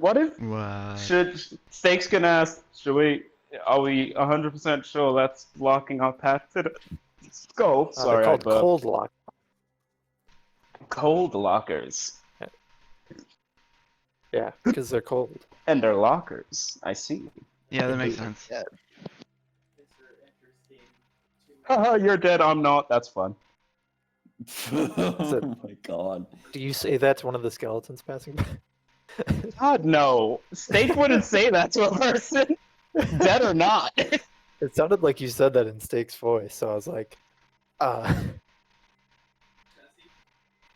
What if What? should Stakes can ask? Are we 100% sure that's blocking our path to the skull? They're Sorry, I called burped. cold lock. Cold lockers. Yeah, because they're cold. And they're lockers. I see. Yeah, that makes Indeed. sense. Yeah. Haha, you're dead. I'm not. That's fun. Oh my god. Do you say that to one of the skeletons passing by? God no. Steak wouldn't say that to a person, dead or not. It sounded like you said that in Steak's voice, so I was like, Alright.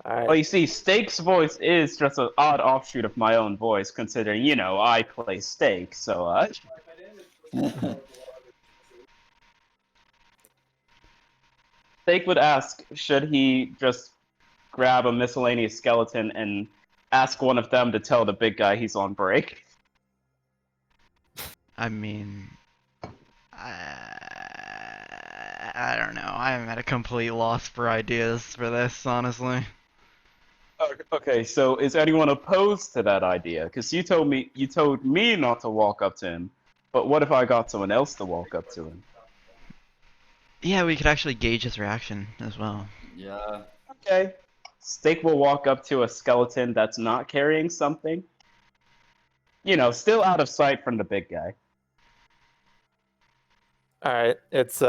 Well, you see, Steak's voice is just an odd offshoot of my own voice, considering, you know, I play Steak, so, Steak would ask, should he just grab a miscellaneous skeleton and ask one of them to tell the big guy he's on break? I mean, I don't know. I'm at a complete loss for ideas for this, honestly. Okay, so is anyone opposed to that idea? Because you told me not to walk up to him, but what if I got someone else to walk up to him? Yeah, we could actually gauge his reaction as well. Yeah. Okay. Steak will walk up to a skeleton that's not carrying something. You know, still out of sight from the big guy. Alright, it's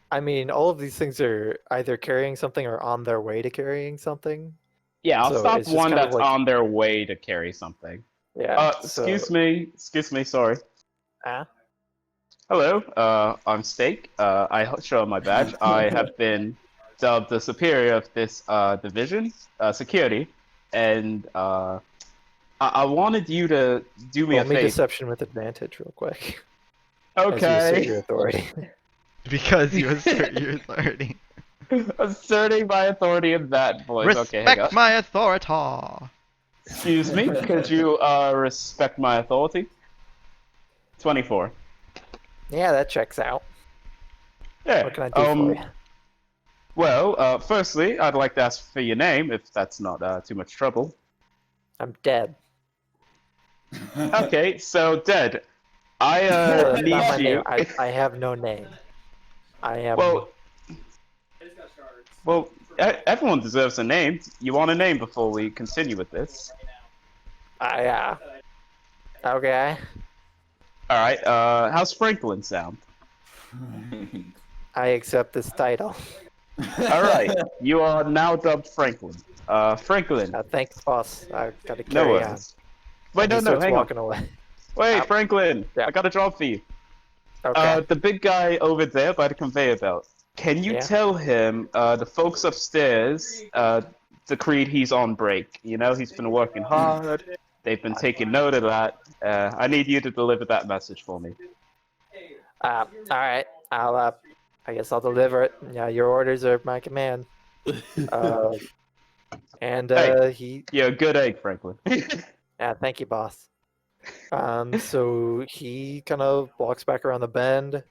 I mean, all of these things are either carrying something or on their way to carrying something. Yeah, I'll So stop it's just one kind of that's like- on their way to carry something. Yeah. Excuse me, sorry. Ah? Hello, I'm Steak. I show my badge. I have been dubbed the superior of this division, security, and I wanted you to do me Roll a me favor. deception with advantage real quick. As you assert Okay. your authority. Because you assert your authority. Asserting my authority in that voice. Okay, hang on. Respect my authority. Excuse me, could you respect my authority? 24. Yeah, that checks out. Yeah. What can I do for you? Well, firstly, I'd like to ask for your name, if that's not too much trouble. I'm dead. Okay, so Dead, I That's need not my you. name. I have no name. I am. Well, everyone deserves a name. You want a name before we continue with this? Okay. All right. How's Franklin sound? I accept this title. All right. You are now dubbed Franklin. Franklin. Thanks, boss. I gotta No carry on. worries. Wait, And he no, starts hang on. walking away. Wait, Franklin. Yeah. I got a job for you. Okay. The big guy over there by the conveyor belt. Can you Yeah. tell him the folks upstairs decreed he's on break? You know, he's been working hard. They've been taking note of that. I need you to deliver that message for me. All right. I guess I'll deliver it. Yeah, your orders are my command. Hey. He. You're a good egg, Franklin. Yeah, thank you, boss. So he kind of walks back around the bend,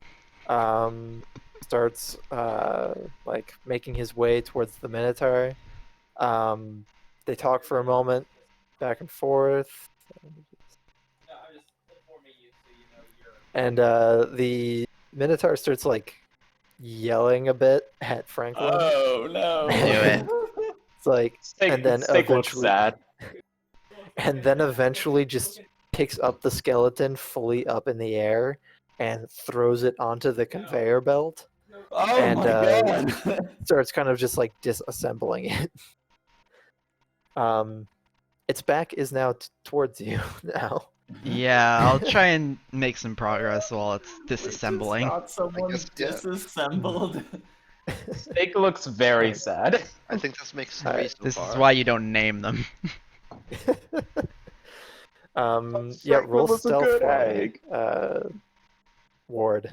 starts like making his way towards the Minotaur. They talk for a moment, back and forth, and the Minotaur starts like yelling a bit at Franklin. Oh no. it. It's like, and then Steak looks eventually, sad. and then eventually just picks up the skeleton fully up in the air and throws it onto the conveyor belt. Oh And, my god. Starts kind of just like disassembling it. Its back is now towards you now. Yeah, I'll try and make some progress while it's disassembling. Got someone guess, yeah. disassembled. Steak looks very sad. I think this makes Alright, sense so This far. is why you don't name them. Yeah, Franklin roll was a stealth good for egg. me. Ward.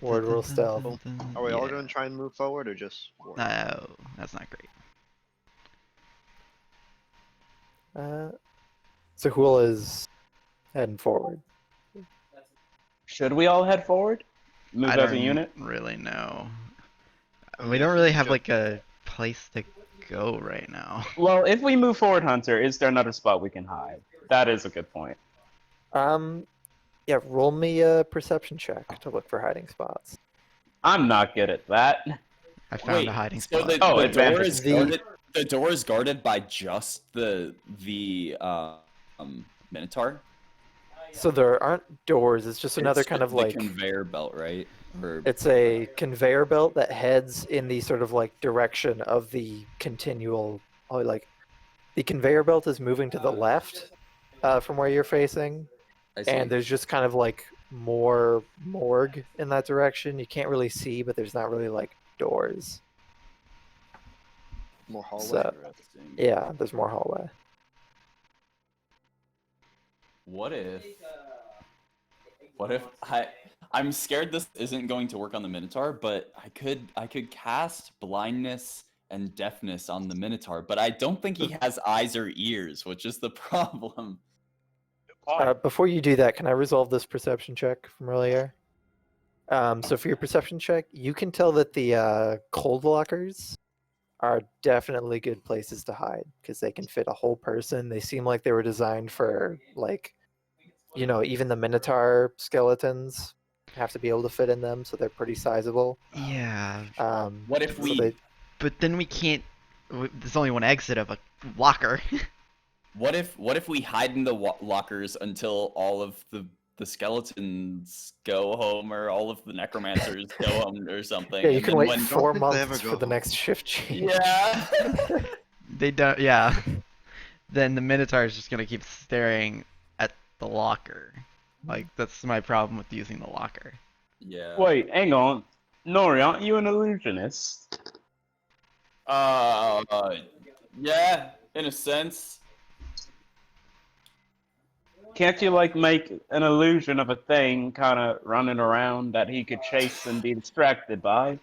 Ward roll stealth. Are we all Yeah. going to try and move forward or just? War? No, that's not great. Sahul is heading forward. Should we all head forward? Move I as a don't unit? really know. We don't really have like a place to go right now? Well, if we move forward, Hunter, is there another spot we can hide? That is a good point. Yeah, roll me a perception check to look for hiding spots. I'm not good at that. I found Wait, a hiding so spot. the, Oh, the door advantage. is guarded. The door is guarded by just the Minotaur. So there aren't doors. It's just another It's kind of the like conveyor belt, right? Or it's a conveyor belt that heads in the sort of like direction of the continual. Oh, like the conveyor belt is moving to the left from where you're facing, I see. and there's just kind of like more morgue in that direction. You can't really see, but there's not really like doors. More hallway. So yeah, there's more hallway. What if I'm scared this isn't going to work on the Minotaur, but I could cast blindness and deafness on the Minotaur, but I don't think he has eyes or ears, which is the problem. Before you do that, can I resolve this perception check from earlier? So for your perception check, you can tell that the cold lockers are definitely good places to hide because they can fit a whole person. They seem like they were designed for like, even the Minotaur skeletons have to be able to fit in them, so they're pretty sizable. Yeah, What if so we but then we can't. There's only one exit of a locker. what if we hide in the lockers until all of the skeletons go home, or all of the necromancers go home, or something? Yeah, you and can then wait when- 4 think they ever months go for the home. next shift change. Yeah. They don't. Yeah. Then the Minotaur is just gonna keep staring at the locker. Like that's my problem with using the locker. Yeah. Wait, hang on. Nori, aren't you an illusionist? Yeah, in a sense. Can't you, like, make an illusion of a thing kind of running around that he could chase and be distracted by?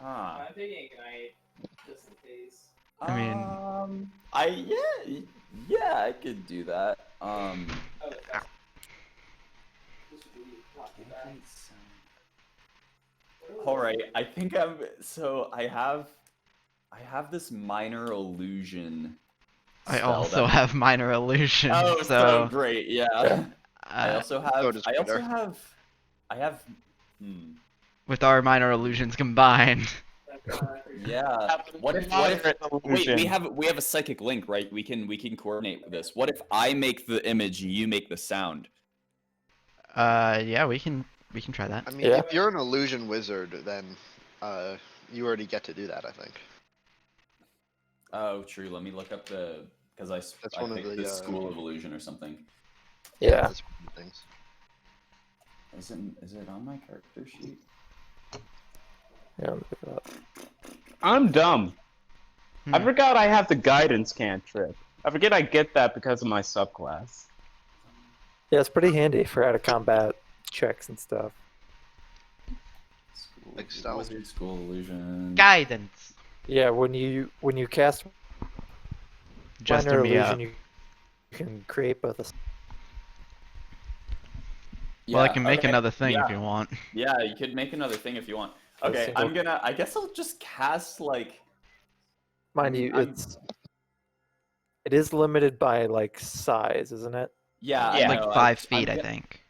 Huh. I mean- yeah, I could do that. All right, I think I have this minor illusion. I spell also that- have minor illusion. Oh, so great, yeah. I also have. So does Peter. I have. with our minor illusions combined. Yeah. What if? Wait, we have a psychic link, right? We can coordinate with this. What if I make the image, you make the sound? Yeah, we can try that. I mean, Yeah. if you're an illusion wizard, then you already get to do that, I think. Oh, true. Let me look up because I one of picked the, the School of Illusion or something. Yeah. That's one of the things. Is it on my character sheet? Yeah, let me look it up. I'm dumb. I Hmm. forgot I have the guidance cantrip. I forget I get that because of my subclass. Yeah, it's pretty handy for out of combat checks and stuff. Like stealth. Wizard School of Illusion. Guidance. Yeah, when you cast Just minor me up. illusion, you can create both a Well, I can make okay. another thing if Yeah. you want. Yeah, you could make another thing if you want. That's Okay, simple. I guess I'll just cast like. Mind you, I'm- it is limited by like size, isn't it? Yeah, I Yeah. Like know, 5 I'm feet, I gonna- think.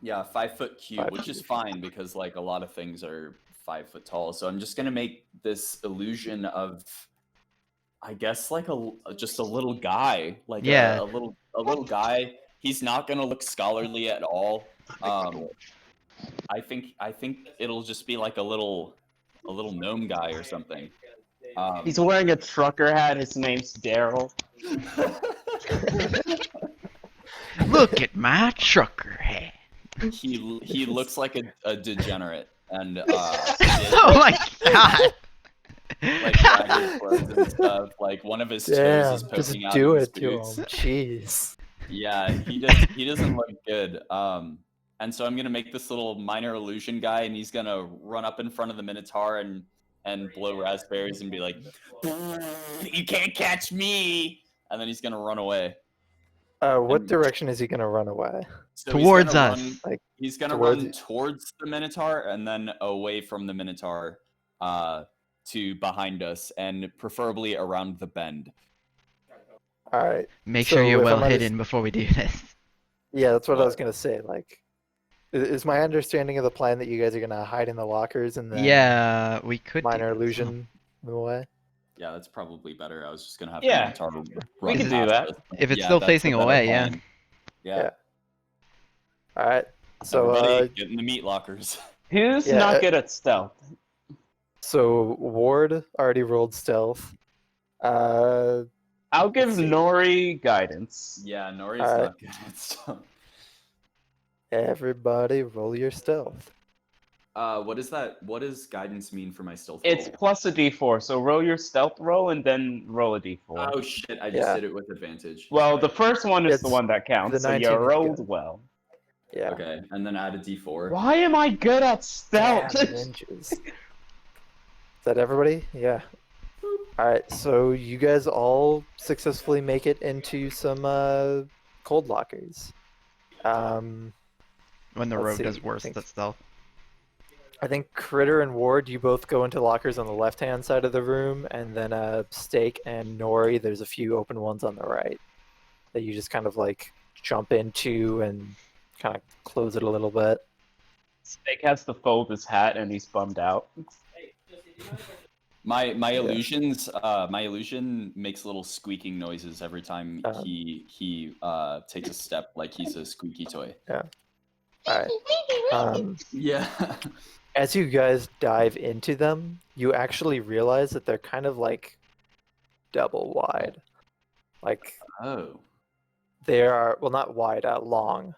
Yeah, 5 foot cube, 5 which is feet. fine because like a lot of things are 5 foot tall. So I'm just gonna make this illusion of, I guess like just a little guy, like Yeah. a little guy. He's not gonna look scholarly at all. I think it'll just be like a little gnome guy or something. He's wearing a trucker hat. His name's Daryl. Look at my trucker hat. he looks like a degenerate and Oh my god. like ragged clothes and stuff. Like one of his toes Damn, is just poking out do of his it to him. boots. Jeez. Yeah, he doesn't look good. And so I'm gonna make this little minor illusion guy, and he's gonna run up in front of the Minotaur and blow raspberries and be like, "You can't catch me!" And then he's gonna run away. What And- direction is he gonna run away? So he's Towards gonna us. run- Like, He's gonna towards run towards the Minotaur and then away from the Minotaur, to behind us, and preferably around the bend. All right. Make So sure you're if well I'm under- hidden before we do this. Yeah, that's what I What? was gonna say. Like, is my understanding of the plan that you guys are gonna hide in the lockers and then Yeah, we could do minor that. illusion them away? Yeah, that's probably better. I was just gonna have Yeah, the Minotaur we run could do past that. us. If it's Yeah, still that's a facing better away, yeah. plan. Yeah. Yeah. All right. So Everybody, get in the meat lockers. Who's Yeah, not good at stealth? so Ward already rolled stealth. I'll give Let's see. Nori guidance. Yeah, Nori's Alright. not good at stuff. Everybody roll your stealth. What is that? What does guidance mean for my stealth It's roll? plus a d4, so roll your stealth roll and then roll a d4. Oh shit! I just Yeah. did it with advantage. Well, the first one is the It's one that counts, the so you 19 is rolled good. well. Yeah. Okay, and then add a d4. Why am I good at stealth? Damn ninjas. Is that everybody? Yeah. Alright, so you guys all successfully make it into some cold lockers. When the Let's rogue see, does I worse think- at stealth. I think Critter and Ward, you both go into lockers on the left-hand side of the room, and then Steak and Nori, there's a few open ones on the right that you just kind of like jump into and kind of close it a little bit. Snake has to fold his hat and he's bummed out. My illusions, my illusion makes little squeaking noises every time Um, he takes a step, like he's a squeaky toy. Alright. Yeah. As you guys dive into them, you actually realize that they're kind of like double wide. Like Oh. they are, well, not wide, long.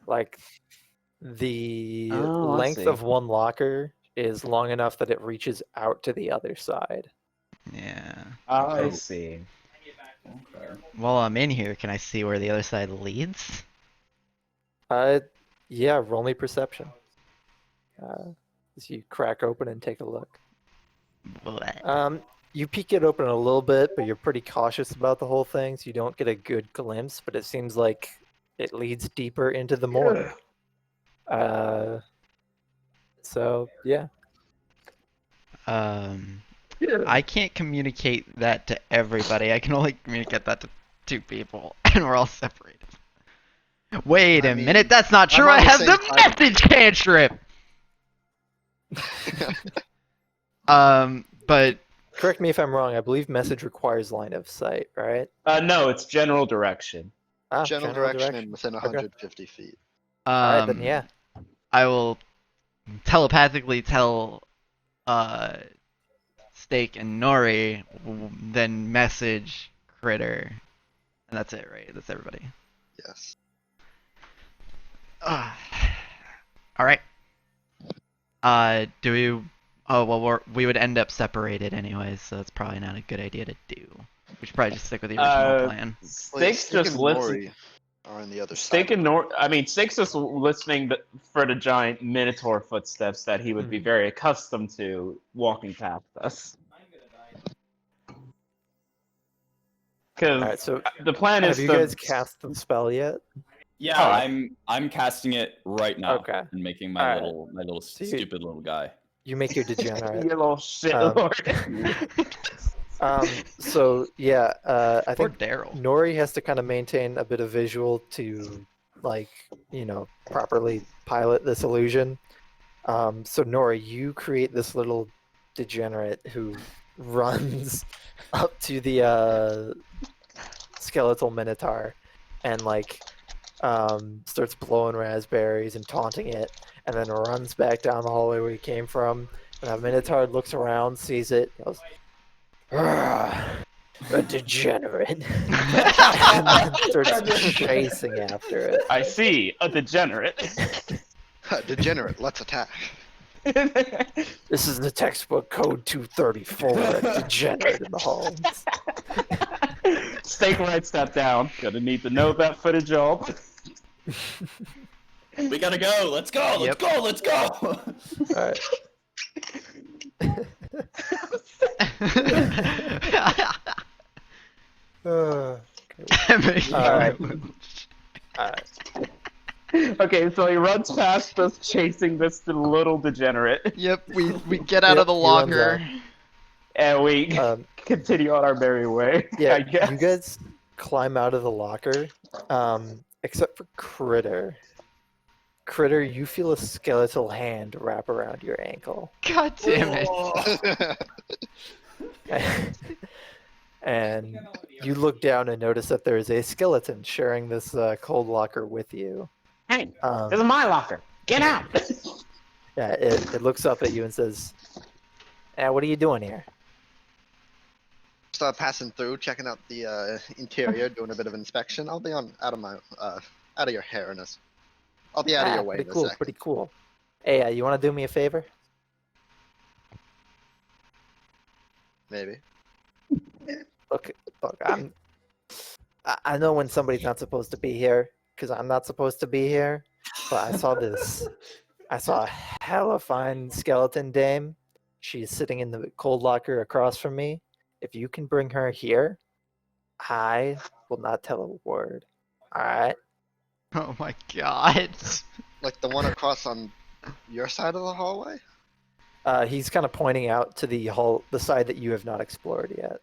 Like the Oh, I length see. of one locker is long enough that it reaches out to the other side. Yeah. I Oh. see. Okay. While I'm in here, can I see where the other side leads? Yeah, roll me perception. As you crack open and take a look. Bleh. You peek it open a little bit, but you're pretty cautious about the whole thing, so you don't get a good glimpse, but it seems like it leads deeper into the mortar. So, yeah. I can't communicate that to everybody. I can only communicate that to 2 people, and we're all separated. Wait a I mean, minute, that's not true. I'm I on the have same the side. message cantrip. But Correct me if I'm wrong, I believe message requires line of sight, right? No, it's general direction. Ah, General direction and within 150 feet. Alright, then yeah. I will telepathically tell Steak and Nori, then message Critter, and that's it, right? That's everybody. Yes. All right. Do we? Oh well, we would end up separated anyways, so it's probably not a good idea to do. We should probably just stick with the original plan. Well, Steak's Steak just and listening. Nori are on the other Steak side. and Steak's just listening for the giant minotaur footsteps that he would be very accustomed to walking past us. Because Alright, so the plan is have you to guys cast the spell yet? Yeah, Oh. I'm casting it right now. Okay. And making my Alright. little So you- stupid little guy. You make your degenerate. You little shit Um, lord. So yeah, I Poor think Daryl. Nori has to kind of maintain a bit of visual to, like, properly pilot this illusion. So Nori, you create this little degenerate who runs up to the skeletal minotaur and starts blowing raspberries and taunting it, and then runs back down the hallway where he came from. And the minotaur looks around, sees it, goes, "Argh, a degenerate," and then starts chasing after it. I see, a degenerate. Degenerate, let's attack. This is the textbook code 234, a degenerate in the halls. Steak writes that down. Gonna need to know that for the job. We gotta go. Let's go. Let's Yep. go. Let's go. Alright. Alright. Alright. Okay, so he runs past us chasing this little degenerate. Yep, we get out Yep, of the he runs locker. And we continue on our merry way. Yeah, I guess. you guys climb out of the locker, except for Critter. Critter, you feel a skeletal hand wrap around your ankle. God damn it. And you look down and notice that there is a skeleton sharing this cold locker with you. Hey, this is Um, my locker. Get out! yeah, it looks up at you and says, what are you doing here? Start passing through, checking out the interior, doing a bit of inspection. I'll be out of your hair in a. I'll be out of your way Pretty in a cool, sec. pretty cool. Hey, you want to do me a favor? Maybe. Look, I know when somebody's not supposed to be here, because I'm not supposed to be here, but I saw a hella fine skeleton dame. She's sitting in the cold locker across from me. If you can bring her here, I will not tell a word. Alright? Oh my god. Like the one across on your side of the hallway? He's kind of pointing out to the side that you have not explored yet.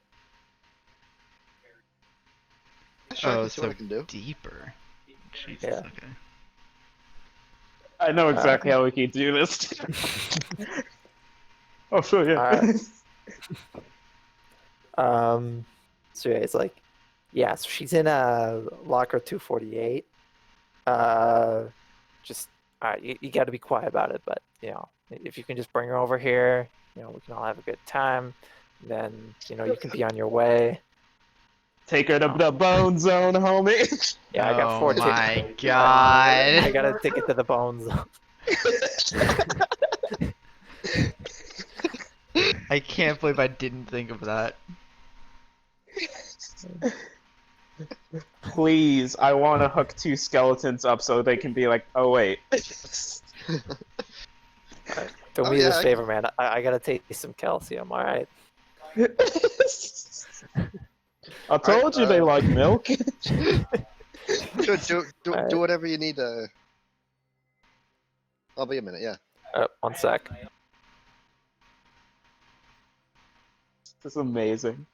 Sure, I Oh, can see what so I can do. deeper. Jesus, Yeah. okay. I know exactly how we can do this. Oh, sure, yeah. So yeah, it's like, yeah, so she's in locker 248. Just, you got to be quiet about it, but, if you can just bring her over here, we can all have a good time, then, you can be on your way. Take her to the bone zone, homie. Yeah, I got Oh 4 my tickets. god. I got a ticket to the bones. I can't believe I didn't think of that. Please, I want to hook 2 skeletons up so they can be like, oh wait. Do Oh, me yeah, this I favor, man. I gotta take some calcium, alright? I told you they like milk. Sure, do Alright. whatever you need to. I'll be a minute, yeah. 1 sec. This is amazing.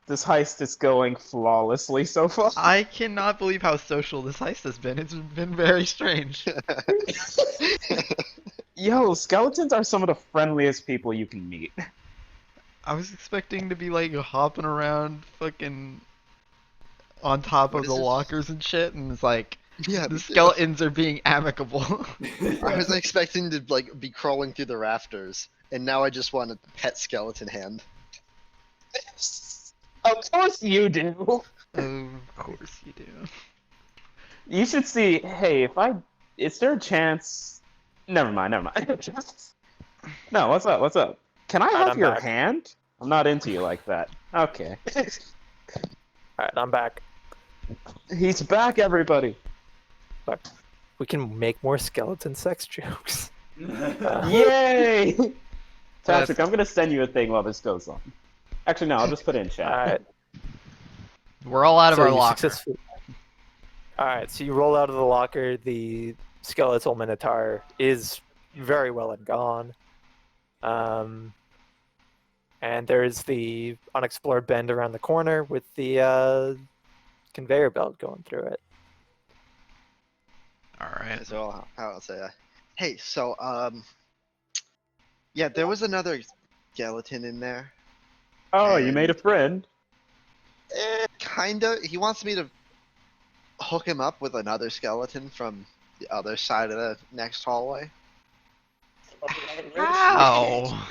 This heist is going flawlessly so far. I cannot believe how social this heist has been. It's been very strange. Yo, skeletons are some of the friendliest people you can meet. I was expecting to be like hopping around fucking on top What of is the this? lockers and shit, and it's like Yeah, the skeletons are being amicable. I was expecting to like be crawling through the rafters, and now I just want a pet skeleton hand. Of course you do. Of course you do. You should see. Hey, is there a chance? Never mind. No, what's up? What's up? Can I Alright, have I'm your back. hand? I'm not into you like that. Okay. Alright, I'm back. He's back, everybody. We can make more skeleton sex jokes. Yay! Patrick, I'm gonna send you a thing while this goes on. Actually, no, I'll just put it in chat. Alright. We're all out of So our you locker. successfully- Alright, so you roll out of the locker. The skeletal minotaur is very well and gone. And there's the unexplored bend around the corner with the conveyor belt going through it. Alright. So I'll say, hey, so yeah, there was another skeleton in there. Oh, you made a And- friend. Kinda. He wants me to hook him up with another skeleton from the other side of the next hallway. How?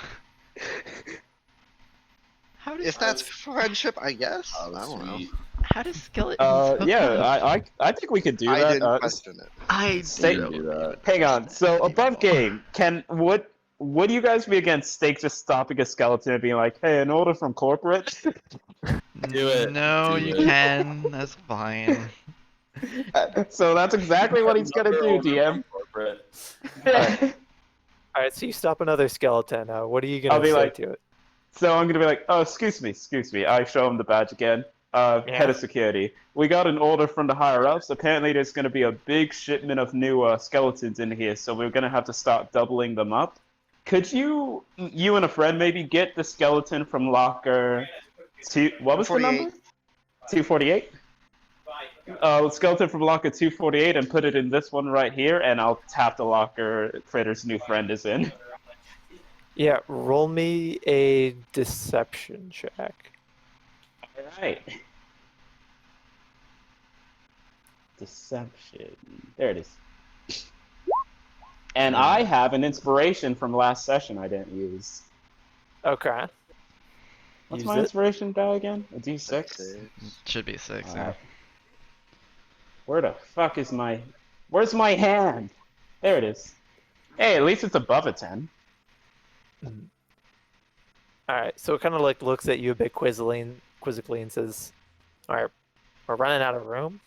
How does If that's friendship, I guess. Oh, I don't know. sweet. how does skeletons hook Yeah, up? I think we could do I that. didn't question it. I Steak- do. Do that. Hang on. So above game, would you guys be against Steak just stopping a skeleton and being like, "Hey, an order from corporate"? Do it. No, Do you it. can. That's fine. So that's exactly what he's gonna Another do, order DM. from corporate. Alright, so you stop another skeleton. What are you I'll gonna be say like- to it? So I'm gonna be like, "Oh, excuse me." I show him the badge again. Head of security. We got an order from the higher ups. Apparently, there's gonna be a big shipment of new skeletons in here, so we're gonna have to start doubling them up. Could you and a friend maybe get the skeleton from locker two? What was the 48. number? 248. Skeleton from locker 248 and put it in this one right here, and I'll tap the locker Critter's new friend is in. Yeah, roll me a deception check. All right. Deception. There it is. And I have an inspiration from last session I didn't use. Okay. What's Use my it. inspiration die again? A D6? Six. Should be 6. Yeah. Alright. Where the fuck is my... Where's my hand? There it is. Hey, at least it's above a 10. All right. So it kind of like looks at you a bit quizzically and says, "All right, we're running out of room."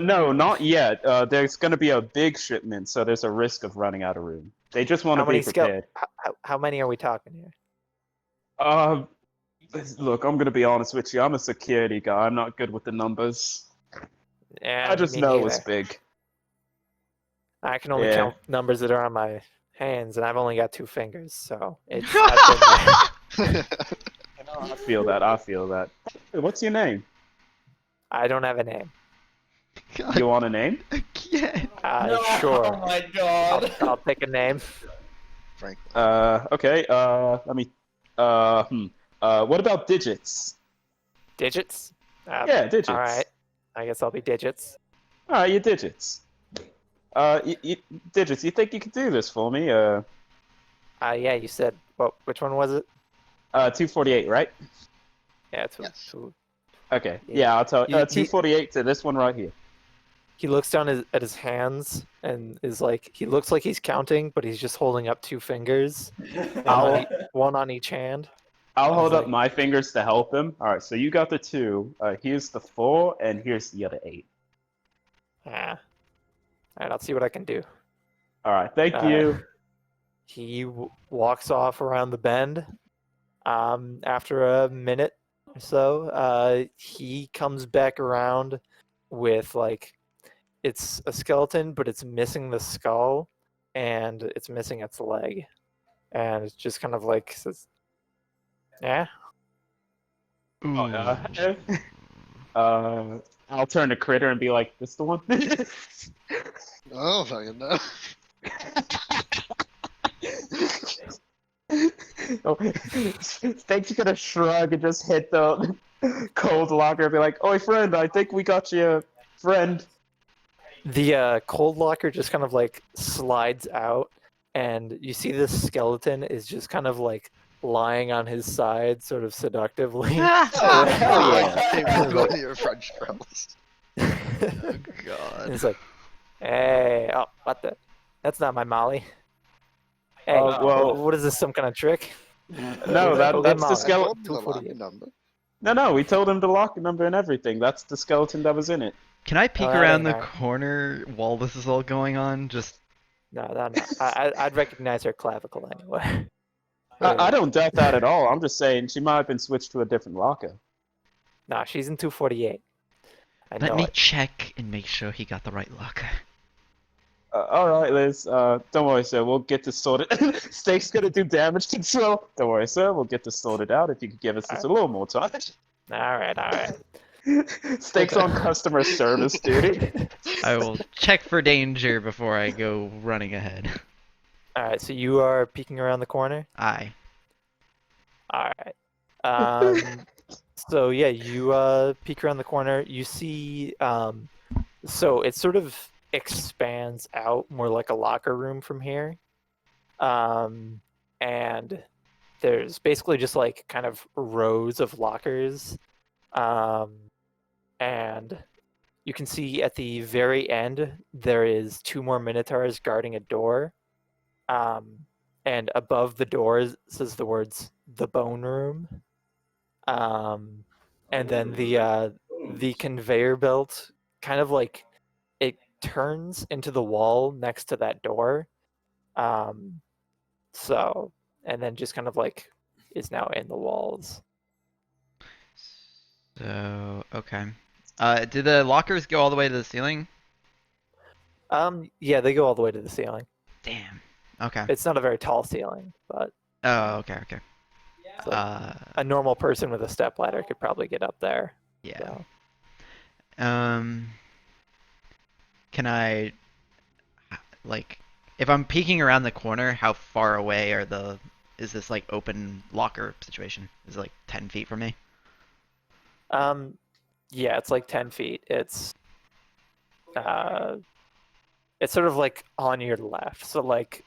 No, not yet. There's going to be a big shipment, so there's a risk of running out of room. They just want to be prepared. How many are we talking here? Look, I'm going to be honest with you. I'm a security guy. I'm not good with the numbers. Yeah, I just me know neither. it's big. I can only Yeah. count numbers that are on my hands, and I've only got 2 fingers, so it's. I've been there. I feel that. I feel that. What's your name? I don't have a name. You want a name? Again. Sure. Oh my god. I'll pick a name. Frank. Okay. Let me. What about digits? Digits? Yeah, digits. All right. I guess I'll be digits. All right, you digits. Digits. You think you could do this for me? Yeah, you said. Well, which one was it? 248, right? Yeah, it's Yes. Okay. Yeah. Yeah, I'll tell. You- 248 to this one right here. He looks down at his hands and is like, he looks like he's counting, but he's just holding up 2 fingers, one on each hand. I'll hold like- up my fingers to help him. All right. So you got the 2. Here's the 4, and here's the other 8. All right, I'll see what I can do. All right. Thank you. He walks off around the bend. After a minute or so, he comes back around with like, it's a skeleton, but it's missing the skull, and it's missing its leg, and it's just kind of like says, "Yeah." I'll turn to Critter and be like, "This the one?" Oh, fucking no. Steak's gonna shrug and just hit the cold locker and be like, "Oi, friend, I think we got you, friend." The cold locker just kind of like slides out, and you see this skeleton is just kind of like lying on his side, sort of seductively. Oh, hell yeah. Hey, we're going to your French fries. Oh And god. it's like, "Hey, oh, what the? That's not my Molly. Hey, well- what is this? Some kind of trick?" No, that's the Molly. skeleton. The locker 248. number. No, we told him the locker number and everything. That's the skeleton that was in it. Can I peek that around ain't the right. corner while this is all going on? Just No. I'd recognize her clavicle anyway. I don't doubt that at all. I'm just saying she might have been switched to a different locker. Nah, she's in 248. I let know me it. check and make sure he got the right locker. All right, Liz. Don't worry, sir. We'll get this sorted. Steak's gonna do damage control. Don't worry, sir. We'll get this sorted out if you could give us just a little more time. All right. Steak's on customer service duty. I will check for danger before I go running ahead. All right, so you are peeking around the corner. Aye. All right. So yeah, you peek around the corner. You see, so it sort of expands out more like a locker room from here, and there's basically just like kind of rows of lockers, and you can see at the very end there is 2 more minotaurs guarding a door, and above the doors says the words "the bone room." And then the conveyor belt kind of like it turns into the wall next to that door. So and then just kind of like is now in the walls. So okay. Do the lockers go all the way to the ceiling? Yeah, they go all the way to the ceiling. Damn. Okay. It's not a very tall ceiling, but Oh, okay, okay. like a normal person with a step ladder could probably get up there. Yeah. So. Can I, like, if I'm peeking around the corner, how far away is this like open locker situation? Is it like 10 feet from me? Yeah, it's like 10 feet. It's sort of like on your left. So like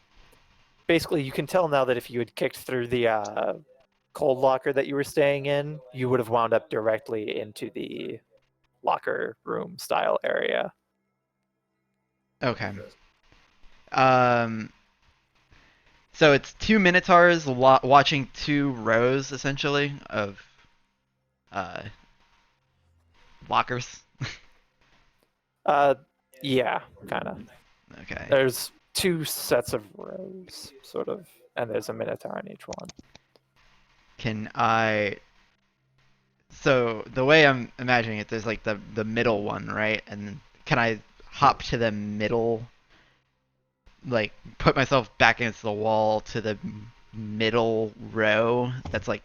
basically you can tell now that if you had kicked through the cold locker that you were staying in, you would have wound up directly into the locker room style area. Okay. So it's two minotaurs watching two rows essentially of uh lockers. Yeah, kind of. Okay. There's two sets of rows, sort of, and there's a minotaur in each one. Can I? So the way I'm imagining it, there's like the middle one, right? And can I hop to the middle, like put myself back against the wall to the middle row? That's like,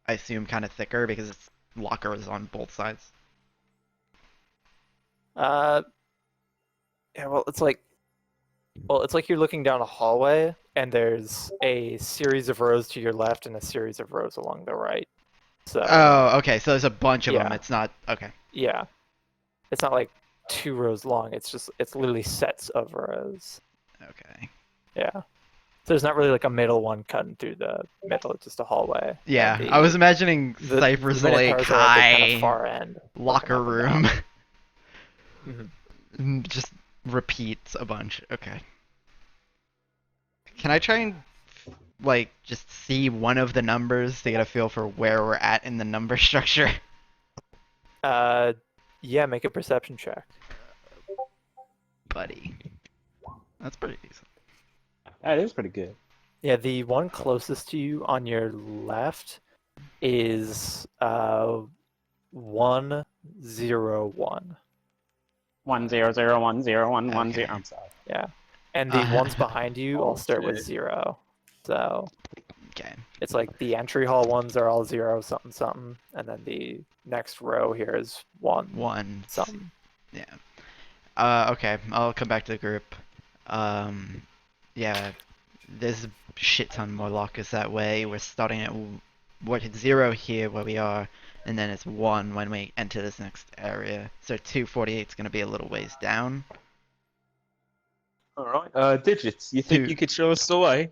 I assume, kind of thicker because it's lockers on both sides. Yeah, it's like you're looking down a hallway, and there's a series of rows to your left and a series of rows along the right. So. Oh, okay. So there's a bunch of them. Yeah. It's not okay. Yeah, it's not like 2 rows long. It's literally sets of rows. Okay. Yeah. So there's not really like a middle one cutting through the middle. It's just a hallway. Yeah, And I was imagining the Cypher's Minotaurs Lake are at the kind High of far end. locker looking up and room. down. Just repeats a bunch. Okay. Can I try and like just see one of the numbers to get a feel for where we're at in the number structure? Yeah, make a perception check. Buddy. That's pretty decent. That is pretty good. Yeah, the one closest to you on your left is 101. 100101110. Okay. I'm sorry. Yeah. And the ones behind you all start with Okay. 0. So Okay. it's like the entry hall ones are all 0 something something, and then the next row here is 1 One. something. Yeah. Okay. I'll come back to the group. Yeah. There's a shit ton more lockers that way. We're starting at 0 here where we are, and then it's 1 when we enter this next area. So 248 is gonna be a little ways down. All right. Digits. You think Dude. you could show us the way?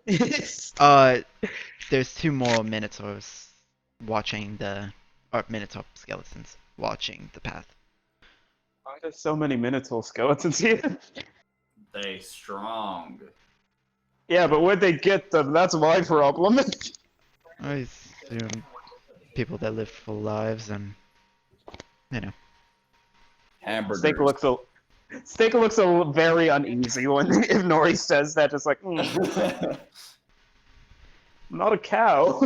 There's 2 more minotaurs watching minotaur skeletons watching the path. Why there's so many Minotaur skeletons here? They strong. Yeah, but where'd they get them? That's my problem. I assume people that live full lives and Hamburgers. Steak looks very uneasy when if Nori says that. Just like, I'm not a cow.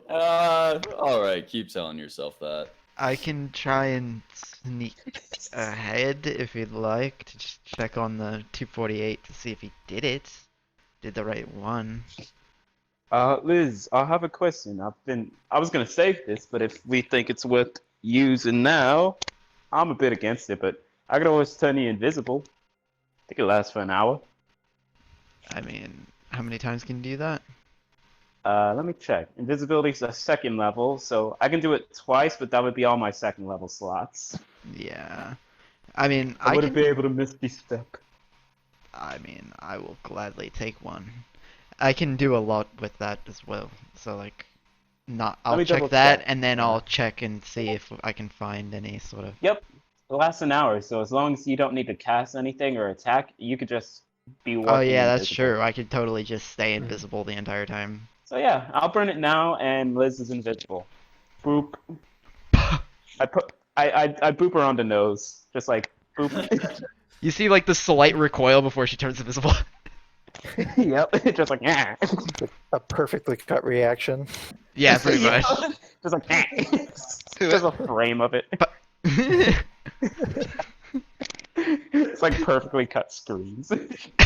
All right, keep telling yourself that. I can try and sneak ahead if you'd like to just check on the 248 to see if he did the right one. Liz, I have a question. I was gonna save this, but if we think it's worth using now, I'm a bit against it. But I could always turn you invisible. I think it lasts for an hour. I mean, how many times can you do that? Let me check. Invisibility's a 2nd level, so I can do it twice, but that would be all my 2nd level slots. Yeah. I mean, I wouldn't be able to miss the step. I mean, I will gladly take one. I can do a lot with that as well. So like, I'll me check double that check. and then I'll check and see if I can find any sort of. Yep, it lasts an hour, so as long as you don't need to cast anything or attack, you could just be working. Oh yeah, that's invisible. true. I could totally just stay invisible the entire time. So yeah, I'll burn it now, and Liz is invisible. Boop. I boop her on the nose, just like boop. You see like the slight recoil before she turns invisible. Yep, just like yeah. A perfectly cut reaction. Yeah, pretty Yeah. much. Just like just a frame of it. But It's like perfectly cut screens.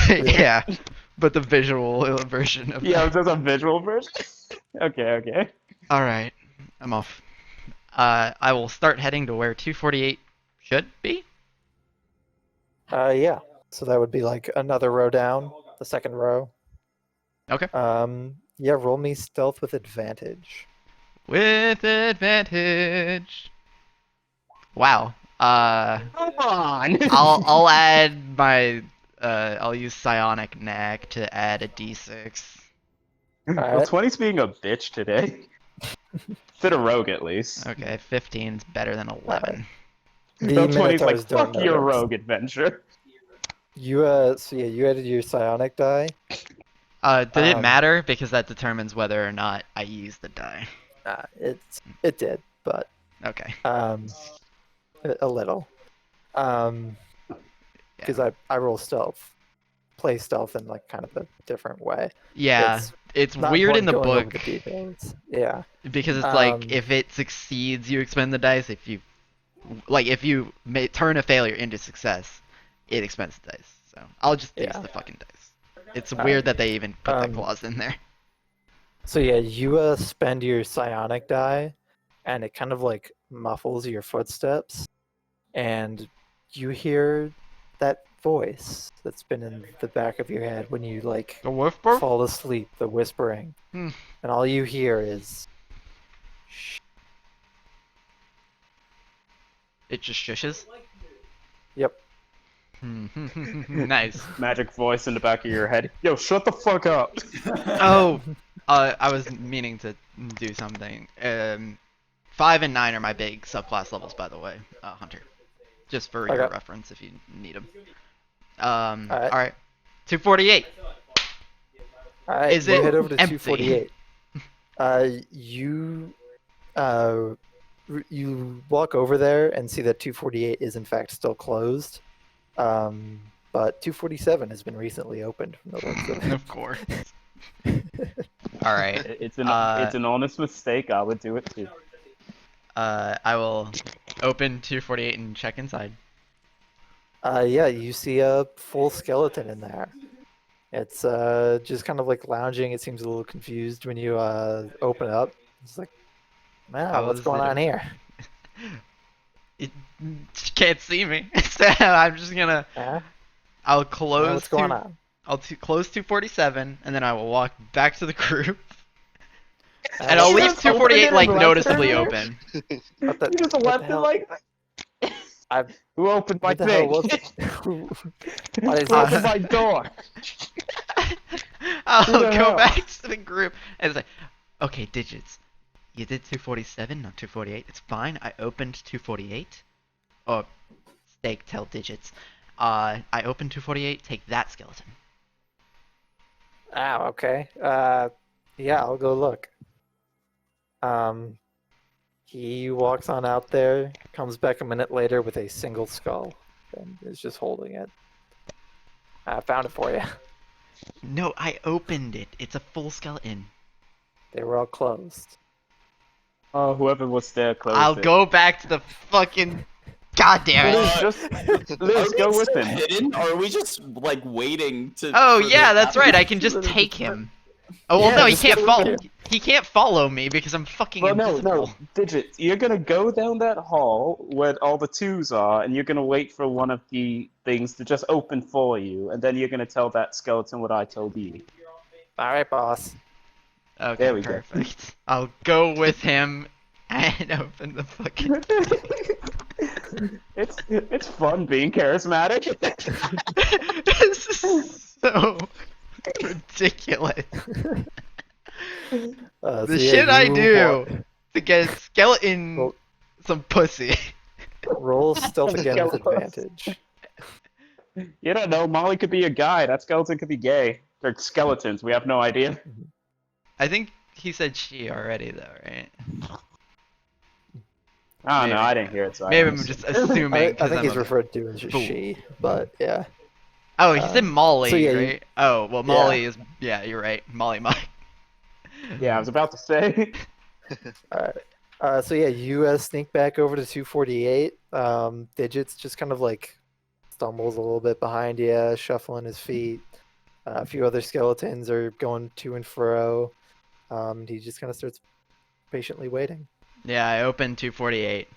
Yeah, but the visual version of Yeah, that. it's just a visual version. Okay. All right, I'm off. I will start heading to where 248 should be. Yeah. So that would be like another row down, the second row. Okay. Yeah, roll me stealth with advantage. With advantage. Wow. Come on. I'll add my I'll use psionic neck to add a d6. Well, Alright. 20's being a bitch today. Fit a rogue at least. Okay, 15's better than 11. The Well, 20's like, Minotaurs don't fuck your notice. rogue adventure. You so yeah, you added your psionic die. Did it matter? Because that determines whether or not I use the die. It did, but Okay. a little. Because I roll stealth, play stealth in like kind of a different way. Yeah, it's not weird in the important going over book the details. Yeah. because it's like if it succeeds, you expend the dice. If you turn a failure into success, it expends the dice. So I'll just use Yeah. the fucking dice. It's Alright. weird that they even put that clause in there. So yeah, you spend your psionic die, and it kind of like muffles your footsteps, and you hear that voice that's been in the back of your head when you like The whisper? fall asleep, the whispering, Hmm. and all you hear is It just shushes. yep. Nice. Magic voice in the back of your head. Yo, shut the fuck up. Oh, I was meaning to do something. 5 and 9 are my big subclass levels, by the way, Hunter. Just for your Okay. reference, if you need them. Alright. All right. 248. All right, Is you it head over to empty? 248. You walk over there and see that 248 is in fact still closed. But 247 has been recently opened from the looks of it. Of course. All right. It's an honest mistake. I would do it too. I will open 248 and check inside. Yeah, you see a full skeleton in there. It's just kind of like lounging. It seems a little confused when you open it up. It's like, man, How what's is going it- on here? It can't see me, so I'm just gonna. Huh? I'll close. What's going on? I'll close 247, and then I will walk back to the group, and I'll You leave just opened 248 it like and left it noticeably there? open. What the, You just what the left it hell? like that? I've- Who opened my What the hell thing? was What is Who opened this? my door? I'll Who the go hell? back to the group and say, okay, digits. You did 247, not 248. It's fine. I opened 248. Or steak, tell digits. I opened 248. Take that skeleton. Oh, okay. Yeah, I'll go look. He walks on out there, comes back a minute later with a single skull, and is just holding it. I found it for you. No, I opened it. It's a full skeleton. They were all closed. Oh, whoever was there closed I'll it. go back to the fucking. God damn it! Liz, just Liz, go with him. Hidden, or are we just like waiting to? Oh for yeah, the- that's right. I can just take him. Oh well, Yeah, no, he just can't go follow. with He can't follow me because I'm fucking Well, no, invisible. no, Digits. You're gonna go down that hall where all the twos are, and you're gonna wait for one of the things to just open for you, and then you're gonna tell that skeleton what I told you. All right, boss. Okay, There we go. perfect. I'll go with him and open the fucking. It's fun being charismatic. This is so ridiculous. So The yeah, shit I you do to get a skeleton Well- some pussy. roll stealth again with Skeletons. advantage. You don't know. Molly could be a guy. That skeleton could be gay. They're skeletons. We have no idea. I think he said she already though, right? I don't know. Maybe. I didn't hear it. So I Maybe don't I'm know. just assuming. I 'cause think I'm he's a referred to as fool. she, but yeah. Oh, he said Molly, so yeah, you- right? Oh, well, Molly is. Yeah, you're right. Molly. Yeah, I was about to say. So yeah, you sneak back over to 248. Digits just kind of like stumbles a little bit behind you, shuffling his feet. A few other skeletons are going to and fro. He just kind of starts patiently waiting. Yeah, I opened 248.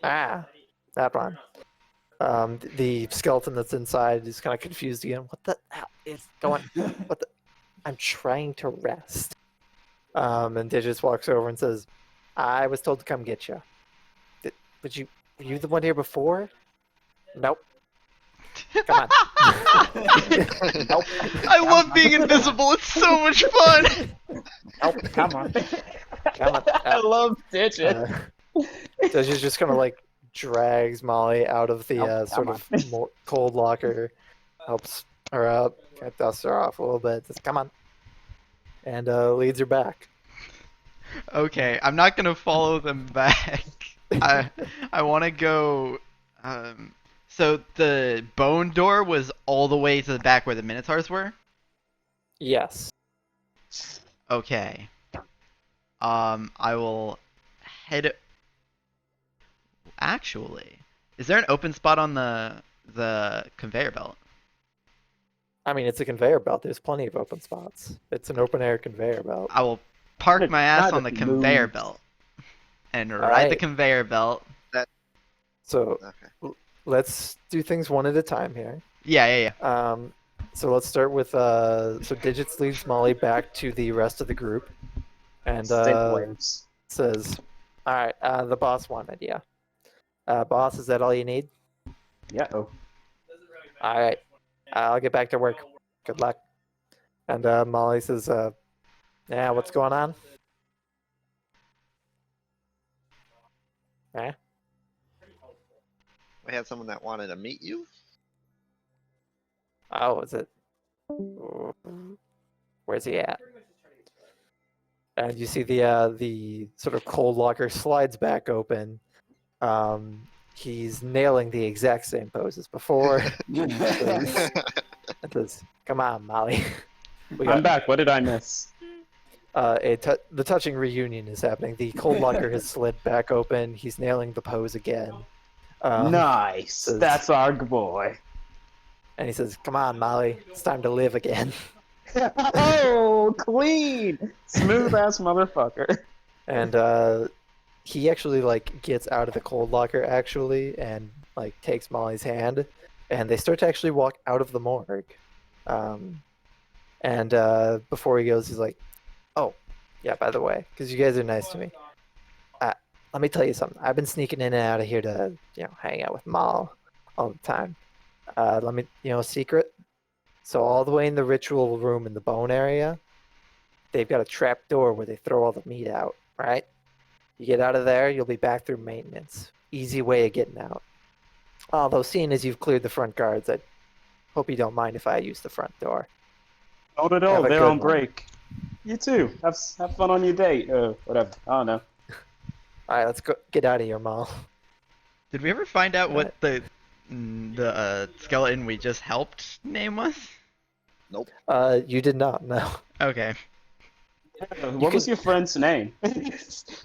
Ah, that one. The skeleton that's inside is kind of confused again. What the hell is going? What the? I'm trying to rest. And Digits walks over and says, "I was told to come get you. But were you the one here before? Nope. Come on. Nope. I love being invisible. It's so much fun. Nope. Come on. Come on. I love Digit. Digits just kind of like drags Molly out of the Oh, sort come of more cold locker, helps her up, kind of dusts her off a little bit. Says, "Come on," and leads her back. Okay, I'm not gonna follow them back. I want to go. So the bone door was all the way to the back where the Minotaurs were. Yes. Okay. I will head. Actually, is there an open spot on the conveyor belt? I mean, it's a conveyor belt. There's plenty of open spots. It's an open air conveyor belt. I will park my ass Not on the if conveyor moved. belt and ride the right. conveyor belt. So Okay. let's do things one at a time here. Yeah. So let's start with so Digits leads Molly back to the rest of the group, and Steak waves. says, "All right, the boss wanted you. Boss, is that all you need? Yeah. Oh. All right, I'll get back to work. Good luck." And Molly says, "Yeah, what's going on?" Eh? We had someone that wanted to meet you. Oh, is it? Where's he at? And you see the sort of cold locker slides back open. He's nailing the exact same pose as before. It says, "Come on, Molly." I'm back. What did I miss? The touching reunion is happening. The cold locker has slid back open. He's nailing the pose again. Nice. says- That's our boy. And he says, "Come on, Molly. It's time to live again." Oh, clean, smooth ass motherfucker. And he actually like gets out of the cold locker actually and like takes Molly's hand, and they start to actually walk out of the morgue. And before he goes, he's like, "Oh, yeah, by the way, because you guys are nice to me, let me tell you something. I've been sneaking in and out of here to, hang out with Mal all the time. Let me, secret. So all the way in the ritual room in the bone area, they've got a trap door where they throw all the meat out, right? You get out of there, you'll be back through maintenance. Easy way of getting out. Although seeing as you've cleared the front guards, I hope you don't mind if I use the front door." Not at all. Have a They're good on one. break. You too. Have fun on your date. Whatever. I don't know. All right, let's go get out of here, Mal. Did we ever find out what the skeleton we just helped name was? Nope. You did not, no. Okay. What was your friend's name? Just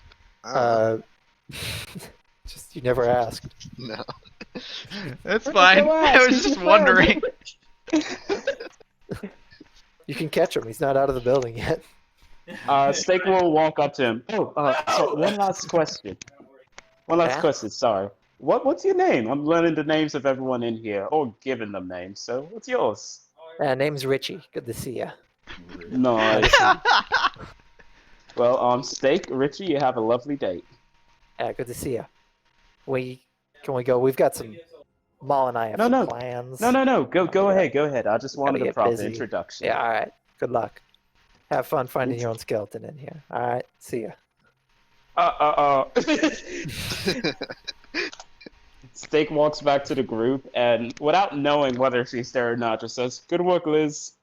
you never asked. No. That's fine. Go ask, I was he's just your wondering. You can catch him. He's not out of the building yet. Steak will walk up to him. So one last question. Sorry. What's your name? I'm learning the names of everyone in here, or giving them names. So what's yours? Name's Richie. Good to see you. Nice. Well, Steak, Richie, you have a lovely date. Good to see you. Can we go? We've got some. Mal and I have some plans. No. Go ahead. I just wanted a get proper busy. introduction. Yeah. All right. Good luck. Have fun finding your own skeleton in here. All right. See ya. Steak walks back to the group and, without knowing whether she's there or not, just says, "Good work, Liz."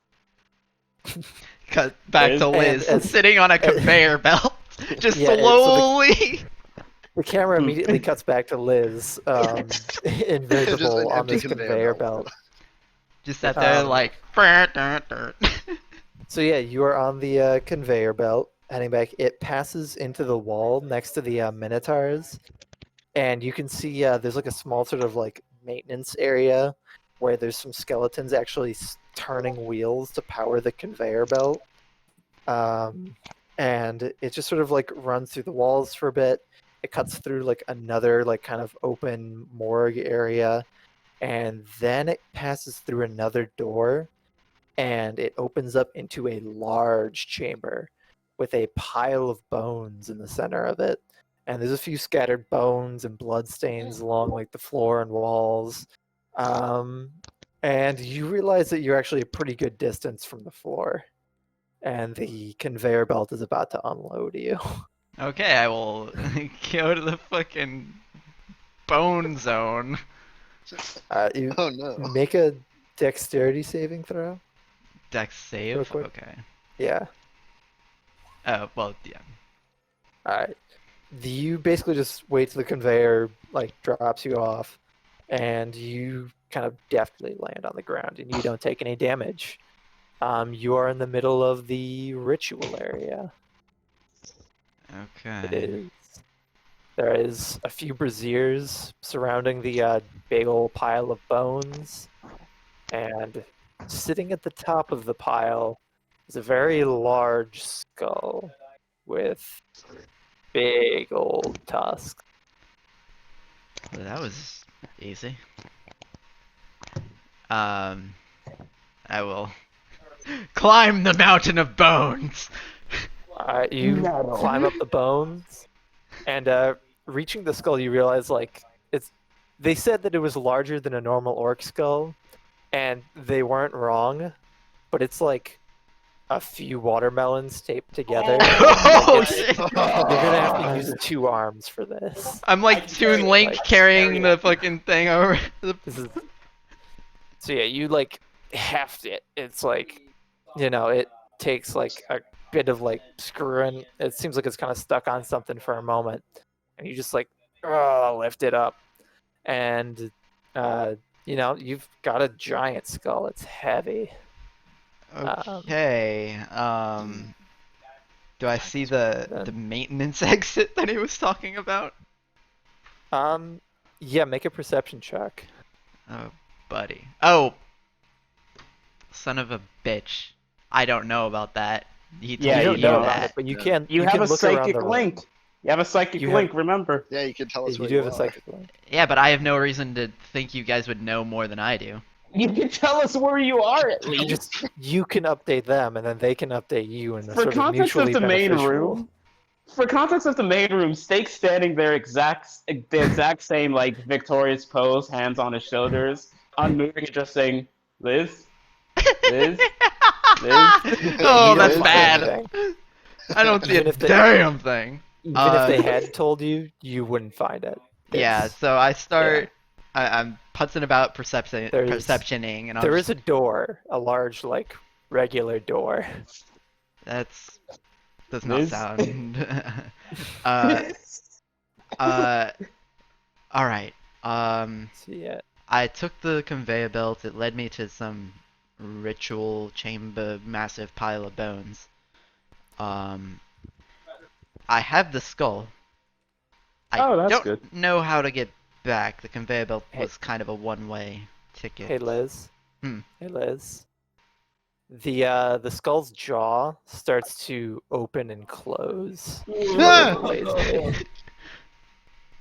Cut back to Liz, sitting on a conveyor belt, just Yeah, slowly. The camera immediately cuts back to Liz, invisible Just an on empty this conveyor conveyor belt. belt. Just sat there like. So yeah, you are on the conveyor belt, heading back. It passes into the wall next to the Minotaurs, and you can see there's like a small sort of like maintenance area where there's some skeletons actually turning wheels to power the conveyor belt. And it just sort of like runs through the walls for a bit. It cuts through like another like kind of open morgue area, and then it passes through another door, and it opens up into a large chamber with a pile of bones in the center of it. And there's a few scattered bones and blood stains along like the floor and walls. And you realize that you're actually a pretty good distance from the floor, and the conveyor belt is about to unload you. Okay, I will go to the fucking bone zone. You Oh no. make a dexterity saving throw. Dex Real save? quick. Okay. Yeah. Oh, well, yeah. Alright. You basically just wait till the conveyor like drops you off, and you kind of deftly land on the ground, and you don't take any damage. You are in the middle of the ritual area. It Okay. is. There is a few braziers surrounding the big old pile of bones, and sitting at the top of the pile is a very large skull with big old tusks. Well, that was easy. I will climb the mountain of bones. You climb up the bones, and reaching the skull, you realize like it's. They said that it was larger than a normal orc skull, and they weren't wrong, but it's like a few watermelons taped together. Oh, shit. You're gonna have to use 2 arms for this. I'm like Toon Link like, carrying the fucking thing over. This is. So yeah, you like heft it. It's like, it takes like a bit of like screwing. It seems like it's kind of stuck on something for a moment, and you just like lift it up, and you've got a giant skull. It's heavy. Okay. Do I see the maintenance exit that he was talking about? Yeah, make a perception check. Oh, buddy. Oh, son of a bitch. I don't know about that. He told Yeah, You me don't know know about that. it, but you Yeah. can. You have can a look around psychic the room. link. You have a psychic You have- link, remember? Yeah, you can tell us You where do you have a are. psychic link. Yeah, but I have no reason to think you guys would know more than I do. You can tell us where you are at You least. you can update them, and then they can update you in a For sort of context of mutually the main beneficial. room, Steak's standing there the exact same like victorious pose, hands on his shoulders, unmoving and just saying, Liz, Liz, Liz. Oh, You that's don't find bad. anything. I don't see a Even if they- damn thing. Even if they Uh, had told you, you wouldn't find it. Yeah, It's- so I start. I'm putzing about There's- perceptioning, and There is a door, a large, like, regular door. That's does not Liz? sound. All right. So, yeah. I took the conveyor belt. It led me to some ritual chamber, massive pile of bones. I have the skull. I Oh, that's don't good. know how to get back. The conveyor belt Hey. was kind of a one-way ticket. Hey, Liz. Hmm. Hey, Liz. The skull's jaw starts to open and close. lazily.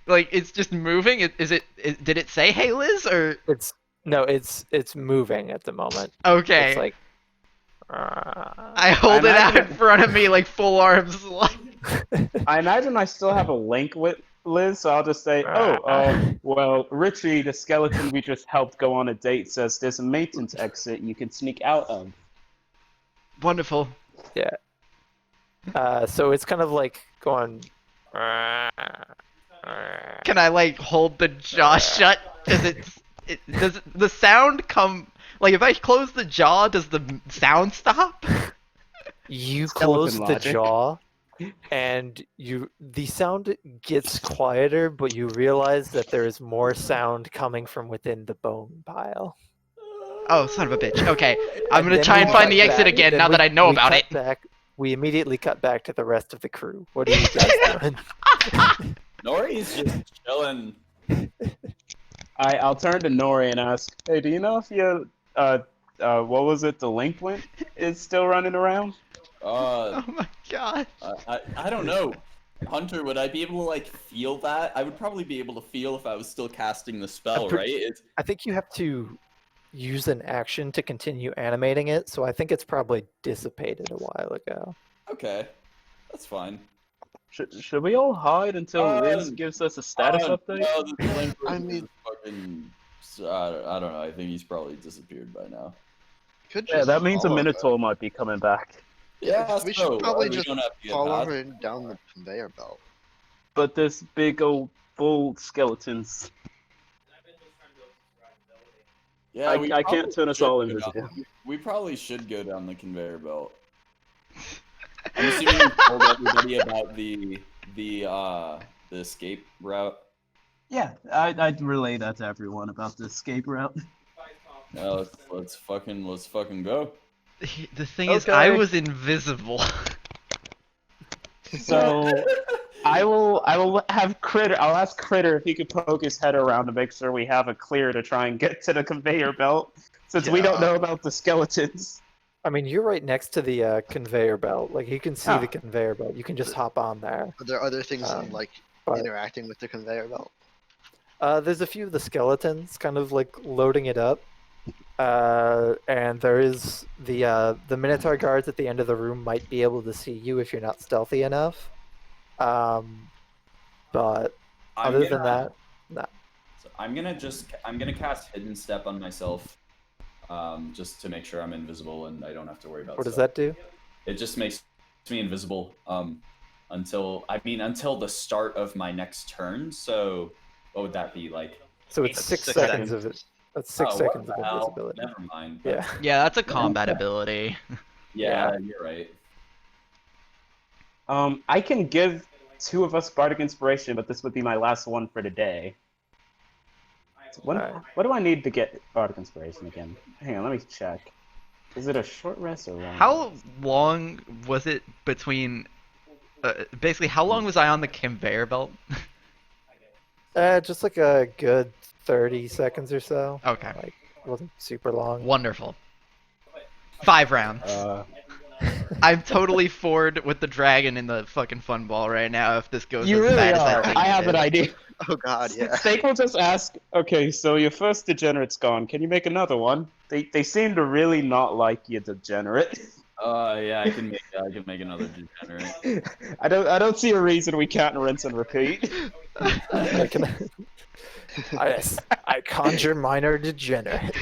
Like it's just moving. Did it say "Hey Liz" or It's moving at the moment. okay? It's like. I hold it out in imagine- front of me like full arms. I imagine I still have a link with Liz, so I'll just say, well, Richie, the skeleton we just helped go on a date, says there's a maintenance exit you can sneak out of. Wonderful. So it's kind of like going. Can I like hold the jaw shut? Does the sound come? Like if I close the jaw, does the sound stop? You Skeleton close the logic. jaw, and the sound gets quieter, but you realize that there is more sound coming from within the bone pile. Oh, son of a bitch. Okay, I'm gonna then try we and find cut the exit back- again then now that I know we about cut it. Back, we immediately cut back to the rest of the crew. What are you guys doing? Nori's just chilling. I'll turn to Nori and ask, hey, do you know if your what was it, delinquent is still running around? Uh, Oh my god. I don't know. Hunter, would I be able to like feel that? I would probably be able to feel if I was still casting the spell, right? It's I think you have to use an action to continue animating it, so I think it's probably dissipated a while ago. okay. That's fine. Should we all hide until Liz gives us a status update? No, the delinquent I mean- is fucking. I don't know. I think he's probably disappeared by now. Could Yeah, just that means a follow her. Minotaur might be coming back. Yeah, we so, should probably we just don't have to get follow that. her down the conveyor belt. But this big old bull skeletons. Yeah, I we can't probably turn us should all go invisible. down- We probably should go down the conveyor belt. I'm assuming you told everybody about the escape route. Yeah, I'd relay that to everyone about the escape route. Let's fucking go. The thing is, I Okay. was invisible. So I will have Critter. I'll ask Critter if he could poke his head around to make sure we have a clear to try and get to the conveyor belt, since we don't Yeah. know about the skeletons. I mean, you're right next to the conveyor belt. Like, you can see Ah. the conveyor belt. You can just hop on there. Are there other things like but- interacting with the conveyor belt? There's a few of the skeletons kind of like loading it up. And there is the Minotaur guards at the end of the room might be able to see you if you're not stealthy enough. But I'm other gonna- than that, no. So I'm gonna cast Hidden Step on myself, just to make sure I'm invisible and I don't have to worry about. What does stuff. that do? It just makes me invisible until the start of my next turn. So what would that be like? So it's That's 6 6 seconds seconds. of it. That's 6 Oh, seconds what of the hell? invisibility. Never mind. Yeah. Yeah, that's a combat ability. Yeah, you're right. I can give 2 of us Bardic Inspiration, but this would be my last one for today. So Alright. what do I need to get Bardic Inspiration again? Hang on, let me check. Is it a short rest or long? How rest? long was it between? Basically, how long was I on the conveyor belt? Just like a good 30 seconds or so. Okay, Like, it wasn't super long. wonderful. 5 rounds. I'm totally forward with the dragon in the fucking fun ball right now. If this goes You as really bad as are. I think I have it an is. idea. Oh god, yeah. Steak will just ask, okay, so your first degenerate's gone. Can you make another one? They seem to really not like you, degenerate. Yeah, I can make another degenerate. I don't see a reason we can't rinse and repeat. I, can... I conjure minor degenerate.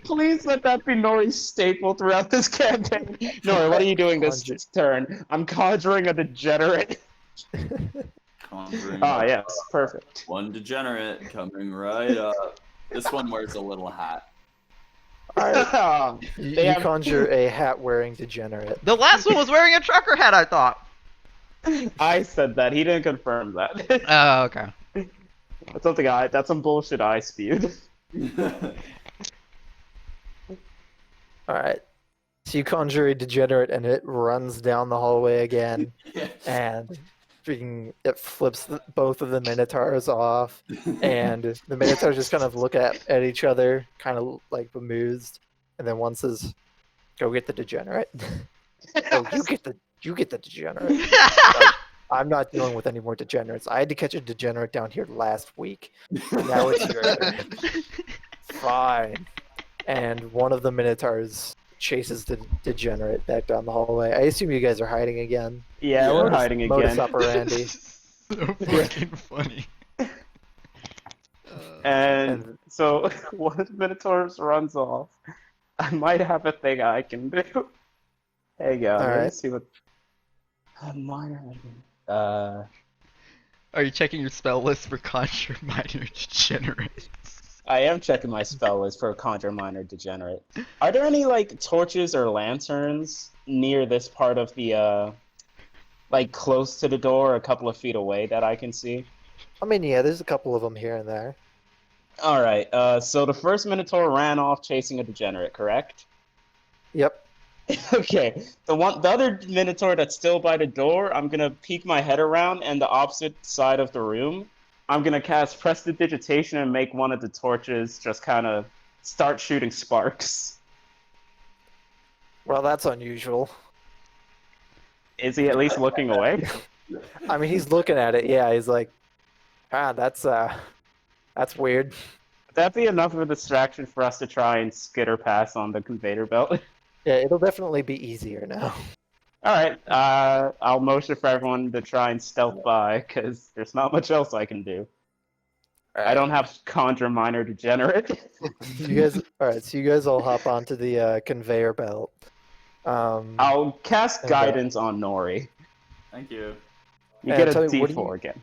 Please let that be Nori's staple throughout this campaign. Nori, what are you doing this turn? I'm conjuring a degenerate. Conjuring Ah, yes, perfect. one degenerate coming right up. This one wears a little hat. Alright, you Damn. conjure a hat-wearing degenerate. The last one was wearing a trucker hat, I thought. I said that. He didn't confirm that. Oh, okay. That's something that's some bullshit I spewed. Alright. So you conjure a degenerate and it runs down the hallway again. And freaking it flips both of the Minotaurs off. And the Minotaurs just kind of look at each other, kind of like bemused. And then one says, "Go get the degenerate." Oh, you get the degenerate. Like, I'm not dealing with any more degenerates. I had to catch a degenerate down here last week. Now it's your turn. Fine. And one of the Minotaurs chases the degenerate back down the hallway. I assume you guys are hiding again. Yeah, we're Modus- hiding Modus again. operandi. So fucking funny. And so one Minotaurus runs off. I might have a thing I can do. Hey, let me Alright. see what. Minor. Are you checking your spell list for conjure minor degenerate? I am checking my spell list for Conjure Minor Degenerate. Are there any like torches or lanterns near this part of the like close to the door, a couple of feet away that I can see? I mean, yeah, there's a couple of them here and there. All right. So the first Minotaur ran off chasing a degenerate, correct? Yep. Okay. The other Minotaur that's still by the door, I'm gonna peek my head around, and the opposite side of the room, I'm gonna cast Prestidigitation and make one of the torches just kind of start shooting sparks. Well, that's unusual. Is he at least looking away? I mean, he's looking at it. Yeah, he's like, that's weird. Would that be enough of a distraction for us to try and skitter past on the conveyor belt? Yeah, it'll definitely be easier now. All right, I'll motion for everyone to try and stealth by, because there's not much else I can do. I don't have Conjure Minor Degenerate. All right, so you guys all hop onto the conveyor belt. I'll cast And, Guidance on Nori. Thank you. You And get a tell me, what do D4 you- again.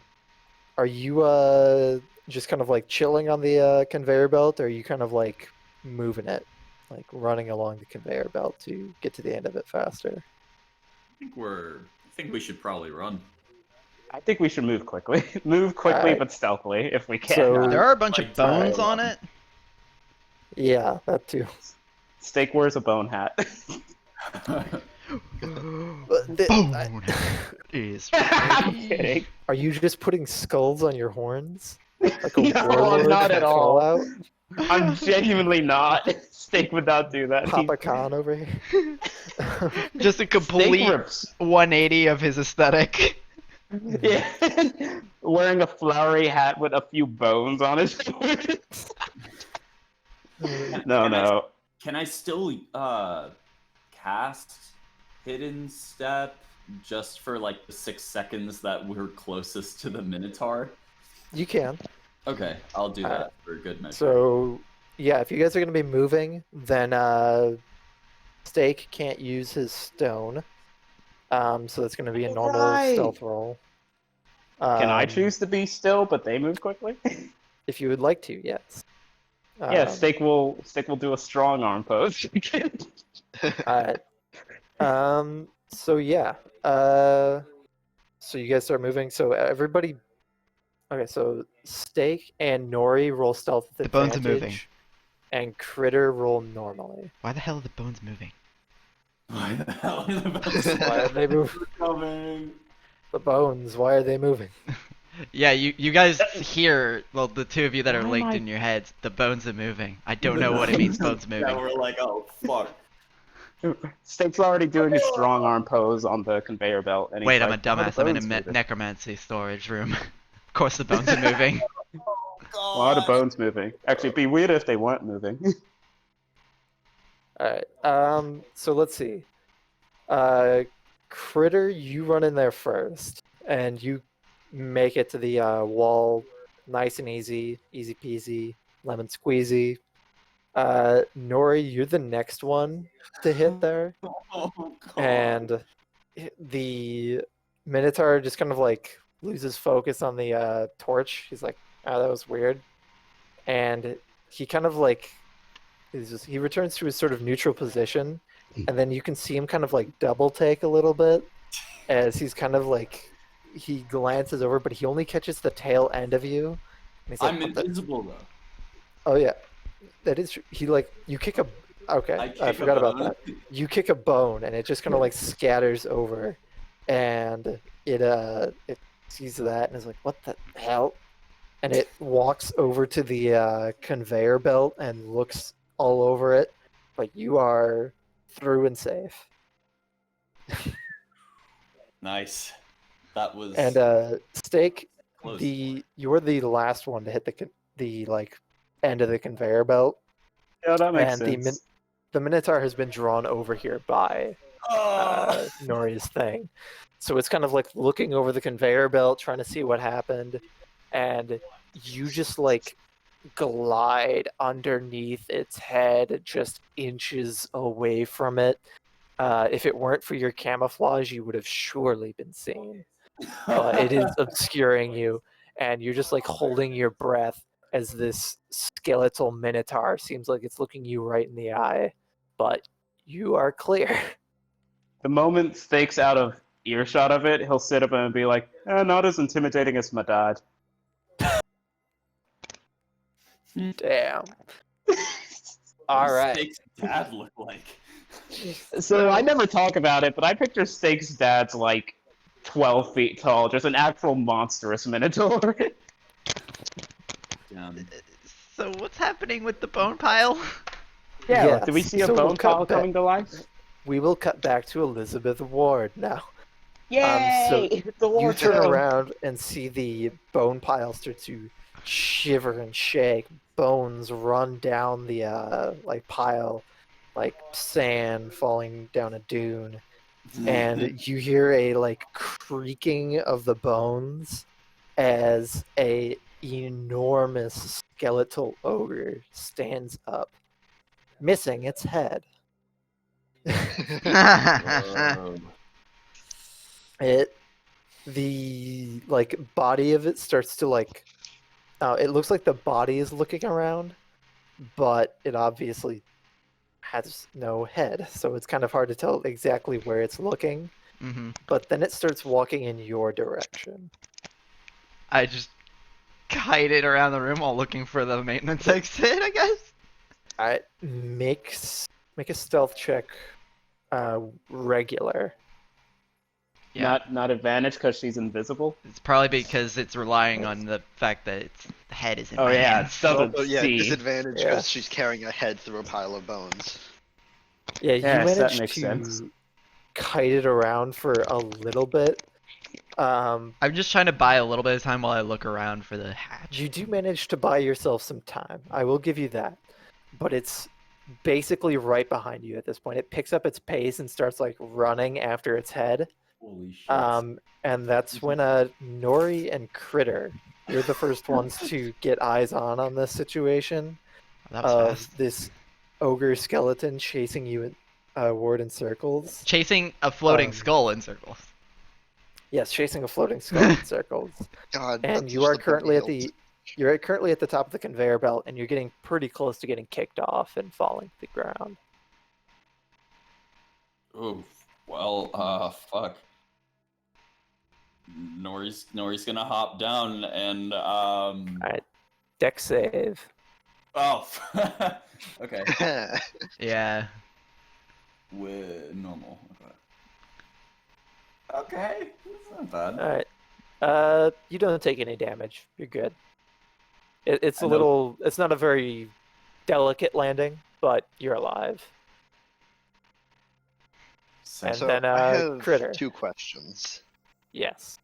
Are you just kind of like chilling on the conveyor belt, or are you kind of like moving it, like running along the conveyor belt to get to the end of it faster? I think we should probably run. I think we should move quickly. Move quickly Alright. but stealthily if we can. So- There are a bunch of Like, bones alright. on it. Yeah, that too. Steak wears a bone hat. Bone is. I'm kidding. Are you just putting skulls on your horns? Like a No, warlord not from at all. Fallout? I'm genuinely not. Steak would not do that. Papa Khan over here. Just a Steak complete rips. 180 of his aesthetic. Yeah. Wearing a flowery hat with a few bones on his shoulders. No. Can I still cast Hidden Step just for like the 6 seconds that we're closest to the Minotaur? You can. Okay, I'll do that for good measure. So, yeah, if you guys are going to be moving, then Steak can't use his stone. So that's going to be a normal Right. stealth roll. Can I choose to be still, but they move quickly? If you would like to, yes. Yeah, Steak will do a strong arm pose. Alright. So yeah. So you guys start moving. So everybody. Okay, so Steak and Nori roll stealth with The bones are advantage, moving. and Critter roll normally. Why the hell are the bones moving? Why the hell are the Why are they moving? coming? The bones. Why are they moving? Yeah, you guys hear, well, the two of you that are Why am linked I- in your heads, the bones are moving. I don't know what it means, bones Yeah, moving. we're like, oh fuck. Steak's already doing his strong arm pose on the conveyor belt. And he's Wait, I'm a like, "Oh, the dumbass. I'm in a bones moving." necromancy storage room. Of course the bones are moving. Why are the bones moving? Actually, it'd be weird if they weren't moving. Alright. So let's see. Critter, you run in there first, and you make it to the wall nice and easy peasy, lemon squeezy. Nori, you're the next one to hit there, Oh, God. and the Minotaur just kind of like loses focus on the torch. He's like, "Oh, that was weird," and he kind of like he returns to his sort of neutral position, and then you can see him kind of like double take a little bit as he's kind of like he glances over, but he only catches the tail end of you. And he's like, I'm "What the-" invisible though. Oh yeah, that is true. He like you kick a. Okay, I kick a forgot about bone. that. You kick a bone, and it just kind of like scatters over, and it sees that and is like, "What the hell?" And it walks over to the conveyor belt and looks all over it, but you are through and safe. Nice. That was And Steak, close. you're the last one to hit the like end of the conveyor belt, Yeah, that makes and sense. the Minotaur has been drawn over here by Nori's thing. So it's kind of like looking over the conveyor belt, trying to see what happened, and you just like glide underneath its head, just inches away from it. If it weren't for your camouflage, you would have surely been seen. It is obscuring you, and you're just like holding your breath as this skeletal minotaur seems like it's looking you right in the eye, but you are clear. The moment Steak's out of earshot of it, he'll sit up and be like, not as intimidating as my dad. Damn. All right. Steak's dad look like? So I never talk about it, but I picture Steak's dad's like 12 feet tall, just an actual monstrous minotaur. man. So what's happening with the bone pile? Yeah, do we see a so we'll bone cut pile back- coming to life? We will cut back to Elizabeth Ward now. Yay! The You war turn show. around and see the bone pile start to shiver and shake. Bones run down the pile, like sand falling down a dune, and you hear a creaking of the bones as a enormous skeletal ogre stands up, missing its head. Whoa. The body of it starts to it looks like the body is looking around, but it obviously has no head, so it's kind of hard to tell exactly where it's looking. Mm-hmm. But then it starts walking in your direction. I just kited around the room while looking for the maintenance exit, I guess. Alright, make a stealth check, regular. Yeah. Not advantage because she's invisible. It's probably because it's relying on the fact that its head is in Oh my yeah, hands. it doesn't Oh, yeah, see. disadvantage Yeah. because she's carrying a head through a pile of bones. Yeah, you Yes, that managed makes to sense. kite it around for a little bit. I'm just trying to buy a little bit of time while I look around for the hatch. You do manage to buy yourself some time. I will give you that. But it's basically right behind you at this point. It picks up its pace and starts running after its head. Holy shit. And that's when Nori and Critter, you're the first ones to get eyes on this situation That was of fast. this ogre skeleton chasing you Ward in circles. Chasing a floating Um, skull in circles. Yes, chasing a floating skull in circles. God, And that's you just are the currently bunny you're currently at the top of the conveyor belt, and you're getting pretty close to getting kicked off and falling to the ground. Oh, well, fuck. Nori's gonna hop down and Alright, deck save. Oh, okay. hilt. Yeah. With normal. Okay, that's not bad. Alright. You don't take any damage. You're good. It's I a know. little. It's not a very delicate landing, but you're alive. And So then I have Critter. 2 questions. Yes.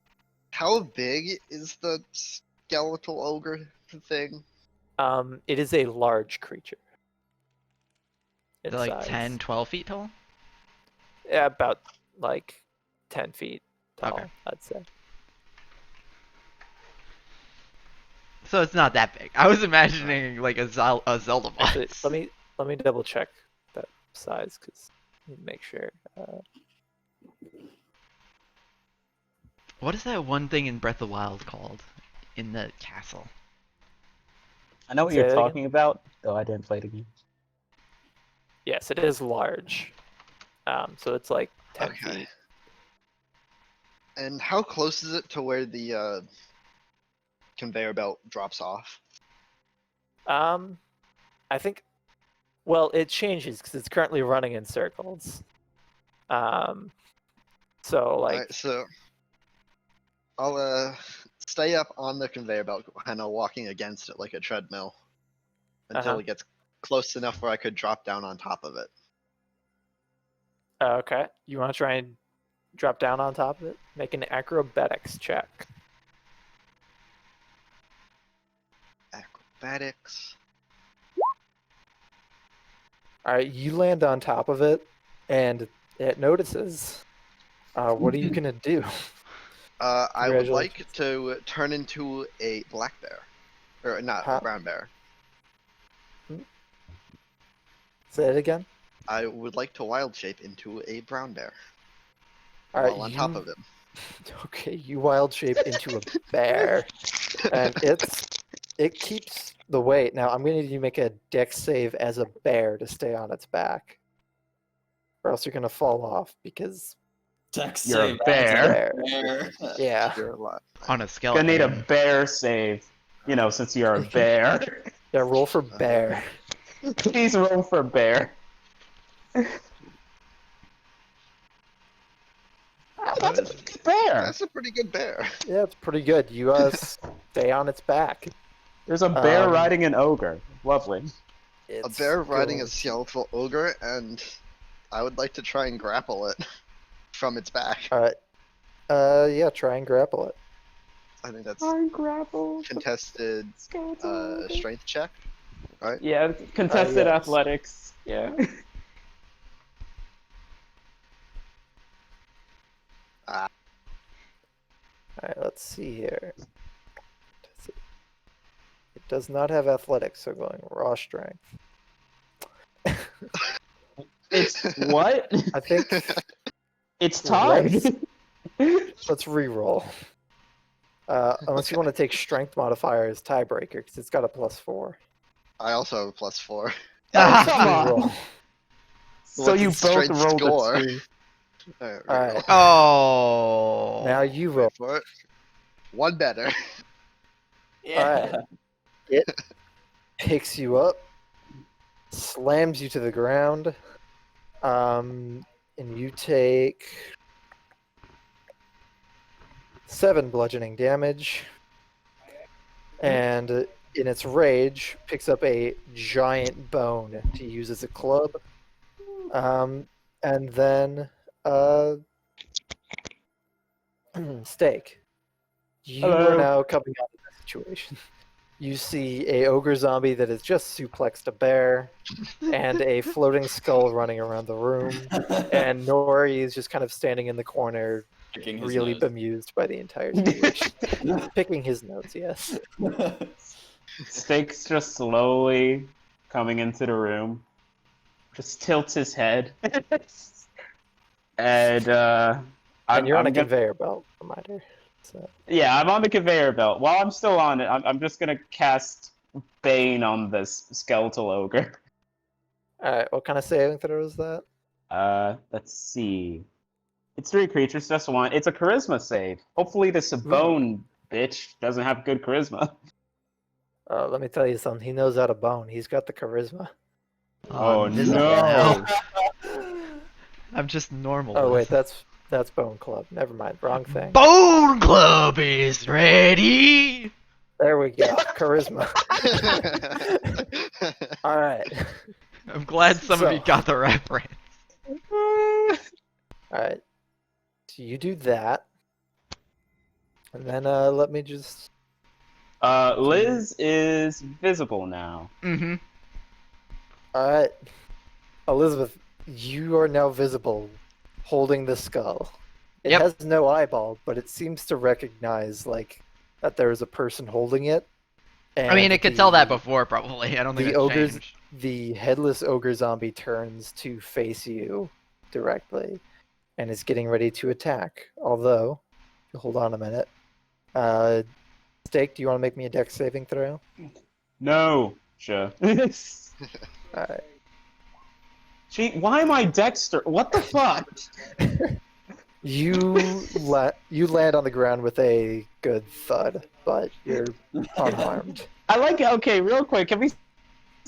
How big is the skeletal ogre thing? It is a large creature. in They're like size. 10, 12 feet tall? Yeah, about 10 feet tall, Okay. I'd say. So it's not that big. I was imagining like a Zelda boss. Actually, let me double check that size because make sure. What is that one thing in Breath of the Wild called? In the castle? I know what Say you're that again? talking about, though I didn't play the game. Yes, it is large. So it's 10 Okay. feet. And how close is it to where the conveyor belt drops off? I think. Well, it changes because it's currently running in circles. So Alright, so I'll stay up on the conveyor belt, kind of walking against it like a treadmill until Uh-huh. it gets close enough where I could drop down on top of it. Okay, you want to try and drop down on top of it? Make an acrobatics check. Acrobatics. All right, you land on top of it, and it notices. What are you gonna do? I would like Congratulations. to turn into a black bear, or not Huh? a brown bear. Say it again. I would like to wild shape into a brown bear All right, while on top of him. Okay, you wild shape into a bear, and it keeps the weight. Now I'm gonna need you to make a dex save as a bear to stay on its back, or else you're gonna fall off because Dex You're a save bear. bear. yeah. You're alive. On a Gonna skeleton. need a bear save, since you're a bear. Yeah, roll for bear. Please roll for bear. That's a good bear. That's a pretty good bear. Yeah, it's pretty good. You stay on its back. There's a bear Um, riding an ogre. Lovely. A It's bear riding a going- skeletal ogre, and I would like to try and grapple it from its back. Alright. Yeah, try and grapple it. I think that's grapple. contested strength check, right? Yeah, contested yes. athletics. Yeah. Alright, let's see here. It does not have athletics, so going raw strength. It's what? I think It's tied. let's re-roll. Unless you want to take strength modifier as tiebreaker, because it's got a +4. I also have a +4. Oh, come Re-roll. on. So What's you its both strength rolled score? a 2. Alright, Alright. reroll. Oh. Now you roll. Wait for it. One better. Alright. It picks you up, slams you to the ground, and you take 7 bludgeoning damage. And in its rage, picks up a giant bone to use as a club. And then, Steak. You are Hello. now coming out of the situation. You see a ogre zombie that has just suplexed a bear, and a floating skull running around the room, and Nori is just kind of standing in the corner, Picking his really nose. bemused by the entire situation. Picking his nose, yes. Steak's just slowly coming into the room. Just tilts his head. And And you're on a gonna, conveyor belt, reminder. So. yeah, I'm on the conveyor belt. While I'm still on it, I'm just gonna cast Bane on this skeletal ogre. Alright, what kind of saving throw is that? Let's see. It's 3 creatures, just 1. It's a charisma save. Hopefully this bone bitch doesn't have good charisma. Let me tell you something. He knows how to bone. He's got the charisma. Oh, this no. doesn't help. I'm just normal. Oh wait, that's Bone Club. Never mind, wrong thing. Bone Club is ready. There we go. Charisma. All right. I'm glad some of you got the reference. All right. So you do that, and then let me just. Liz is visible now. Mm-hmm. All right, Elizabeth, you are now visible, holding the skull. It Yep. has no eyeball, but it seems to recognize like that there is a person holding it. I mean, and it could tell that the- before, probably. I don't think the it's ogres- changed. The headless ogre zombie turns to face you directly and is getting ready to attack. Although, hold on a minute. Steak, do you want to make me a dex saving throw? No. Sure. Alright. Gee, why am I Dexter? What the fuck? You land on the ground with a good thud, but you're unharmed. I like it. Okay, real quick. Can we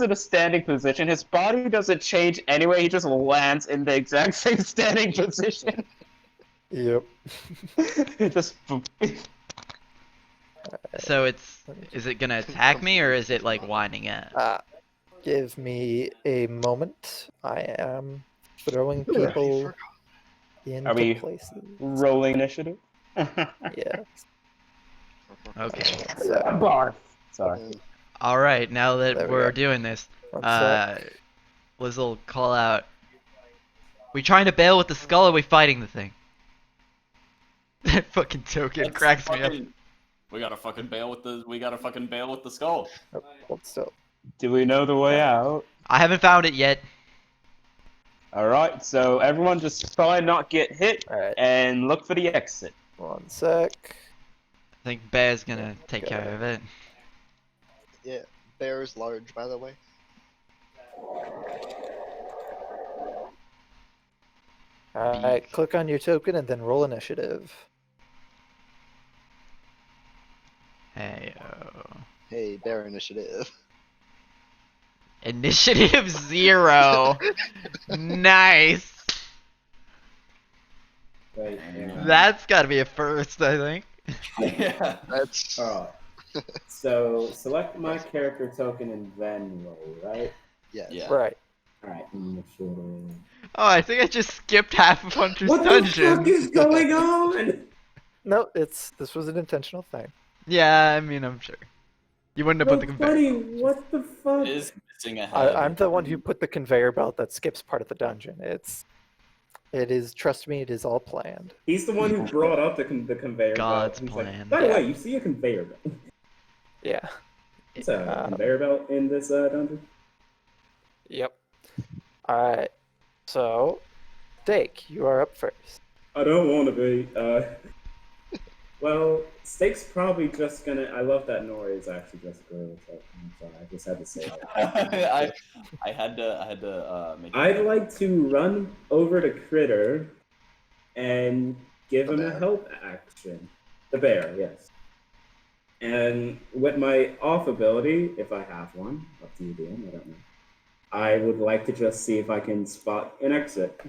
in a standing position? His body doesn't change anyway. He just lands in the exact same standing position. Yep. Just. So is it gonna attack me or is it like winding at? Give me a moment. I am throwing people into Are we- places. Rolling initiative. Yeah. Okay. So, Barf. Sorry. All right. Now that There we we're go. doing this, one sec. Liz will call out. We trying to bail with the skull or we fighting the thing? That fucking token cracks me up. We gotta fucking bail with the skull. Oh, hold still. Do we know the way out? I haven't found it yet. Alright, so everyone just try and not get hit Alright, and look for the exit. 1 sec. I think Bear's gonna take Okay. care of it. Yeah, bear is large, by the way. Alright, Beak. click on your token and then roll initiative. Hey. Hey, bear initiative. Initiative 0. Nice. That's gotta be a first, I think. Yeah. That's So select my character token and then roll, right? Yes. Yeah. Right. All right. I'm gonna make sure to... Oh, I think I just skipped half of Hunter's What dungeon. the fuck is going on? No, this was an intentional thing. Yeah, I mean, I'm sure. You wouldn't have No, put the conveyor. buddy, what the fuck? It is missing a head. I'm the one who put the conveyor belt that skips part of the dungeon. It is. Trust me, it is all planned. He's the one who brought up the conveyor God's belt. He's like, plan. by the Yeah. way, you see a conveyor belt. Yeah. It's a conveyor belt in this dungeon. Yep. All right. So, Steak, you are up first. I don't want to be. Well, Steak's probably just gonna. I love that Nori is actually just a girl. So I'm sorry, I just had to say that. I had to make. I'd like to run over to Critter and give him a help action. The bear, yes. And with my off ability, if I have one, up to you, DM, I don't know. I would like to just see if I can spot an exit.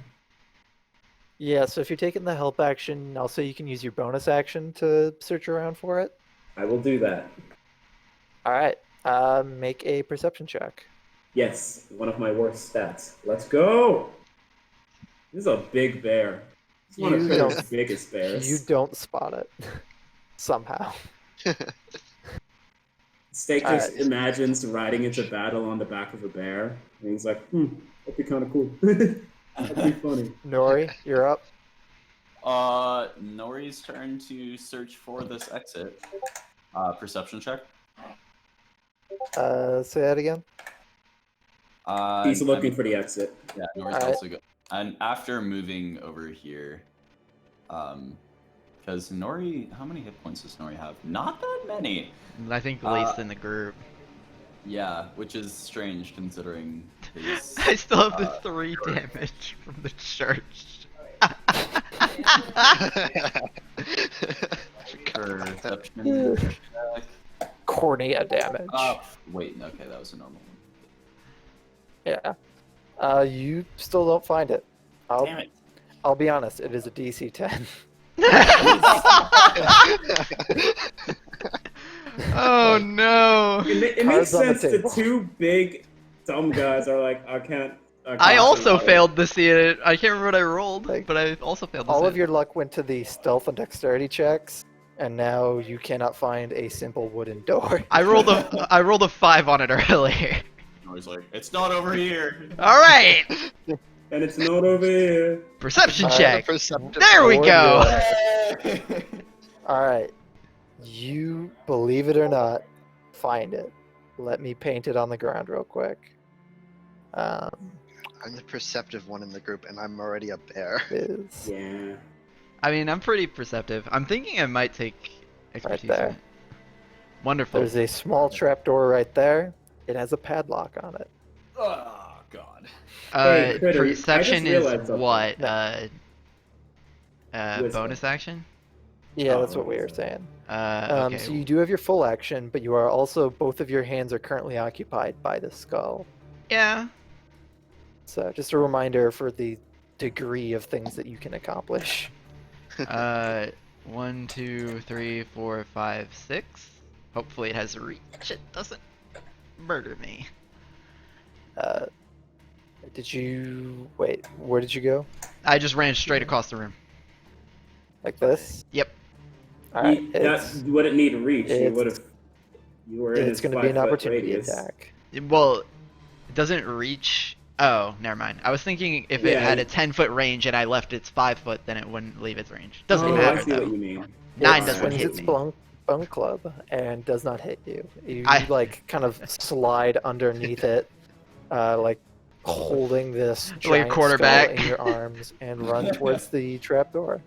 Yeah. So if you're taking the help action, also you can use your bonus action to search around for it. I will do that. All right. Make a perception check. Yes, one of my worst stats. Let's go! This is a big bear. It's one of You Critter's don't- biggest bears. You don't spot it somehow. Steak All just right. imagines riding into battle on the back of a bear, and he's like, that'd be kind of cool. That'd be funny. Nori, you're up. Nori's turn to search for this exit. Perception check. Say that again. He's looking for the exit. Yeah, Nori's Alright. also good. And after moving over here, because Nori, how many hit points does Nori have? Not that many. I think the least in the group. Yeah, which is strange considering his. I still have the 3 damage from the church. Perception check. Cornea damage. Wait, okay, that was a normal one. Yeah. You still don't find it. Damn it. I'll be honest, it is a DC 10. Oh no! It makes Cards on the sense. The table. two big dumb guys are like, I can't. I also failed to see it. I can't remember what I rolled, Like, but I also failed to see All it. of your luck went to the stealth and dexterity checks, and now you cannot find a simple wooden door. I rolled a 5 on it earlier. Nori's like, it's not over here. All right, And it's not over here. perception Alright, check. Perceptive. There we Or go. All right. You, believe it or not, find it. Let me paint it on the ground real quick. I'm the perceptive one in the group, and I'm already a bear. Is Yeah. I mean, I'm pretty perceptive. I'm thinking I might take expertise. there. on it. Wonderful. there's a small trapdoor right there. It has a padlock on it. Oh god. Hey, Critter, I just Perception is realized something. what? Wisdom. Bonus action? Yeah, Oh, that's what we were wisdom. saying. Okay. So you do have your full action, but you are also both of your hands are currently occupied by the skull. Yeah. So just a reminder for the degree of things that you can accomplish. 1, 2, 3, 4, 5, 6. Hopefully it has a reach. It doesn't murder me. Did you wait? Where did you go? I just ran straight across the room. Like this? Yep. All right. That wouldn't need reach. You it's- would have. You were in It's his going to be an 5-foot opportunity radius. attack. Well, it doesn't reach. Oh, never mind. I was thinking if it Yeah, had you- a 10-foot range and I left its 5-foot, then it wouldn't leave its range. Doesn't Oh, matter I see though. what you mean. 9 It doesn't swings hit its me. bone club and does not hit you. You I- like kind of slide underneath it, like holding this Like a giant quarterback. skull in your arms and run towards the trapdoor.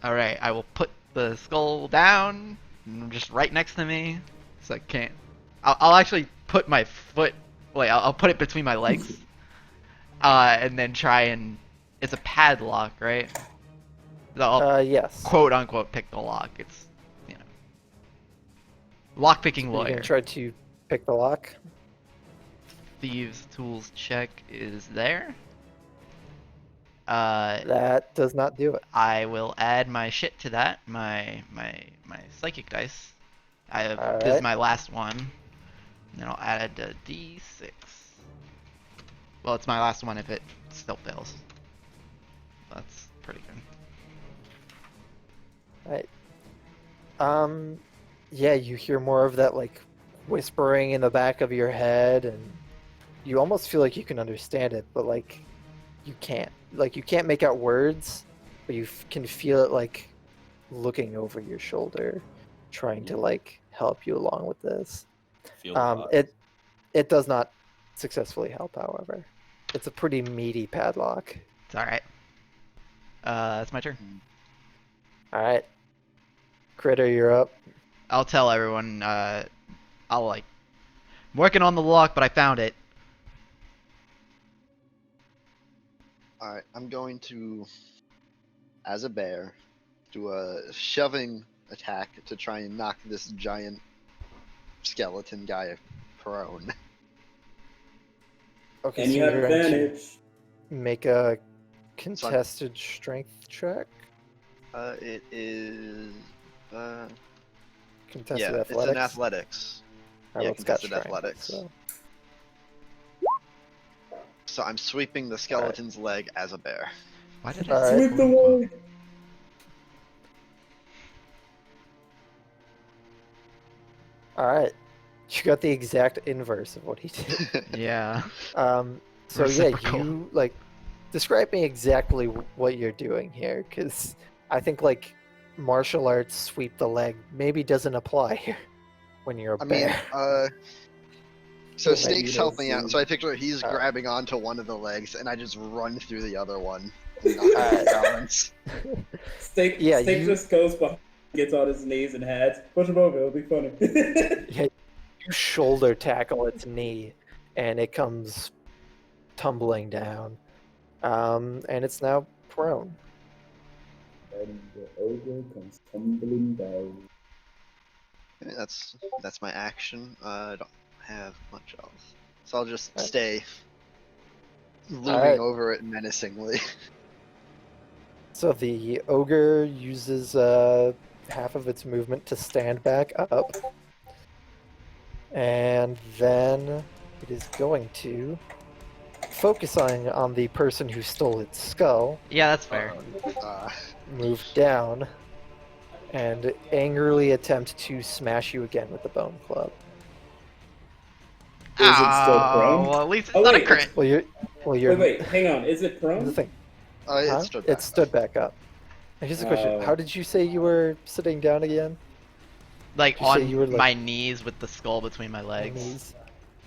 All right, I will put the skull down, just right next to me, so I can't. I'll actually put my foot. Wait, I'll put it between my legs, and then try and. It's a padlock, right? I'll Yes. quote unquote pick the lock. It's, you know, lockpicking You're lawyer. gonna try to pick the lock. Thieves tools check is there. That does not do it. I will add my shit to that. My psychic dice. This is Alright. my last one. And then I'll add a d6. Well, it's my last one if it still fails. That's pretty good. Right. Yeah, you hear more of that like whispering in the back of your head, and you almost feel like you can understand it, but like you can't. Like you can't make out words, but you can feel it like looking over your shoulder, trying to like help you along with this. Feel the It does not successfully help, however. It's a pretty meaty padlock. It's alright. That's my turn. All right, Critter, you're up. I'll tell everyone, I'm working on the lock, but I found it. Alright, I'm going to, as a bear, do a shoving attack to try and knock this giant skeleton guy prone. Okay, And so you have you're going to advantage. make a contested strength check. It is, Contested yeah, athletics. it's an athletics. All right, yeah, well, it's got contested strength, athletics. so- So I'm sweeping the skeleton's leg as a bear. Why did All I right. Sweep the leg. All right, you got the exact inverse of what he did. Yeah. So Reciprocal. yeah, you like describe me exactly what you're doing here, because I think like martial arts sweep the leg maybe doesn't apply here when you're a I mean, bear. so Maybe Snake's you don't helping out, see- so I picture he's Alright. grabbing onto one of the legs, and I just run through the other one. And knock out the balance. Steak, Yeah, Steak you- just goes behind, gets on his knees and heads. Push him over, it'll be funny. You shoulder tackle its knee, and it comes tumbling down, and it's now prone. And the ogre comes tumbling down. I mean, that's my action. I don't have much else, so I'll just Alright. stay looming Alright. over it menacingly. So the ogre uses half of its movement to stand back up. And then it is going to focus on the person who stole its skull, Yeah, that's fair. move down, and angrily attempt to smash you again with the bone club. Is it still prone? Well, at least it's Oh, not a wait, crit. Well, you're Wait, hang on. Is it the prone? thing. It Huh? stood It back. stood back up. And here's the question: Oh. how did you say you were sitting down again? Like you say on you were, like- my knees with the skull between my legs. Knees.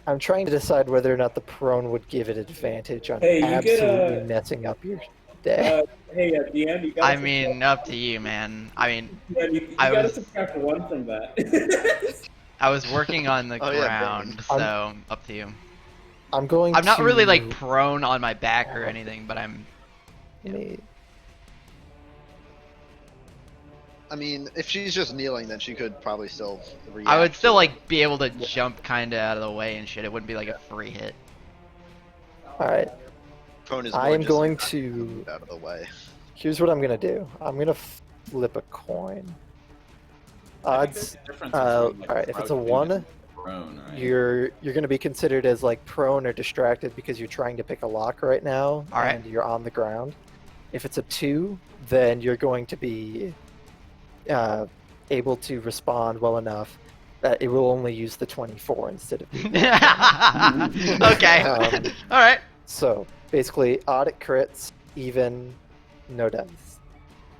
I'm trying to decide whether or not the prone would give it advantage on Hey, you get absolutely a- messing up your day. Hey, DM, you gotta I mean, up to you, man. I mean, you I gotta was- subtract 1 from that. I was working on the Oh, yeah, ground, Bane. so up to you. I'm going. I'm not to... really like prone on my back or anything, but I'm. Me- I mean, if she's just kneeling, then she could probably still react. I would still to it. like be able to jump kind of out of the way and shit. It wouldn't be like a free hit. All right. Prone is I more am just going not to- move out of the way. Here's what I'm gonna do. I'm gonna flip a coin. I think Odds. there's a difference all between, like, right. If it's a crouching one, and prone, right? you're gonna be considered as like prone or distracted because you're trying to pick a lock right now, All right. and you're on the ground. If it's a 2, then you're going to be able to respond well enough that it will only use the 24 instead of. Okay. Um, All right. So basically, audit crits, even, no dice.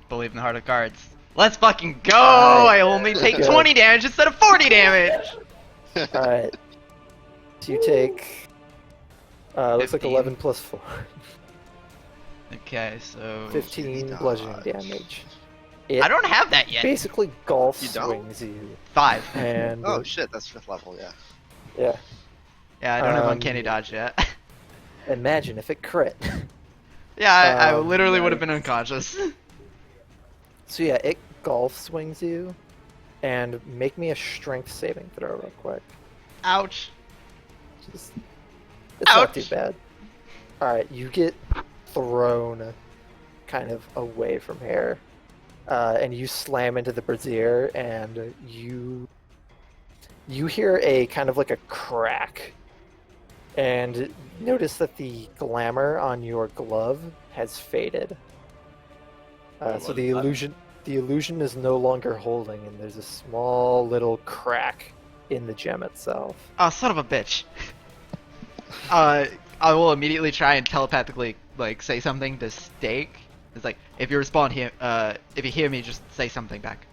Believe in the heart of cards. Let's fucking go! Alright. I only take Good. 20 damage instead of 40 damage! All right. So you take. Looks like 15. 11 plus 4. Okay, so 15 dodge. bludgeoning damage. It I don't have that yet. basically golf You don't? swings you, 5. and Oh shit, that's 5th level, yeah. yeah. Yeah, I don't have Um, uncanny dodge yet. Imagine if it crit. Yeah, I um, literally would have been unconscious. So yeah, it golf swings you, and make me a strength saving throw real quick. Ouch. Just, it's not Ouch. too bad. All right, you get thrown kind of away from here, and you slam into the brazier, and you you hear a kind of like a crack, and notice that the glamour on your glove has faded. Wait, So what the is that? illusion is no longer holding, and there's a small little crack in the gem itself. Oh, son of a bitch. I will immediately try and telepathically like say something to Steak. It's like if you respond here, if you hear me, just say something back.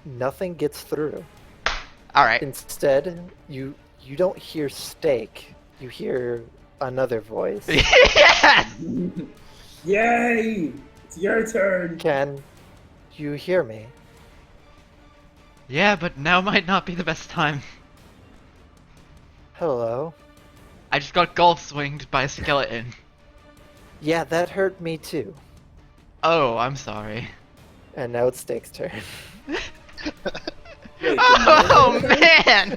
Nothing gets through. All right. Instead, you don't hear Steak. You hear another voice. Yes. Yay! It's your turn. Can you hear me? Yeah, but now might not be the best time. Hello. I just got golf swinged by a skeleton. Yeah, that hurt me too. Oh, I'm sorry. And now it's Steak's turn. Wait, Oh man!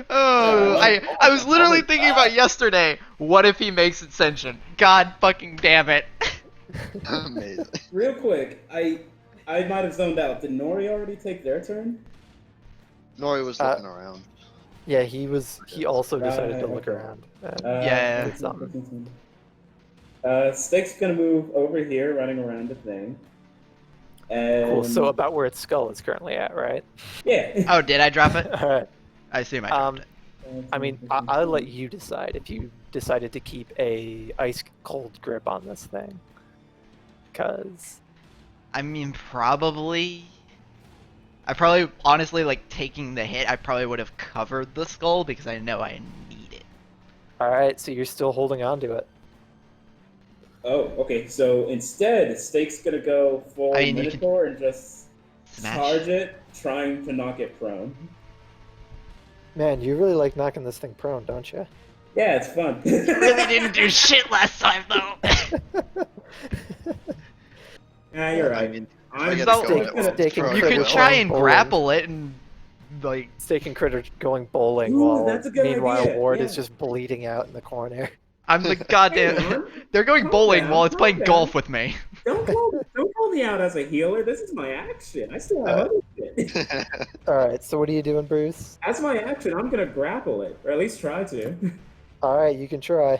Oh, I was literally thinking about yesterday. What if he makes Ascension? God fucking damn it! Amazing. Real quick, I might have zoned out. Did Nori already take their turn? Nori was looking around. Yeah, he also decided to Right, look okay. around. Yeah. did something. Steak's gonna move over here, running around the thing. And Cool. So about where its skull is currently at, right? yeah. Oh, did I drop it? All right. I assume I dropped it. I mean, I'll let you decide if you decided to keep a ice cold grip on this thing. Cause I mean, probably. I probably, honestly, like taking the hit, I probably would have covered the skull because I know I need it. all right, so you're still holding on to it. Oh, okay. So instead, Steak's gonna go full I mean, you can Minotaur and just smash. charge it, trying to knock it prone. Man, you really like knocking this thing prone, don't you? Yeah, it's fun. Really didn't do shit last time though. Yeah, you're right. I mean, I'm I It's gotta not go like- with it. Steak and Throw You it could away. try and Bowling. grapple it and like. Steak and Critter going bowling Ooh, while that's a good meanwhile idea, Ward yeah. is just bleeding out in the corner. I'm the Hang goddamn. on. They're going Calm bowling down, while it's calm playing down. golf with me. Don't call me out as a healer. This is my action. I still have other shit. All right, so what are you doing, Bruce? As my action, I'm gonna grapple it, or at least try to. All right, you can try.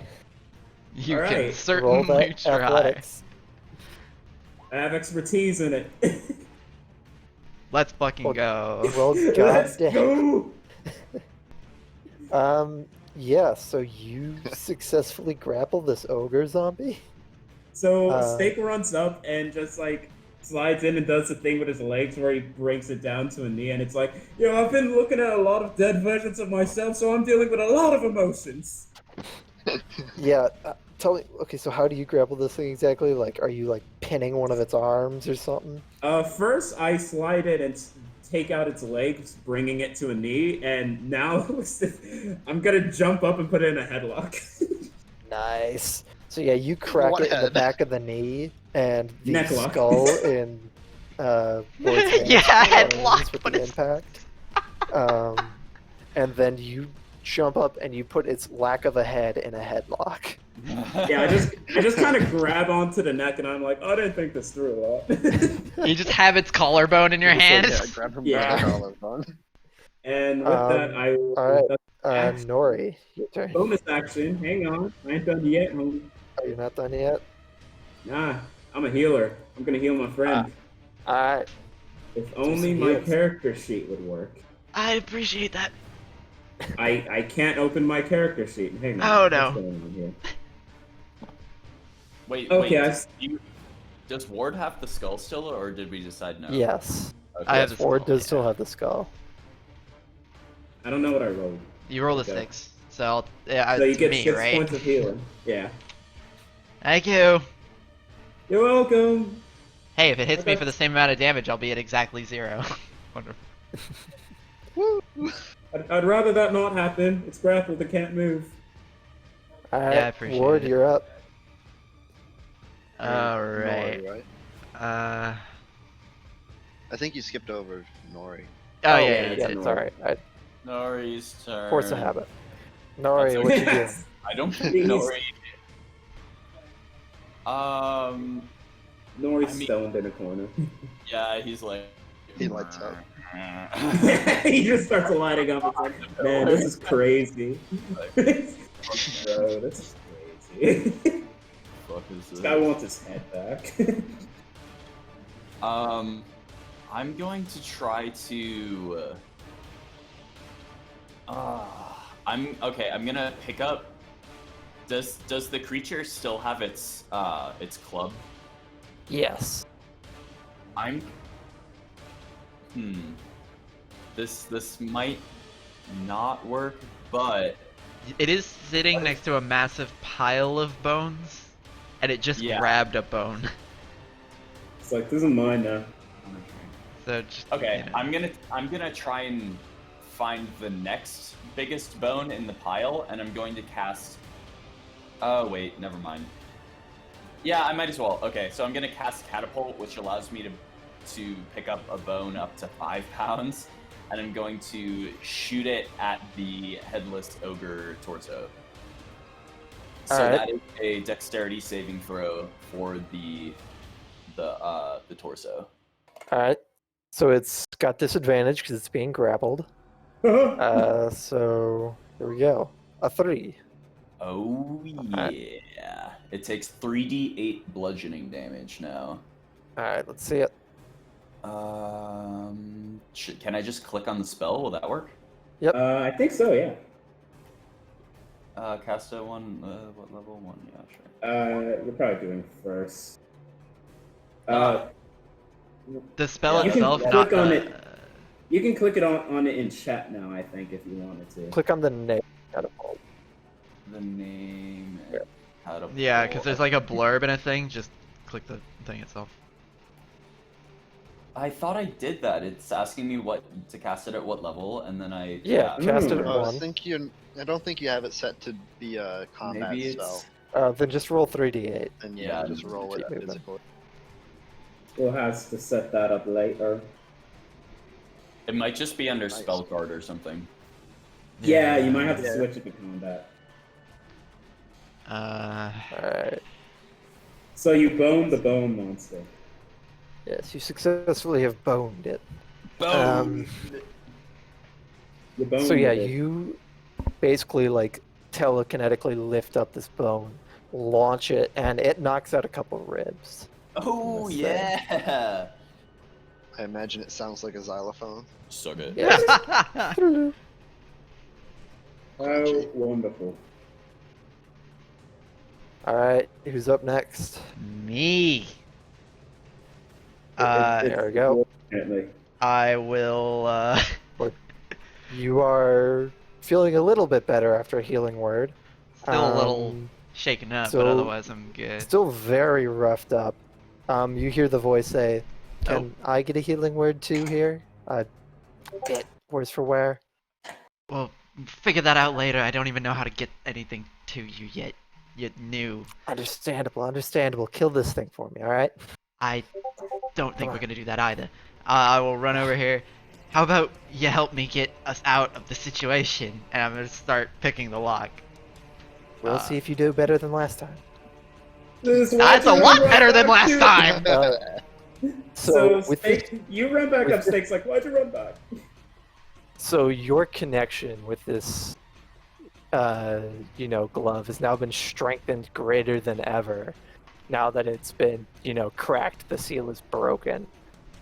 You All can right. Roll certainly that try. athletics. I have expertise in it. Let's fucking go. Well, Let's goddamn. go. Yeah. So you successfully grapple this ogre zombie. So Steak runs up and just like slides in and does the thing with his legs where he breaks it down to a knee, and it's like, I've been looking at a lot of dead versions of myself, so I'm dealing with a lot of emotions. Yeah. Tell me. Okay, so how do you grapple this thing exactly? Like, are you like pinning one of its arms or something? First I slide it and take out its legs, bringing it to a knee, and now I'm gonna jump up and put it in a headlock. Nice. So yeah, you crack What it in the head? back of the knee, and the Necklock. skull in Ward's hands Yeah, lands headlock, with but the it's- impact. And then you jump up and you put its lack of a head in a headlock. Yeah, I just kind of grab onto the neck, and I'm like, I didn't think this through a lot. You just have its collarbone in your You said, hand. Yeah, grab him Yeah. by the collarbone. And with that, I will. all right. Action. Nori, your turn. Bonus action. Hang on, I ain't done yet, homie. Oh, you're not done yet? Nah, I'm a healer. I'm gonna heal my friend. Alright. If only some my heals. character sheet would work. I appreciate that. I can't open my character sheet. Hang on. Oh, no. What's going on here? Wait, Okay, does Ward have the skull still, or did we decide no? Yes. Okay. I have the Ward skull, does yeah. still have the skull. I don't know what I rolled. You roll a Okay. 6, so yeah, So you it's get me, 6 right? points of healing. Yeah. Thank you. You're welcome. Hey, if it hits me Okay. for the same amount of damage, I'll be at exactly 0. Wonderful. I'd rather that not happen. It's grappled. It can't move. Alright, Yeah, I appreciate Ward, it. you're up. Alright. Nori, right? Uh. I think you skipped over Nori. Oh, yeah, yeah, you yeah, did. it's alright. Nori's turn. Force a habit. Nori, That's what you okay. do? I don't think Please. Nori. Nori's I mean- stoned in a corner. Yeah, he's like He lights up. He just starts lighting up. It's like, man, this is crazy. Bro, this is crazy. Fuck is This guy wants his head back. I'm going to try to. I'm gonna pick up. Does the creature still have its club? Yes. This might not work, but It is sitting next to a massive pile of bones, and it just Yeah. grabbed a bone. It's like, this is mine now. So just okay. you know. I'm gonna try and find the next biggest bone in the pile, and I'm going to cast. Oh wait, never mind. Yeah, I might as well. Okay, so I'm gonna cast Catapult, which allows me to pick up a bone up to 5 pounds, and I'm going to shoot it at the headless ogre torso. So Alright. that is a dexterity saving throw for the torso. All right. So it's got disadvantage because it's being grappled. So here we go. A 3. Oh yeah. Alright. It takes 3d8 bludgeoning damage now. All right. Let's see it. Can I just click on the spell? Will that work? I think so, yeah. Cast a 1, what level? 1, yeah, sure. You're probably doing first. The spell You can itself, click not on the. it. You can click it on it in chat now, I think, if you wanted to. Click on the name. Catapult. The name. Catapult. Yeah, because there's like a blurb and a thing. Just click the thing itself. I thought I did that. It's asking me what to cast it at what level, and then I. Yeah, cast it at I 1. don't think you have it set to be a combat Maybe spell. it's. Then just roll 3d8. And Yeah, just roll it keep moving. physically. We'll have to set that up later. It might just be under Nice. spell card or something. Yeah, you might have to Yeah. switch it to combat. All right. So you boned the bone monster. Yes, you successfully have boned it. Boom! You boned So yeah, it. you basically like telekinetically lift up this bone, launch it, and it knocks out a couple ribs. Oh Let's see. yeah! I imagine it sounds like a xylophone. Suck it. Yes. Oh, wonderful. All right, who's up next? Me. There we go. Apparently. I will. You are feeling a little bit better after a healing word. Still a little Um, shaken up, so- but otherwise I'm good. Still very roughed up. You hear the voice say, "Can I get a healing word too here?" Words for wear. Well, figure that out later. I don't even know how to get anything to you yet. You're new. Understandable. Kill this thing for me, all right? I don't think Come we're on. gonna do that either. I will run over here. How about you help me get us out of the situation? And I'm gonna start picking the lock. We'll see if you do better than last time. That's a lot better than last time! So with Steak, you run back up, Steak's like, why'd you run back? So your connection with this, glove has now been strengthened greater than ever. Now that it's been, cracked, the seal is broken,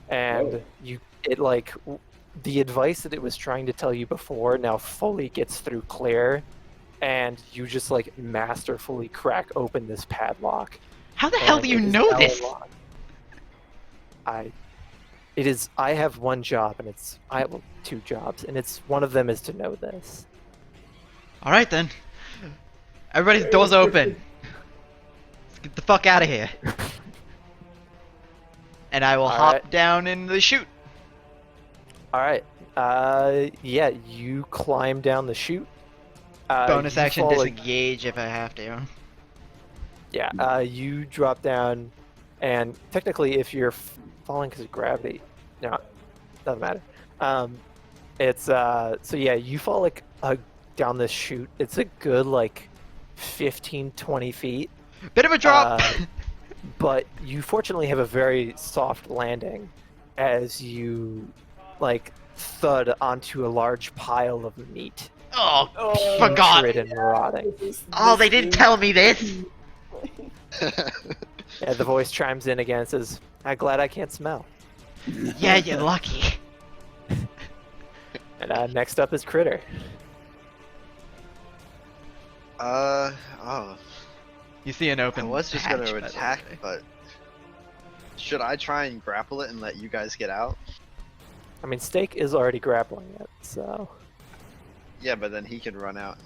and Whoa. the advice that it was trying to tell you before now fully gets through clear, and you just masterfully crack open this padlock. How the hell and do you it is know now this? unlocked. I have one job, and I have 2 jobs, and one of them is to know this. Alright then. Everybody's doors open. Let's get the fuck out of here. And I will hop Alright. down in the chute. All right. Yeah, you climb down the chute. Bonus you action fall, disengage if I have to. Yeah. You drop down, and technically, if you're falling because of gravity, no, doesn't matter. So yeah, you fall down this chute. It's a good 15, 20 feet. Bit of a drop! But you fortunately have a very soft landing, as you like thud onto a large pile of meat. Oh, Oh, forgot. Putrid and rotting. Oh, they didn't tell me this. Yeah, the voice chimes in again and says, "I'm glad I can't smell." Yeah, you're lucky. And next up is Critter. Oh, You see an I open. was just hatch, gonna by the attack, way. but should I try and grapple it and let you guys get out? I mean, Steak is already grappling it, so Yeah, but then he can run out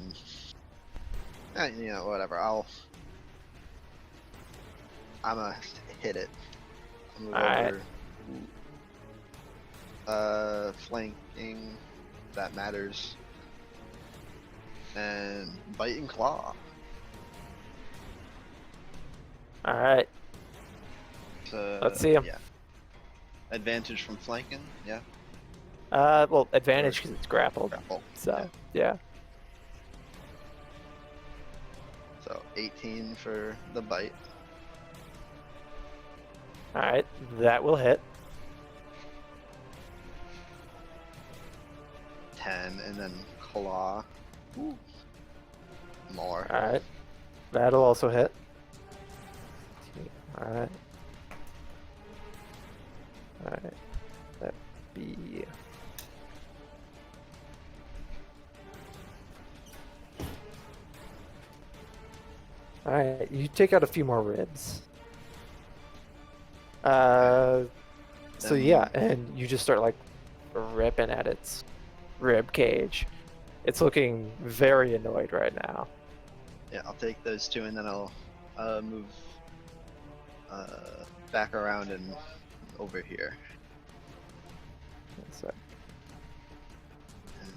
and, you know, whatever. I'm gonna hit it. I'll move Alright. over. Flanking. That matters. And bite and claw. all right. So, Let's see him. Yeah. Advantage from flanking. Yeah. Well, advantage because it's grappled. Grapple. So yeah. So 18 for the bite. All right, that will hit. 10 and then claw. Ooh. More. All right, that'll also hit. All right. All right. That be. All right, you take out a few more ribs. So yeah, and you just start like ripping at its rib cage. It's looking very annoyed right now. Yeah, I'll take those two and then I'll move back around and over here. So, And,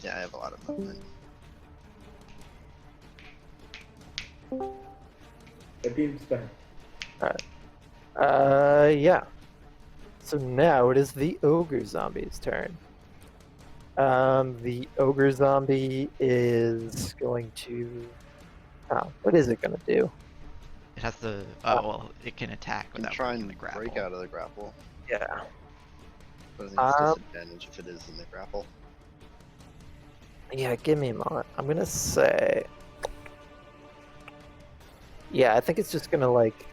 yeah, I have a lot of movement. The beam's back. yeah. So now it is the ogre zombie's turn. The ogre zombie is going to. Oh, what is it gonna do? It has to. Oh well, it can attack And without try breaking and the grapple. break out of the grapple. Yeah. But I think it's disadvantage if it is in the grapple. Yeah, give me a moment. I'm gonna say. Yeah, I think it's just gonna like.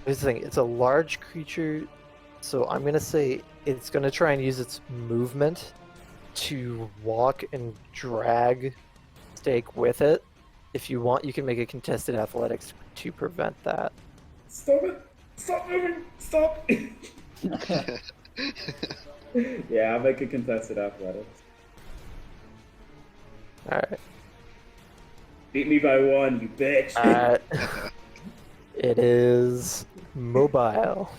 Here's the thing: it's a large creature, so I'm gonna say it's gonna try and use its movement to walk and drag Steak with it. If you want, you can make a contested athletics to prevent that. Stop it! Stop moving! Stop! Yeah, I'll make a contested athletics. All right. Beat me by one, you bitch! It is mobile.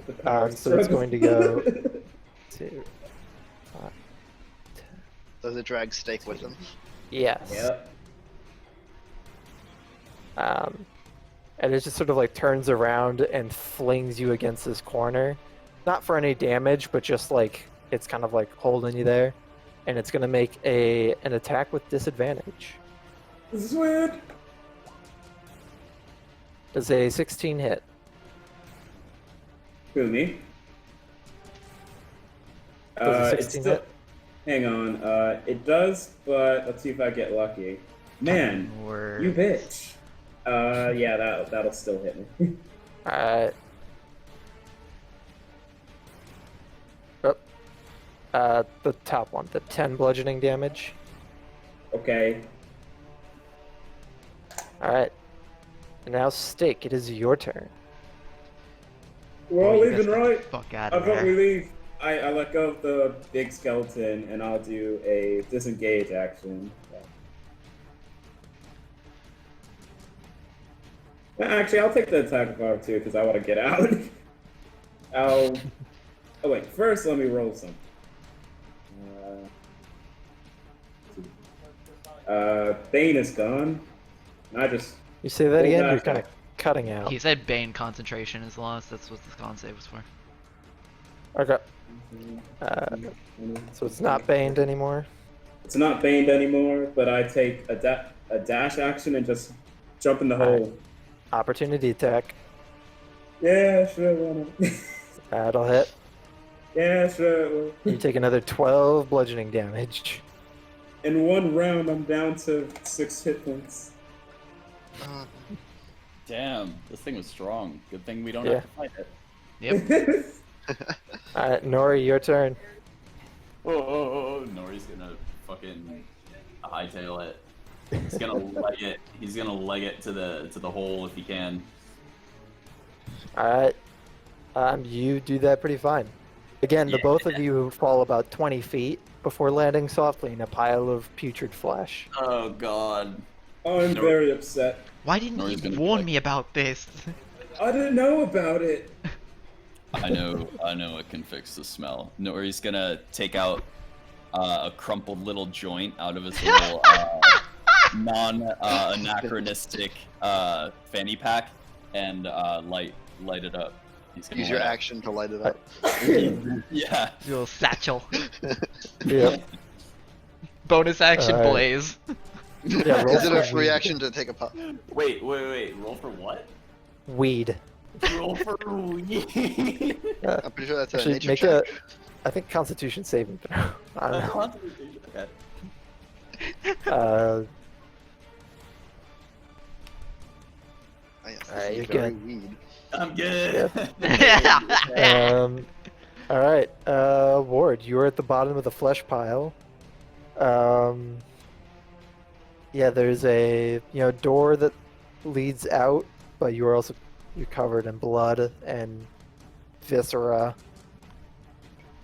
The power So it's going to go to. Does it drag Steak with him? Yes. Yep. And it just sort of like turns around and flings you against this corner. Not for any damage, but just like it's kind of like holding you there. And it's going to make an attack with disadvantage. This is weird! Does a 16 hit? Who, me? Does a It's 16 still... hit? Hang on, it does, but let's see if I get lucky. Man, Or you bitch! Yeah, that'll still hit me. Alright. The top one, the 10 bludgeoning damage. Okay. Alright. And now Steak, it is your turn. We're all you leaving, guys get the right? fuck out I of thought we there. leave. I let go of the big skeleton, and I'll do a disengage action. Well, actually, I'll take the attack of power too, because I want to get out. Oh wait, first let me roll something. Bane is gone. I just You say that Roll again? back You're kind of up. cutting out. He said Bane concentration is lost. That's what the con save was for. Okay. So it's not baned anymore. It's not baned anymore, but I take a dash action and just jump in the Alright. hole. Opportunity attack. Yeah, sure, why not? That'll hit. Yeah, sure. You take another 12 bludgeoning damage. In one round, I'm down to 6 hit points. Damn, this thing was strong. Good thing we don't Yeah. have to fight it. Yep. Alright, Nori, your turn. Oh, Nori's gonna fucking hightail it. He's gonna leg it. He's gonna leg it to the hole if he can. Alright. You do that pretty fine. Again, the both of you fall about 20 feet before landing softly in a pile of putrid flesh. Oh god. I'm No. very upset. Why didn't Nori's you gonna warn like- me about this? I didn't know about it. I know it can fix the smell. Nori's gonna take out a crumpled little joint out of his little non-anachronistic fanny pack and light it up. He's gonna Use your light up. action to light it up. Yeah. Your little satchel. Yep. Bonus action Alright. blaze. Yeah, roll Is it a for free weed. action to take a puff? Wait. Roll for what? Weed. Roll for weed. I'm pretty sure that's a Actually, nature make check. I think Constitution saving throw. I don't know. Okay. Oh, yes, this Alright, is you're very good. weed. I'm good. All right, Ward, you're at the bottom of the flesh pile. Yeah, there's a door that leads out, but you're covered in blood and viscera,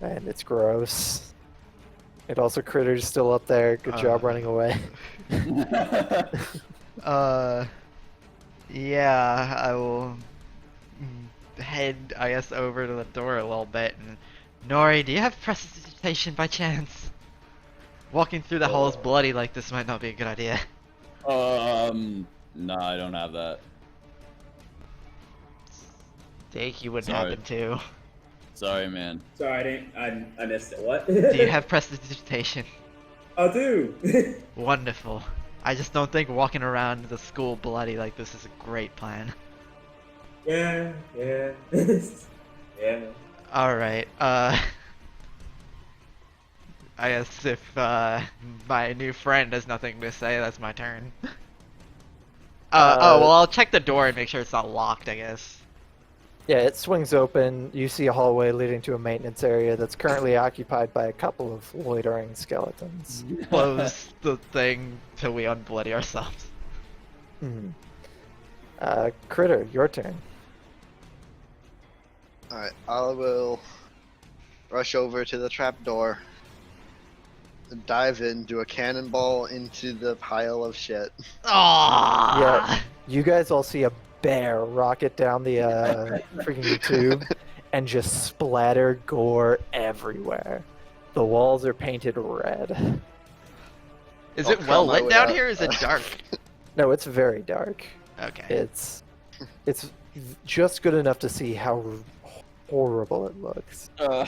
and it's gross. It also critters still up there. Good job running away. Yeah, I will head, I guess, over to the door a little bit. And Nori, do you have prestidigitation by chance? Walking through the halls bloody like this might not be a good idea. No, I don't have that. Take you wouldn't Sorry. happen to. Sorry, man. Sorry, I missed it. What? Do you have prestidigitation? I do. Wonderful. I just don't think walking around the school bloody like this is a great plan. Yeah. Yeah. Alright, I guess if my new friend has nothing to say, that's my turn. Oh, well, I'll check the door and make sure it's not locked, I guess. Yeah, it swings open. You see a hallway leading to a maintenance area that's currently occupied by a couple of loitering skeletons. Close the thing till we unbloody ourselves. Hmm. Critter, your turn. Alright, I will rush over to the trapdoor, dive in, do a cannonball into the pile of shit. Aww! Yeah, you guys all see a bear rocket down the freaking tube and just splatter gore everywhere. The walls are painted red. Is I'll it well crawl my lit way down out. here or is it dark? No, it's very dark. Okay. It's just good enough to see how horrible it looks. I'm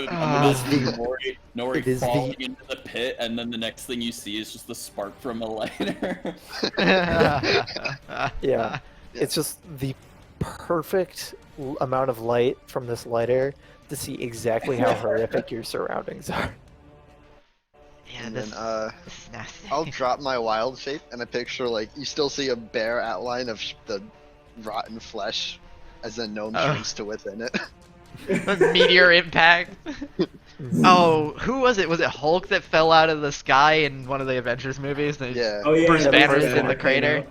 gonna see Nori it is falling the- into the pit, and then the next thing you see is just the spark from a lighter. Yeah, it's just the perfect amount of light from this lighter to see exactly how horrific your surroundings are. Yeah, And this, then this is nasty. I'll drop my wild shape and I picture like you still see a bare outline of the rotten flesh as the gnome Oh. shrinks to within it. Meteor impact. Oh, who was it? Was it Hulk that fell out of the sky in one of the Avengers movies? And Yeah. Oh yeah. Bruce that Banner's was in the crater.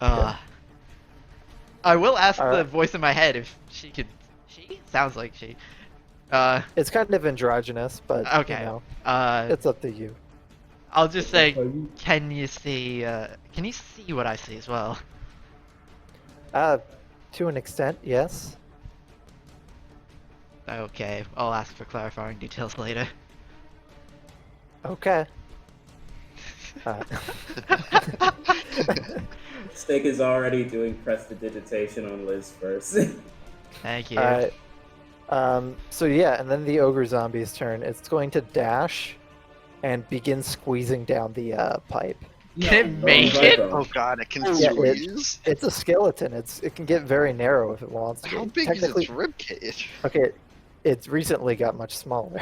I will ask the Alright. voice in my head if she could. She sounds like she. It's kind of androgynous, but Okay. it's up to you. I'll just say, Oh, you- can you see? Can you see what I see as well? To an extent, yes. Okay, I'll ask for clarifying details later. Okay. Steak is already doing prestidigitation on Liz first. Thank you. Alright. So yeah, and then the ogre zombie's turn. It's going to dash and begin squeezing down the pipe. Can it make wrong it? button. Oh god, it can Yeah, squeeze. It's a skeleton. It can get very narrow if it wants to. How big is Technically, its rib cage? okay, it's recently got much smaller.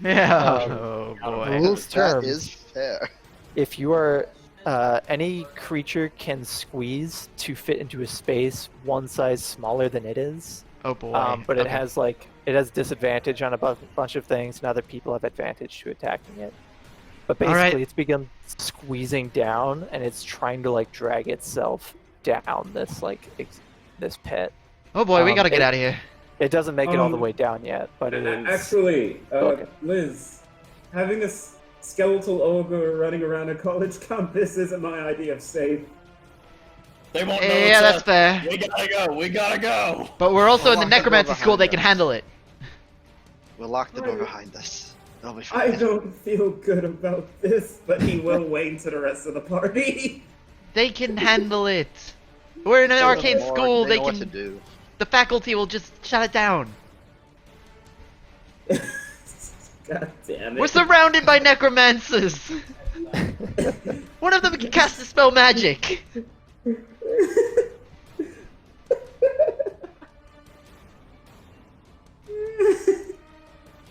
Yeah. Um, Oh The boy. rules That terms, is fair. if you are any creature can squeeze to fit into a space one size smaller than it is. Oh boy. But it Okay. has disadvantage on a bunch of things, and other people have advantage to attacking it. But All right. basically, it's begun squeezing down, and it's trying to like drag itself down this this pit. Oh boy, we um, gotta get it- out of here. It doesn't make it all the Um, way down yet, but it is. Actually, Okay. Liz, having a skeletal ogre running around a college campus isn't my idea of safe. They won't know Yeah, it's that's us. fair. We gotta go. We gotta go. But we're also We'll in the lock the door necromancy school. They behind can us. handle it. We'll lock the door Right. behind us. It'll be I fine. don't feel good about this, but he will wait to the rest of the party. They can handle it. We're in an They're arcane the morgue, school. They They know what to can. do. The faculty will just shut it down. God damn it. We're surrounded by necromancers. One of them can cast dispel magic.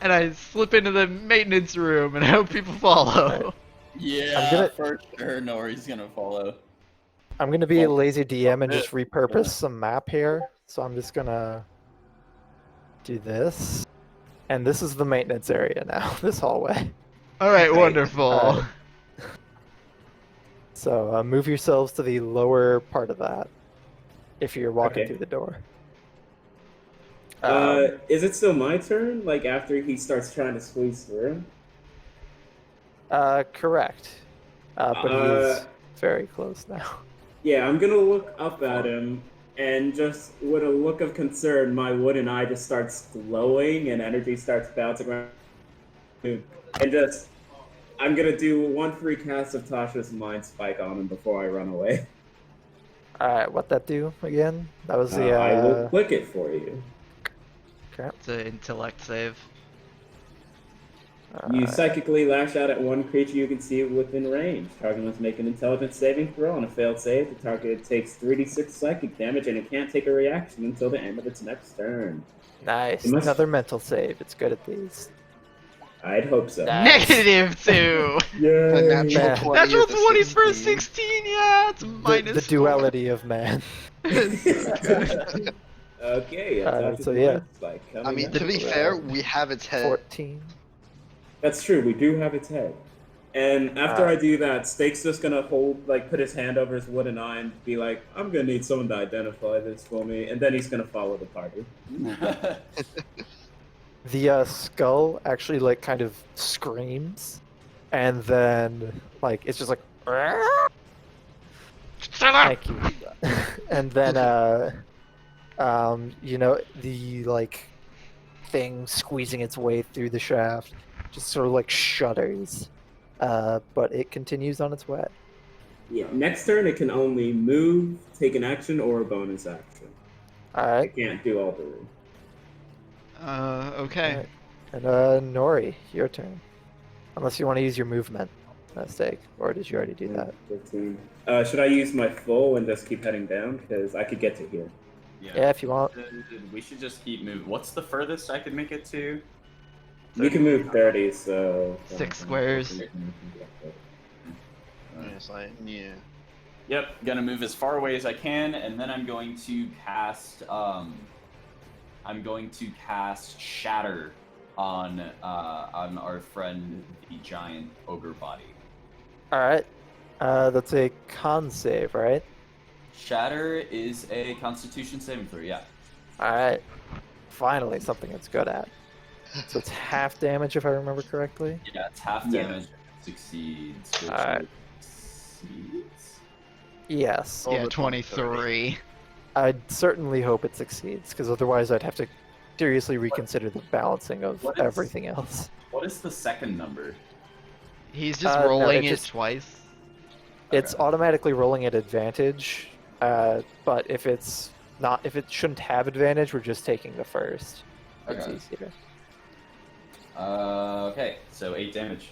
And I slip into the maintenance room and hope people follow. Yeah, gonna- for sure. Nori's gonna follow. I'm gonna be a lazy DM and just repurpose some map here. So I'm just gonna do this, and this is the maintenance area now. This hallway. All right, Okay. wonderful. Alright. So move yourselves to the lower part of that if you're walking Okay. through the door. Is it still my turn? Like after he starts trying to squeeze through? Correct. But he's very close now. Yeah, I'm gonna look up at him, and just with a look of concern, my wooden eye just starts glowing, and energy starts bouncing around. And just, I'm gonna do 1 free cast of Tasha's Mind Spike on him before I run away. Alright, what that do again? That was the I will click it for you. okay. It's an intellect save. You Alright. psychically lash out at one creature you can see within range. Target must make an intelligence saving throw. On a failed save, the target takes 3d6 psychic damage, and it can't take a reaction until the end of its next turn. Nice. It must- Another mental save. It's good at these. I'd hope so. Nice. -2. A Yay! natural Yeah. 20 Natural with a 20 for a 16. 16. Yeah, it's The minus. duality of man. Okay, So yeah. I mean, to be fair, we have its head. 14. That's true. We do have its head. And after I do that, Steak's just gonna put his hand over his wooden eye and be like, "I'm gonna need someone to identify this for me," and then he's gonna follow the party. The skull actually like kind of screams, and then like it's just like. Thank you. And then you know, the like thing squeezing its way through the shaft just sort of like shudders, but it continues on its way. Yeah. Next turn, it can only move, take an action, or a bonus action. All It right. can't do all three. Okay. And Nori, your turn. Unless you want to use your movement mistake, or did you already do that? 15. Should I use my full and just keep heading down? Because I could get to here. Yeah, if you want. We should just keep moving. What's the furthest I could make it to? You can move 30, so... 6 squares. Yes, yeah. Yep, gonna move as far away as I can, and then I'm going to cast Shatter on our friend the giant ogre body. All right. That's a con save, right? Shatter is a Constitution saving throw. Yeah. All right. Finally, something it's good at. So it's half damage, if I remember correctly. Yeah, it's half Yeah. damage. Succeeds. Which Alright. succeeds. Yes. Roll Yeah, the 23. I'd certainly hope it succeeds, because otherwise I'd have to seriously reconsider the balancing of What is- everything else. What is the second number? He's just No, rolling it it just- twice. It's Okay. automatically rolling at advantage, but if it shouldn't have advantage, we're just taking the first. It's Okay. easier. Okay, so 8 damage.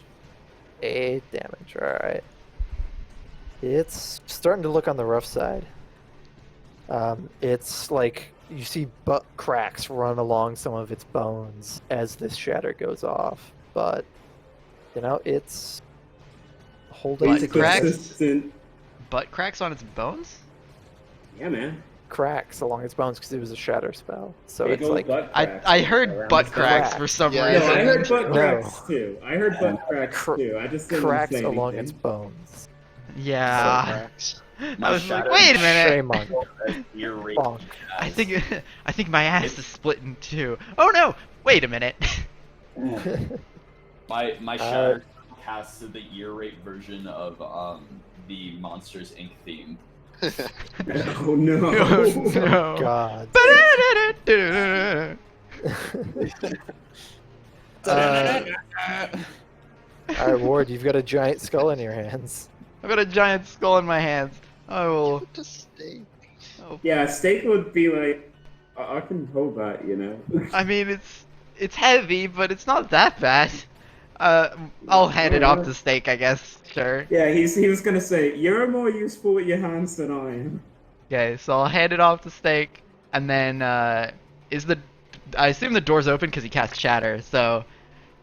8 damage. All right. It's starting to look on the rough side. It's like you see butt cracks run along some of its bones as this shatter goes off, but you know it's holding Butt together. cracks? Consistent. Butt cracks on its bones? Yeah, man. Cracks along its bones because it was a shatter spell. So Big it's old like butt I cracks heard around butt the cracks back. for some Yeah, No, I reason. heard butt No. cracks too. I heard butt cracks Cr- too. I just didn't cracks say along anything. its bones. Yeah. Cracks. I was like, shadow- wait a minute. Shame on you. Ear rape Bonk. I think my ass is split in two. Oh no! Wait a minute. My shadow casts the ear rape version of the Monsters Inc. theme. Oh no. Oh, no. God. Alright, Ward, you've got a giant skull in your hands. I've got a giant skull in my hands. I will. Give it to Steak. Oh, Yeah, steak would be like, I can hold that, you know. I mean, it's heavy, but it's not that bad. I'll hand it off to Steak, I guess. Sure. Yeah, he was gonna say, you're more useful with your hands than I am. Okay, so I'll hand it off to Steak, and then I assume the door's open because he cast Shatter. So,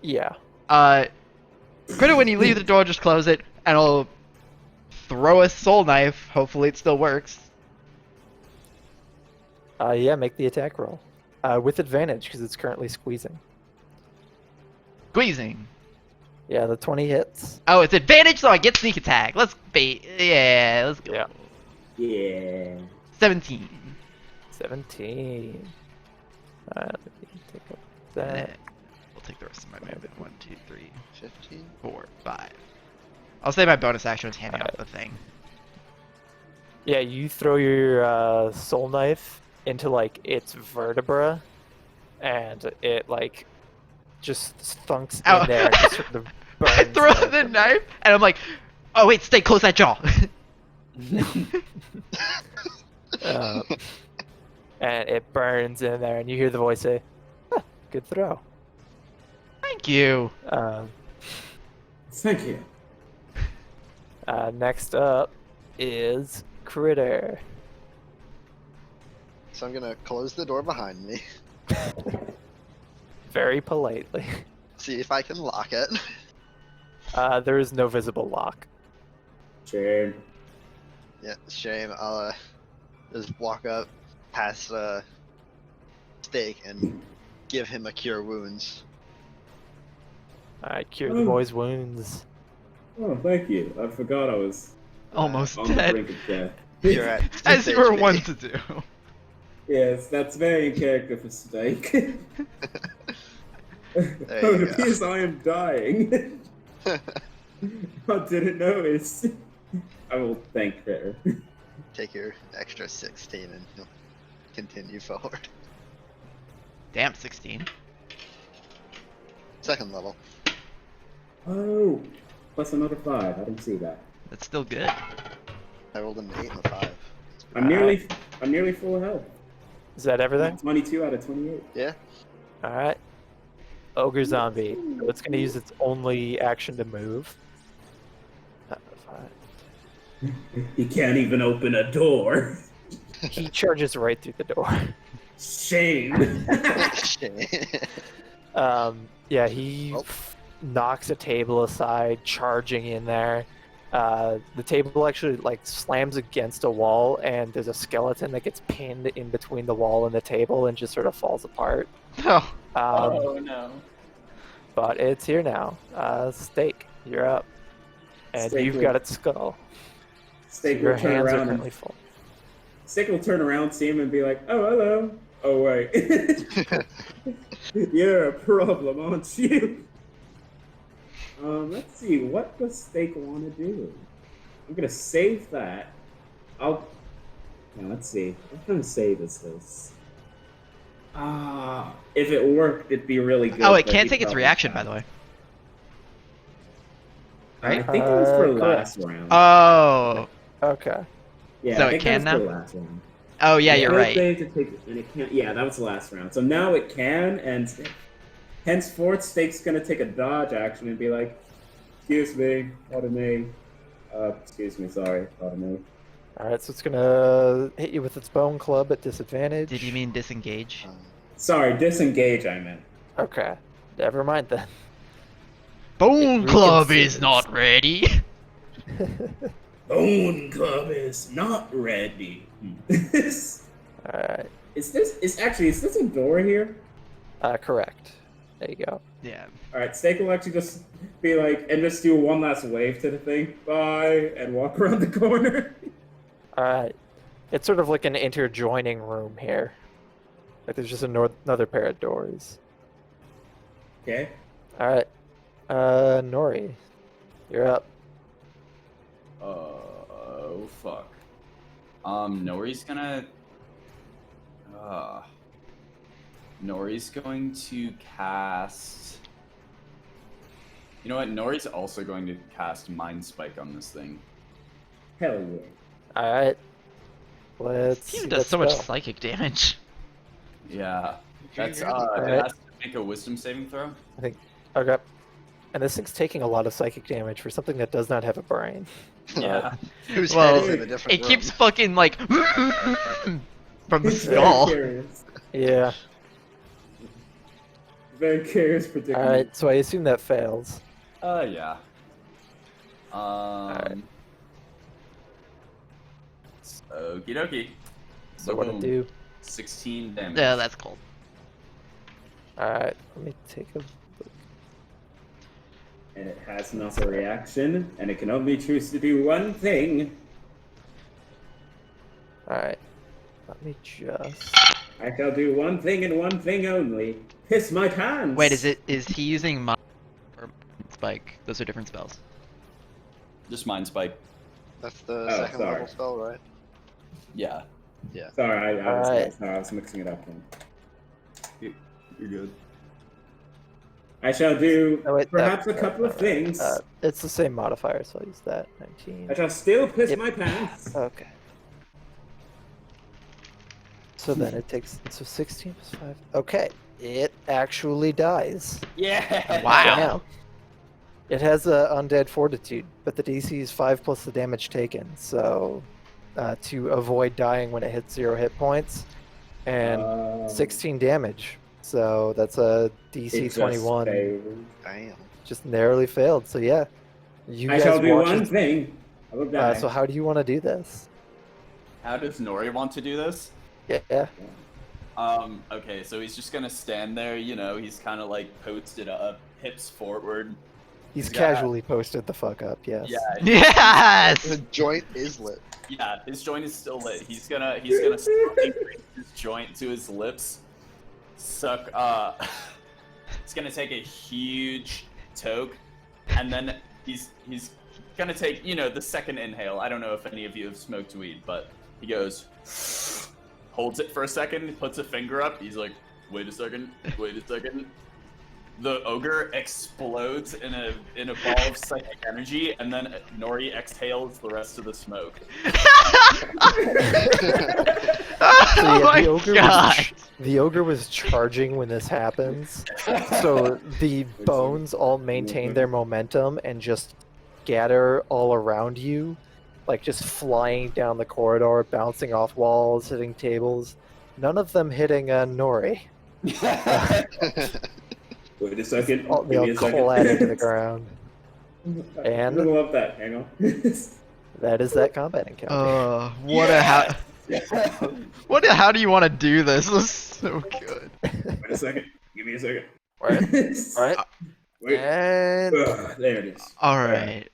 Yeah. Critter, when you leave the door, just close it, and I'll throw a soul knife. Hopefully, it still works. Yeah, make the attack roll. With advantage, because it's currently squeezing. Squeezing. Yeah, the 20 hits. Oh, it's advantage, so I get sneak attack. Let's go. Yeah. Yeah. 17. 17. Alright, let me take up And that. then we'll take the rest of my movement. 1, 2, 3, 15. 4, 5. I'll say my bonus action was handing off the thing. Yeah, you throw your soul knife into like its vertebra, and it like just thunks Ow. in there and just sort of burns. I throw open. the knife, and I'm like, oh wait, Stay close that jaw. And it burns in there, and you hear the voice say, huh, "Good throw." Thank you. Thank you. Next up is Critter. So I'm gonna close the door behind me. Very politely. See if I can lock it. There is no visible lock. Shame. Yeah, shame. I'll just walk up past Steak and give him a cure wounds. Alright, cure the boy's wounds. Oh, thank you. I forgot I was Almost on the dead. brink of death. You're at 6 As you were HP. one to do. Yes, that's very in character for Steak. There Oh, you it go. appears I am dying. I didn't notice. I will thank her. Take your extra 16 and you'll continue forward. Damn, 16. Second level. Oh, plus another 5. I didn't see that. That's still good. I rolled an 8 and a 5. I'm nearly full health. Is that everything? 22 out of 28. Yeah. Alright. Ogre Zombie. So it's going to use its only action to move. 5. He can't even open a door. He charges right through the door. Shame. Yeah, he knocks a table aside, charging in there. The table actually like slams against a wall, and there's a skeleton that gets pinned in between the wall and the table and just sort of falls apart. Oh, Oh no. But it's here now. Steak, you're up, and Steak you've will- got its skull. So Steak your will turn hands are around currently and full. Steak will turn around, see him, and be like, "Oh, hello. Oh, wait. You're a problem, aren't you?" Let's see. What does Steak want to do? I'm gonna save that. Now, let's see. What kind of save is this? If it worked, it'd be really good. oh, it but can't he take its probably reaction, by can't. the way. I Right? think it was for correct. last round. Oh. Okay. Yeah, so I it think can that was now? for last round. Oh, yeah, you're Good right. thing to take, and it can't, yeah, that was the last round. So now it can, and henceforth, Steak's gonna take a dodge action and be like, "Excuse me, pardon me." Excuse me, sorry. Thought of me. Alright, so it's gonna hit you with its bone club at disadvantage. Did you mean disengage? Sorry, disengage, I meant. Okay. Never mind then. Bone club is reconsiders. not ready. Bone Club is not ready. Alright. Is this a door here? Correct. There you go. Yeah. Alright, Steak will actually just be like, and just do one last wave to the thing. Bye, and walk around the corner. Alright. It's sort of like an interjoining room here. Like there's just another pair of doors. Okay. Alright. Nori. You're up. Oh fuck. Nori's gonna. Nori's going to cast. You know what? Nori's also going to cast Mind Spike on this thing. Hell yeah. Alright. Let's. He see does that so much spell. psychic damage. Yeah. That's it Alright. has to make a Wisdom saving throw. Okay. And this thing's taking a lot of psychic damage for something that does not have a brain. Yeah. Whose Well, head is in a different It room. keeps fucking like from the He's very skull. curious. Yeah. Very curious predicament. Alright, so I assume that fails. Yeah. Okie dokie. So what to Boom. do? 16 damage. Yeah, that's cool. Alright, let me take a. And it has an also reaction, and it can only choose to do one thing. Alright. Let me just. I shall do one thing and one thing only. Piss my pants! Wait, is he using Mind or Spike? Those are different spells. Just Mind Spike. That's the Oh, second sorry. level spell, right? Yeah. Sorry, Alright. I was mixing it up then. You're good. I shall do Oh, wait, perhaps a couple of things. It's the same modifier, so I'll use that. 19. I shall still piss Yep. my pants. Okay. So then it takes. So 16 plus 5. Okay. It actually dies. Yeah. Wow. Damn. It has a undead fortitude, but the DC is 5 plus the damage taken. So to avoid dying when it hits 0 hit points, and 16 damage. So that's a it DC just 21. failed. Damn. Just narrowly failed. So yeah, you I guys shall do watch one it- thing. I will die. So how do you want to do this? How does Nori want to do this? Yeah. Okay, so he's just gonna stand there, you know, he's kind of like posted up, hips forward. He's He's got- casually posted the fuck up. Yes. Yeah, Yes. The joint is lit. yeah, his joint is still lit. He's gonna increase his joint to his lips, suck, he's gonna take a huge toke, and then he's gonna take, you know, the second inhale. I don't know if any of you have smoked weed, but he goes, holds it for a second, puts a finger up, he's like, wait a second. The ogre explodes in a ball of psychic energy, and then Nori exhales the rest of the smoke. Oh my the god. The ogre was charging when this happens, so the bones all maintain their momentum and just scatter all around you, like just flying down the corridor, bouncing off walls, hitting tables. None of them hitting Nori. Wait a second. They all Give me a second. collide into the ground. I And- love that. Hang on. That is that combat encounter. How do you want to do this? This is so good. Wait a second. Give me a second. Alright. Alright. Wait. And There it is. All right.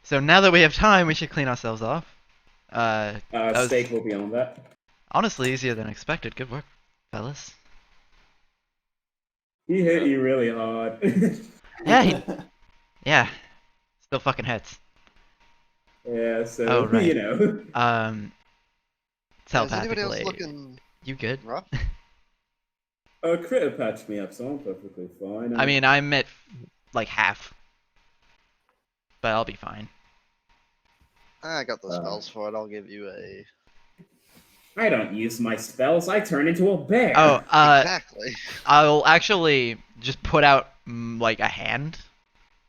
So now that we have time, we should clean ourselves off. was- Steak will be on that. Honestly, easier than expected. Good work, fellas. He hit you really hard. Yeah. Yeah. Still fucking hits. Yeah, so Oh, right. you know. Is anybody else Telepathically. looking You good? rough? Critter patched me up, so I'm perfectly fine. I mean, I'm at like half, but I'll be fine. I got the spells for it. I'll give you a. I don't use my spells. I turn into a bear. Oh, Exactly. I'll actually just put out like a hand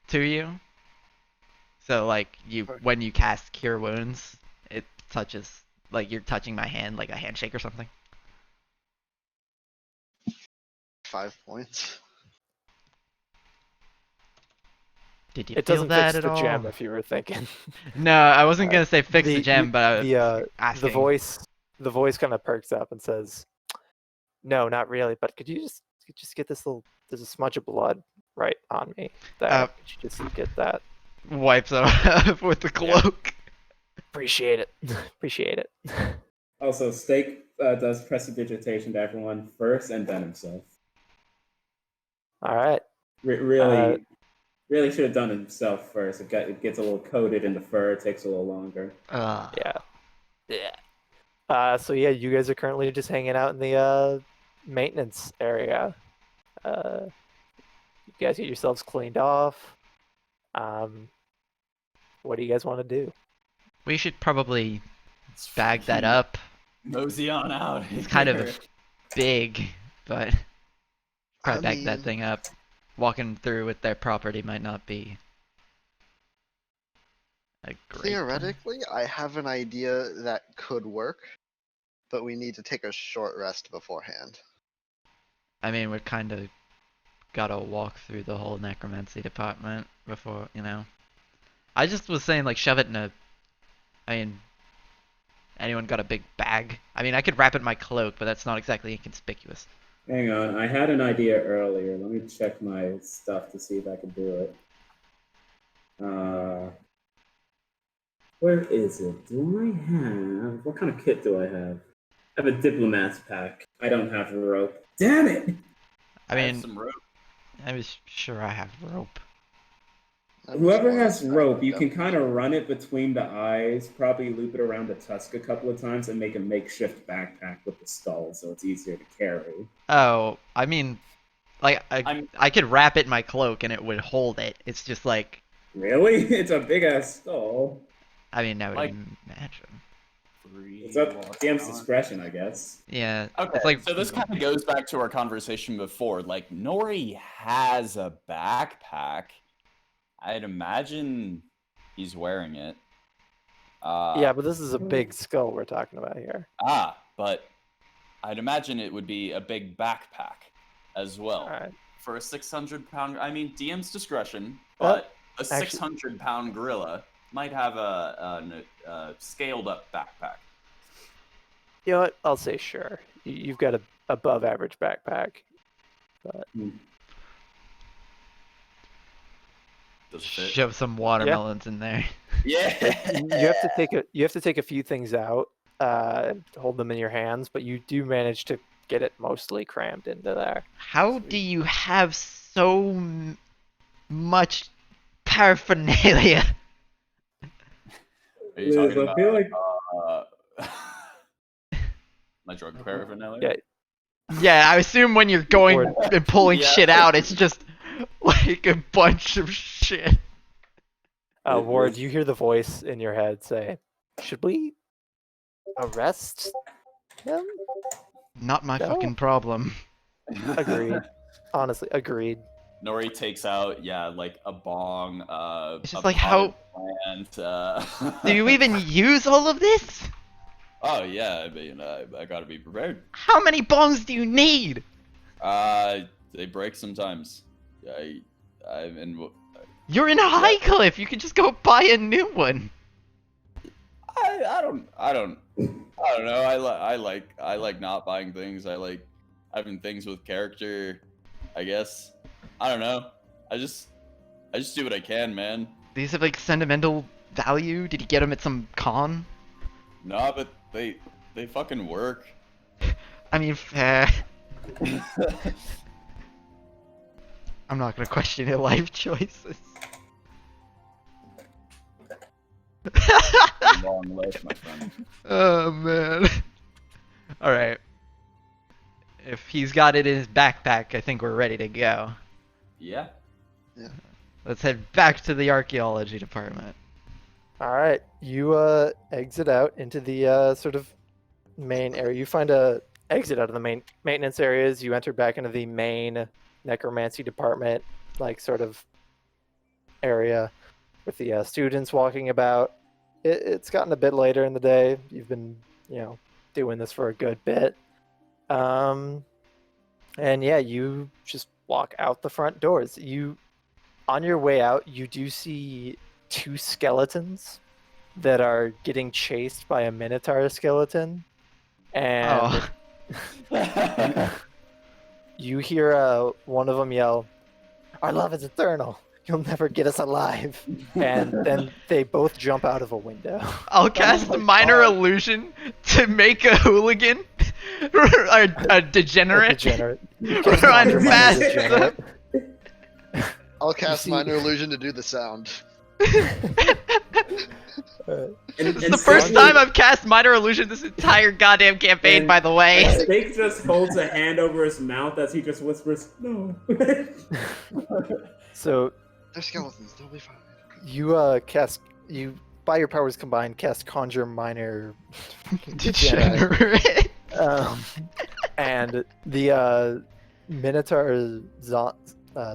to you. So like when you cast Cure Wounds, it touches like you're touching my hand like a handshake or something. 5 points. Did you It feel doesn't that fix at the all? gem if you were thinking. No, I wasn't gonna say fix the gem, you- but I was the asking. the voice kind of perks up and says, "No, not really. But could you just get this little? There's a smudge of blood right on me. There. Could you just get that? Wipes it off with the cloak. Appreciate it. Appreciate it." Also, Steak does prestidigitation to everyone first and then himself. All right. Really should have done it himself first. It gets a little coated in the fur. It takes a little longer. Yeah. So yeah, you guys are currently just hanging out in the maintenance area. You guys get yourselves cleaned off. What do you guys want to do? We should probably bag that up. Mosey on out. It's kind of big, but probably bag that mean- thing up. Walking through with their property might not be a great thing. Theoretically, I have an idea that could work, but we need to take a short rest beforehand. I mean, we're kind of gotta walk through the whole necromancy department before, you know. I just was saying, like, shove it in a. I mean, anyone got a big bag? I mean, I could wrap it in my cloak, but that's not exactly inconspicuous. Hang on, I had an idea earlier. Let me check my stuff to see if I can do it. Where is it? Do I have... What kind of kit do I have? I have a diplomat's pack. I don't have a rope. Damn it! I have mean, some rope. I was sure I have rope. Whoever has rope, you can kind of run it between the eyes, probably loop it around the tusk a couple of times, and make a makeshift backpack with the skull, so it's easier to carry. Oh, I mean, like, I could wrap it in my cloak and it would hold it. It's just like, Really? It's a big-ass skull. I mean, I would Like- imagine. It's up to DM's discretion, I guess. Yeah, Okay, it's like, so this kind of goes back to our conversation before. Like, Nori has a backpack. I'd imagine he's wearing it. Yeah, but this is a big skull we're talking about here. But I'd imagine it would be a big backpack as well. All right. For a 600-pound, I mean, DM's discretion, Well, but a actually- 600-pound gorilla might have a scaled-up backpack. You know what? I'll say sure. You've got a above average backpack. But Does it fit? shove some watermelons in there. Yeah. you have to take a few things out, hold them in your hands, but you do manage to get it mostly crammed into there. How do you have so much paraphernalia? Are you talking I about feel like my drug paraphernalia? Yeah. Yeah, I assume when you're going Or- and pulling Yeah. shit out, it's just like a bunch of shit. Ward, you hear the voice in your head say, "Should we arrest him?" Not my No. fucking problem. Agreed. Honestly, agreed. Nori takes out, like a bong. It's just a like, how- potted plant, Do you even use all of this? Oh yeah, I mean, I gotta be prepared. How many bongs do you need? They break sometimes. And You're in Highcliff. You could just go buy a new one. I don't know. I like not buying things. I like having things with character. I guess. I don't know. I just do what I can, man. These have like sentimental value. Did you get them at some con? Nah, but they fucking work. I mean, fair. I'm not gonna question your life choices. Long life, my friend. Oh man. Alright. If he's got it in his backpack, I think we're ready to go. Yeah. Let's head back to the archaeology department. All right, you exit out into the sort of main area. You find a exit out of the main maintenance areas. You enter back into the main necromancy department, like sort of area. with the students walking about. It's gotten a bit later in the day. You've been, doing this for a good bit. And yeah, you just walk out the front doors. On your way out, you do see 2 skeletons that are getting chased by a minotaur skeleton, and you hear one of them yell, "Our love is eternal. You'll never get us alive." And then they both jump out of a window. I'll cast minor illusion to make a hooligan, a degenerate, Degenerate. You run cast Conjure Minor fast. Degenerate. I'll cast see- minor illusion to do the sound. This is the first time I've cast minor illusion this entire goddamn campaign, by the way. Steak just holds a hand over his mouth as he just whispers, "No." So They're skeletons. They'll be fine. you by your powers combined, cast Conjure Minor Degenerate. Degenerate. And the Minotaur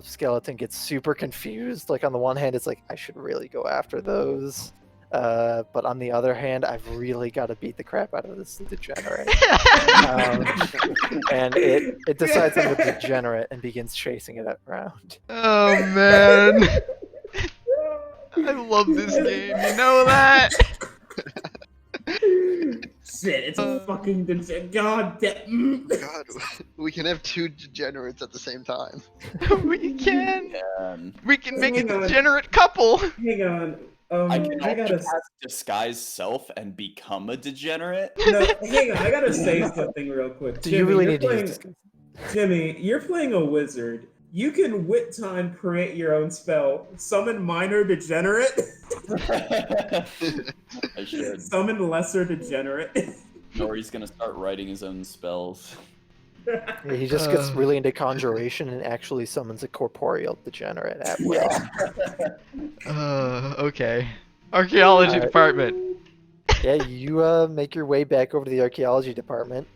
skeleton gets super confused. Like, on the one hand, it's like, I should really go after those. But on the other hand, I've really got to beat the crap out of this degenerate. And it decides on the degenerate and begins chasing it around. Oh man. I love this game, you know that? Shit, it's a fucking God damn. God, we can have 2 degenerates at the same time. We can. Um, We can make a Hang on. degenerate couple. Hang on. I can I also gotta. cast disguise self and become a degenerate. No, hang on. I gotta say something real quick. Do you really you're need to playing, use this? Jimmy, you're playing a wizard. You can wit time create your own spell. Summon minor degenerate. I should. Summon lesser degenerate. Or he's gonna start writing his own spells. Yeah, he just gets really into conjuration and actually summons a corporeal degenerate at will. Okay. Archaeology Alright. department. Yeah, you make your way back over to the archaeology department.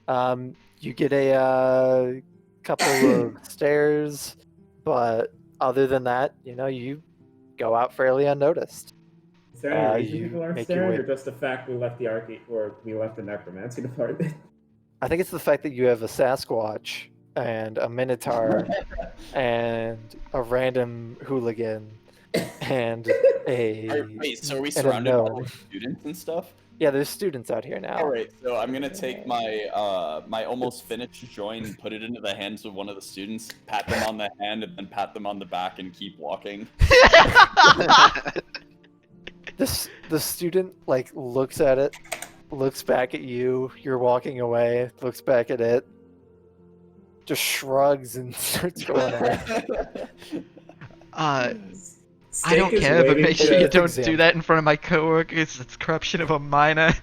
You get a couple of stairs, but other than that, you go out fairly unnoticed. Is there any reason you people are make your staring, way- or just the fact we left we left the necromancy department? I think it's the fact that you have a Sasquatch and a Minotaur and a random hooligan and a Wait, so are we and a surrounded by gnome. like, students and stuff? Yeah, there's students out here now. Alright, so I'm gonna take my my almost finished joint and put it into the hands of one of the students, pat them on the hand, and then pat them on the back and keep walking. The student looks at it, looks back at you. You're walking away. Looks back at it, just shrugs and starts going away. I Steak don't is care, but waiting make for sure you the- don't exam. do that in front of my coworkers. It's corruption of a minor.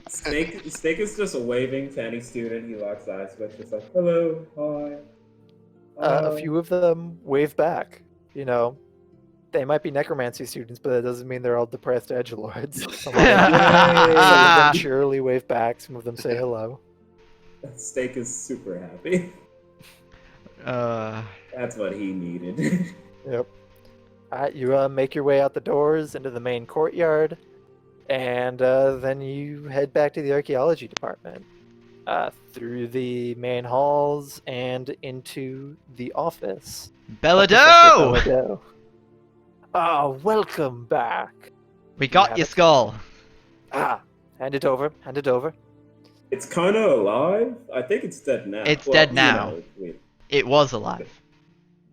Steak is just waving to any student he locks eyes with, just like, "Hello, hi." A few of them wave back. They might be necromancy students, but that doesn't mean they're all depressed edgelords. Some of them cheerily wave back. Some of them say hello. Steak is super happy. That's what he needed. Yep. You make your way out the doors into the main courtyard, and then you head back to the archaeology department, through the main halls and into the office. Belladou! Belladou. Oh, welcome back. We got have your it. skull. Hand it over. Hand it over. It's kind of alive. I think it's dead now. It's dead you now. know, wait, It was alive.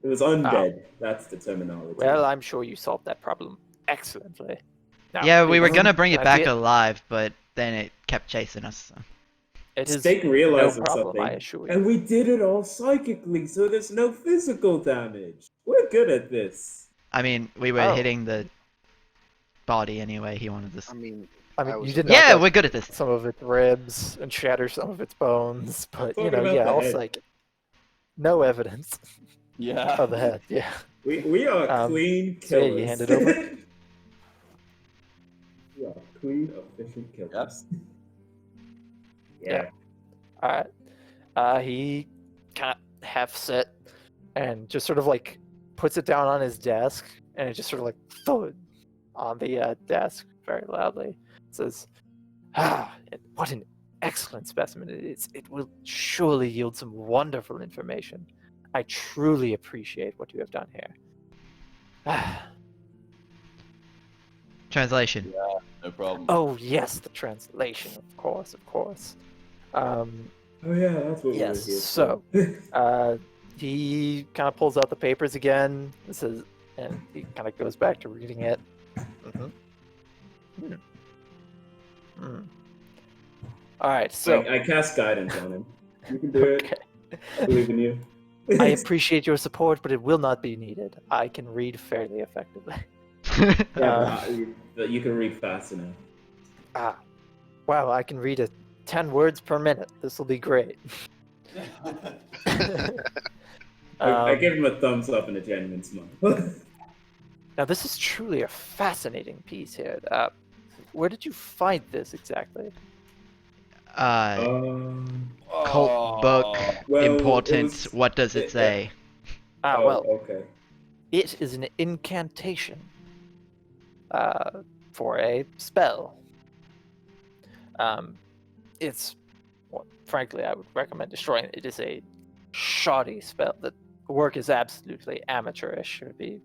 it was undead. That's the terminology. Well, I'm sure you solved that problem excellently. Now, Yeah, we were please, gonna bring it can I back see alive, but then it kept chasing us. So. It is Steak no realizes problem, something, I assure you. and we did it all psychically, so there's no physical damage. We're good at this. I mean, we were Oh. hitting the body anyway. He wanted this. I mean, I mean, I you was- did knock Yeah, out we're good at this. some of its ribs and shatter some of its bones, but Talking about yeah, the all head. psychic. No evidence Yeah. of the head. Yeah. We are clean so yeah, killers. you hand it over? We are clean, efficient killers. Yeah. All right. He kind of half sit and just sort of puts it down on his desk, and it just sort of like thud on the desk very loudly. It says, what an excellent specimen it is. It will surely yield some wonderful information. I truly appreciate what you have done here. Translation. No problem. Oh yes, the translation, of course. Oh yeah, that's what Yes, we were here so- for. He kind of pulls out the papers again. It says, and he kind of goes back to reading it. All right, so I cast guidance on him. You can do it. okay. I believe in you. I appreciate your support, but it will not be needed. I can read fairly effectively. Yeah, but you can read fast enough. Wow, I can read 10 words per minute. This will be great. I gave him a thumbs up and a genuine smile. Now, this is truly a fascinating piece here. Where did you find this exactly? Cult book. Well, Important. it was- What does it say? Well, okay. it is an incantation for a spell. It's, well, frankly, I would recommend destroying it. It is a shoddy spell. The work is absolutely amateurish. It would be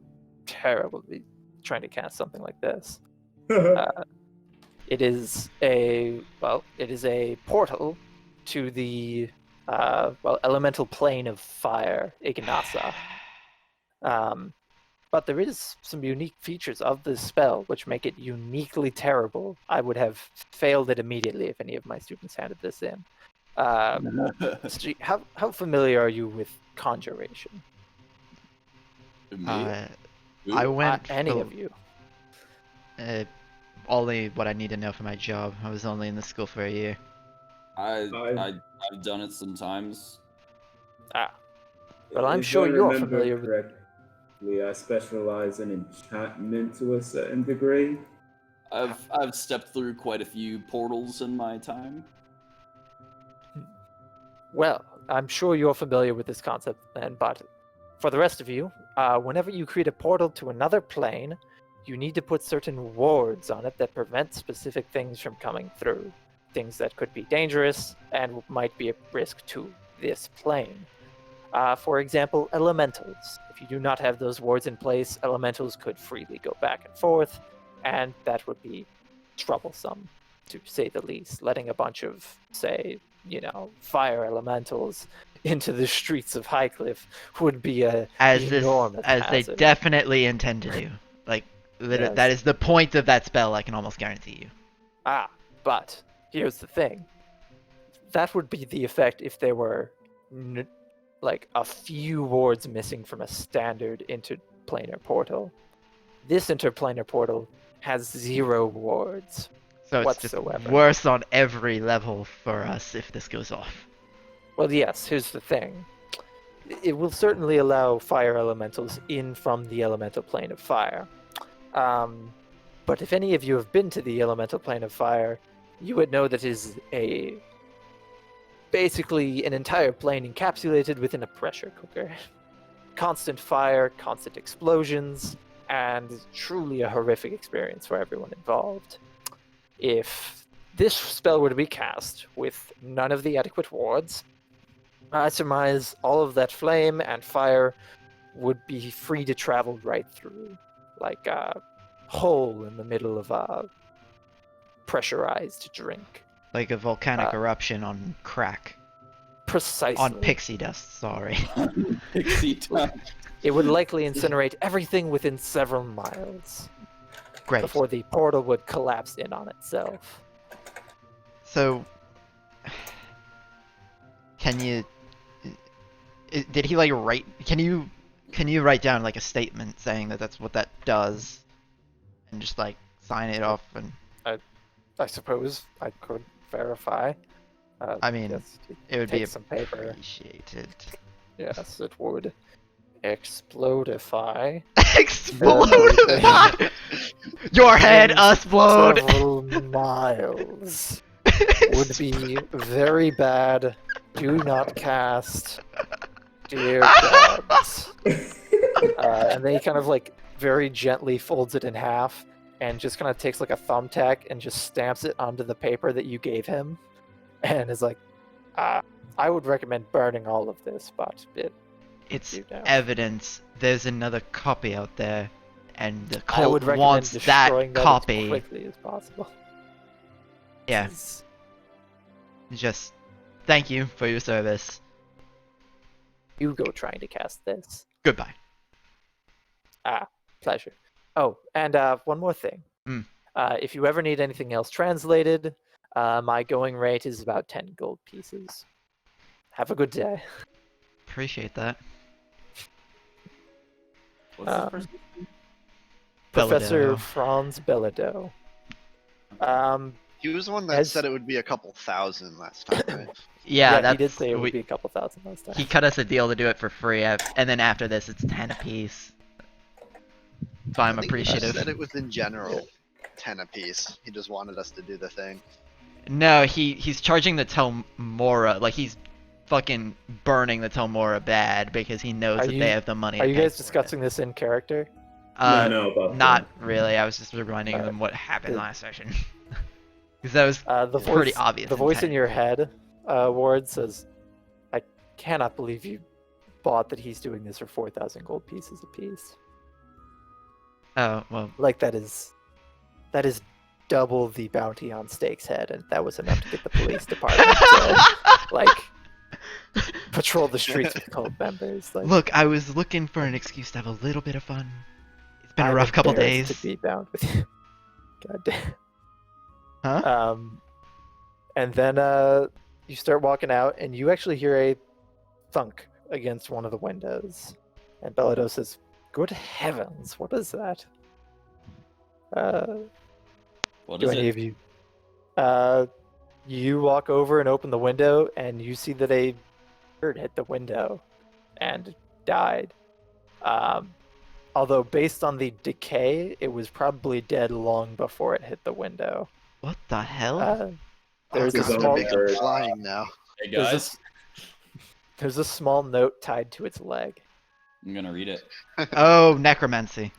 terrible to be trying to cast something like this. It is a portal to the elemental plane of fire, Ignasa. But there is some unique features of this spell which make it uniquely terrible. I would have failed it immediately if any of my students handed this in. How familiar are you with conjuration? I went Any for- of you? Only what I need to know for my job. I was only in the school for a year. I've done it sometimes. Well, I'm If sure I you're remember familiar with- correctly, I specialize in enchantment to a certain degree. I've stepped through quite a few portals in my time. Well, I'm sure you're familiar with this concept then, but for the rest of you, whenever you create a portal to another plane, you need to put certain wards on it that prevent specific things from coming through. Things that could be dangerous and might be a risk to this plane. For example, elementals. If you do not have those wards in place, elementals could freely go back and forth, and that would be troublesome, to say the least. Letting a bunch of, say, fire elementals into the streets of Highcliff would be enormous as they hazard. definitely intend to do. Like Yes. that is the point of that spell. I can almost guarantee you. But here's the thing. That would be the effect if there were like a few wards missing from a standard interplanar portal. This interplanar portal has 0 wards. So it's just Whatsoever. worse on every level for us if this goes off. Well, yes, here's the thing. It will certainly allow fire elementals in from the elemental plane of fire. But if any of you have been to the elemental plane of fire, you would know that it is basically an entire plane encapsulated within a pressure cooker. Constant fire, constant explosions, and truly a horrific experience for everyone involved. If this spell were to be cast with none of the adequate wards, I surmise all of that flame and fire would be free to travel right through, like a hole in the middle of a pressurized drink. Like a volcanic eruption on crack. Precisely. On pixie dust, sorry. Pixie dust. It would likely incinerate everything within several miles Great. before the portal would collapse in on itself. So, can you? Did he like write? Can you write down like a statement saying that that's what that does, and just like sign it off? And I suppose I could verify. I mean, yes, it would be take some paper. appreciated. Yes, it would. Explodify. Explodify! Your head explode! Several miles. Would be very bad. Do not cast. Dear gods. And then he kind of like very gently folds it in half and just kind of takes like a thumbtack and just stamps it onto the paper that you gave him, and is like, I would recommend burning all of this, but It's you know. evidence. There's another copy out there, and the I would cult recommend wants destroying that that copy. as quickly as possible. Yeah, just thank you for your service. You go trying to cast this. Goodbye. Pleasure. Oh, and one more thing. Mm. If you ever need anything else translated, my going rate is about 10 gold pieces. Have a good day. Appreciate that. What's the first Professor Belladero. Franz Belladero. He was the one that As- said it would be a couple thousand last time, right? Yeah, that's he did say it would we- be a couple thousand last time. he cut us a deal to do it for free, and then after this, it's 10 apiece. So I'm I think he just appreciative. said it was in general 10 apiece. He just wanted us to do the thing. No, he's charging the Telmora, like he's fucking burning the Telmora bad because he knows Are that you- they have the money. Are to you pay guys for it. discussing this in character? Uh, no, about Not really. I was just reminding Alright. them what happened Good. last session. Because that was The voice, pretty obvious. The in voice in time. your head, Ward, says, I cannot believe you bought that he's doing this for 4,000 gold pieces apiece. Oh well. Like, that is double the bounty on Stake's head, and that was enough to get the police department to, like, patrol the streets with cult members. Like, Look, I was looking for an excuse to have a little bit of fun. It's been a I'm rough couple embarrassed days. to be bound with you. God damn. Huh? And then you start walking out, and you actually hear a thunk against one of the windows. And Belladero says, "Good heavens, what is that?" What Do is any it? of you? You walk over and open the window, and you see that a bird hit the window and died. Although based on the decay, it was probably dead long before it hit the window. What the hell? There's Oh, a God, a small big bird. flying now. Hey there's guys, there's a small note tied to its leg. I'm gonna read it. Oh, necromancy.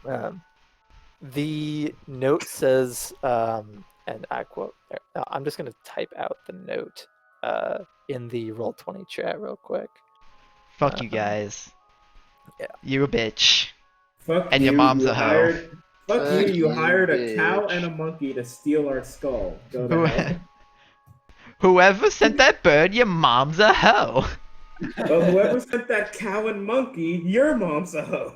The note says, and I quote, I'm just going to type out the note in the Roll20 chat real quick. Fuck you guys. yeah. You a bitch. Fuck And you, your mom's you a hoe. hired- Fuck Fuck you, you you, hired a cow bitch. and a monkey to steal our skull. Go to Who- hell. Whoever sent that bird, your mom's a hoe. Well, whoever sent that cow and monkey, your mom's a hoe.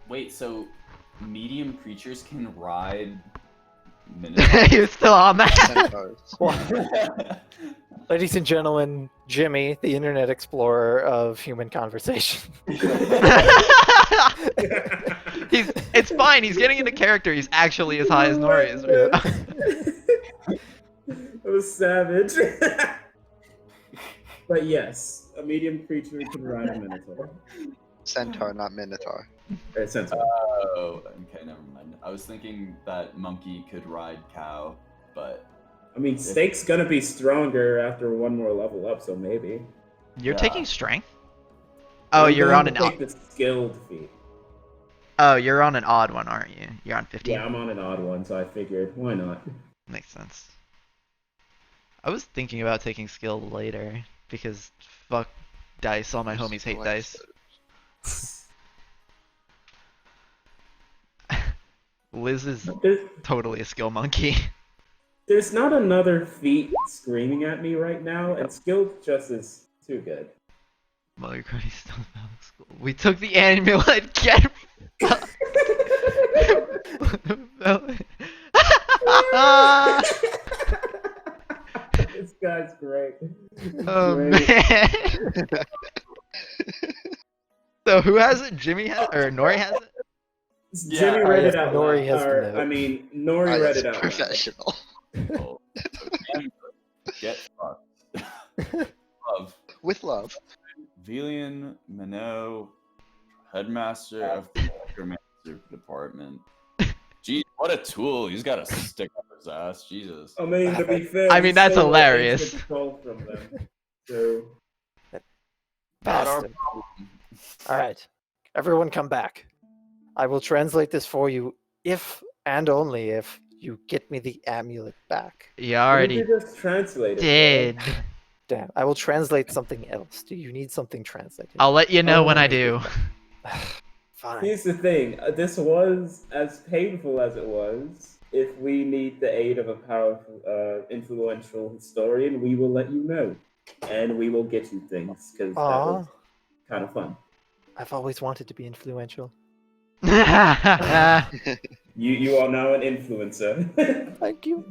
Wait, so medium creatures can ride minotaurs? You're still on that. Centaurs. Ladies and gentlemen, Jimmy, the internet explorer of human conversation. It's fine. He's getting into character. He's actually as high as Nori is. It was savage. But yes, a medium creature can ride a minotaur. Centaur, not Minotaur. Centaur. Oh, okay, never mind. I was thinking that monkey could ride cow, but I mean, Snake's gonna be stronger after one more level up, so maybe. You're Yeah. taking strength. Oh, We're you're going on to an take odd. the skilled feat. Oh, you're on an odd one, aren't you? You're on 15. Yeah, I'm on an odd one, so I figured, why not? Makes sense. I was thinking about taking skill later because fuck dice. All my homies hate dice. Liz is totally a skill monkey. There's not another feat screaming at me right now, and skilled just is too good. Mother Cruddy still found school. We took the amulet. Get. This guy's great. Oh Great. man. So who has it? Jimmy has it, or Nori has it? Jimmy Yeah, read yes, it out Nori loud. has the Or, note. I mean, Nori Ah, read yes, it out loud. professional. oh, get fucked. Love. With love. Velian Minot, headmaster of the necromancer department. Jeez, what a tool! He's got a stick up his ass. Jesus. I mean, to be fair, I we mean, that's stole hilarious. ancient control from them. So, Not our Bastard. problem. All right, everyone, come back. I will translate this for you if and only if you get me the amulet back. You What already did you just translate it, did. bro? Damn, I will translate something else. Do you need something translated? I'll let you know when I Oh. do. Fine. Here's the thing. This was as painful as it was. If we need the aid of a powerful, influential historian, we will let you know, and we will get you things because that Aw, was kind of fun. I've always wanted to be influential. You are now an influencer. Thank you.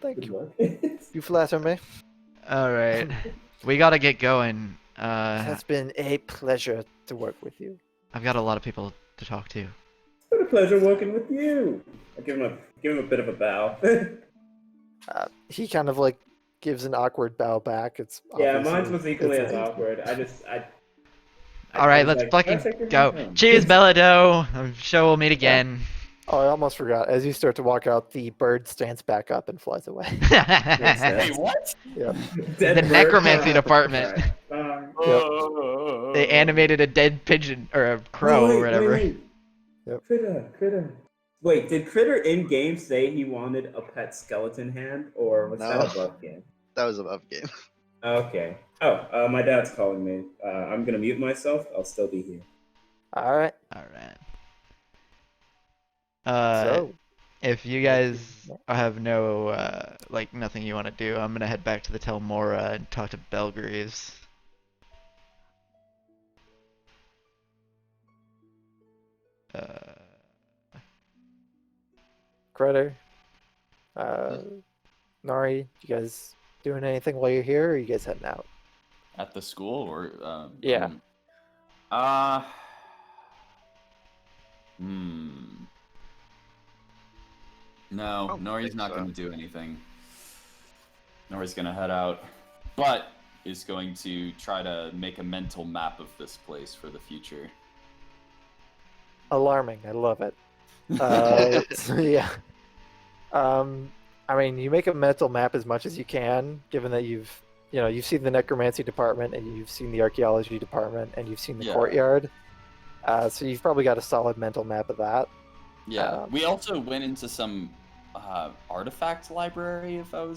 Thank Good you. luck. You flatter me. All right, we gotta get going. It has been a pleasure to work with you. I've got a lot of people to talk to. It's been a pleasure working with you. I give him a bit of a bow. He kind of like gives an awkward bow back. It's Yeah, obviously- mine was equally it's as amazing. awkward. All right, was let's like, "Can I fucking take your go. hand home?" Cheers, Belado. I'm sure we'll meet again. Oh, I almost forgot. As you start to walk out, the bird stands back up and flies away. Wait, what? Yep. Dead The bird necromancy fell off the department. track. Bye. They animated a dead pigeon or a crow or whatever. Wait. Yep. Critter. Wait, did Critter in game say he wanted a pet skeleton hand, or was that No. above game? That was above game. Okay. Oh, my dad's calling me. I'm gonna mute myself. I'll still be here. All right. All right. So, If you guys have nothing you want to do, I'm gonna head back to the Telmora and talk to Belgreaves. Critter, Nari, you guys doing anything while you're here, or are you guys heading out? At the school or Yeah. No, don't Nori's think not so. going to do anything. Nori's going to head out, but is going to try to make a mental map of this place for the future. Alarming. I love it. So, yeah. I mean, you make a mental map as much as you can, given that you've seen the necromancy department and you've seen the archaeology department and you've seen the Yeah. courtyard. So you've probably got a solid mental map of that. Yeah, we also went into some artifact library, if I Oh,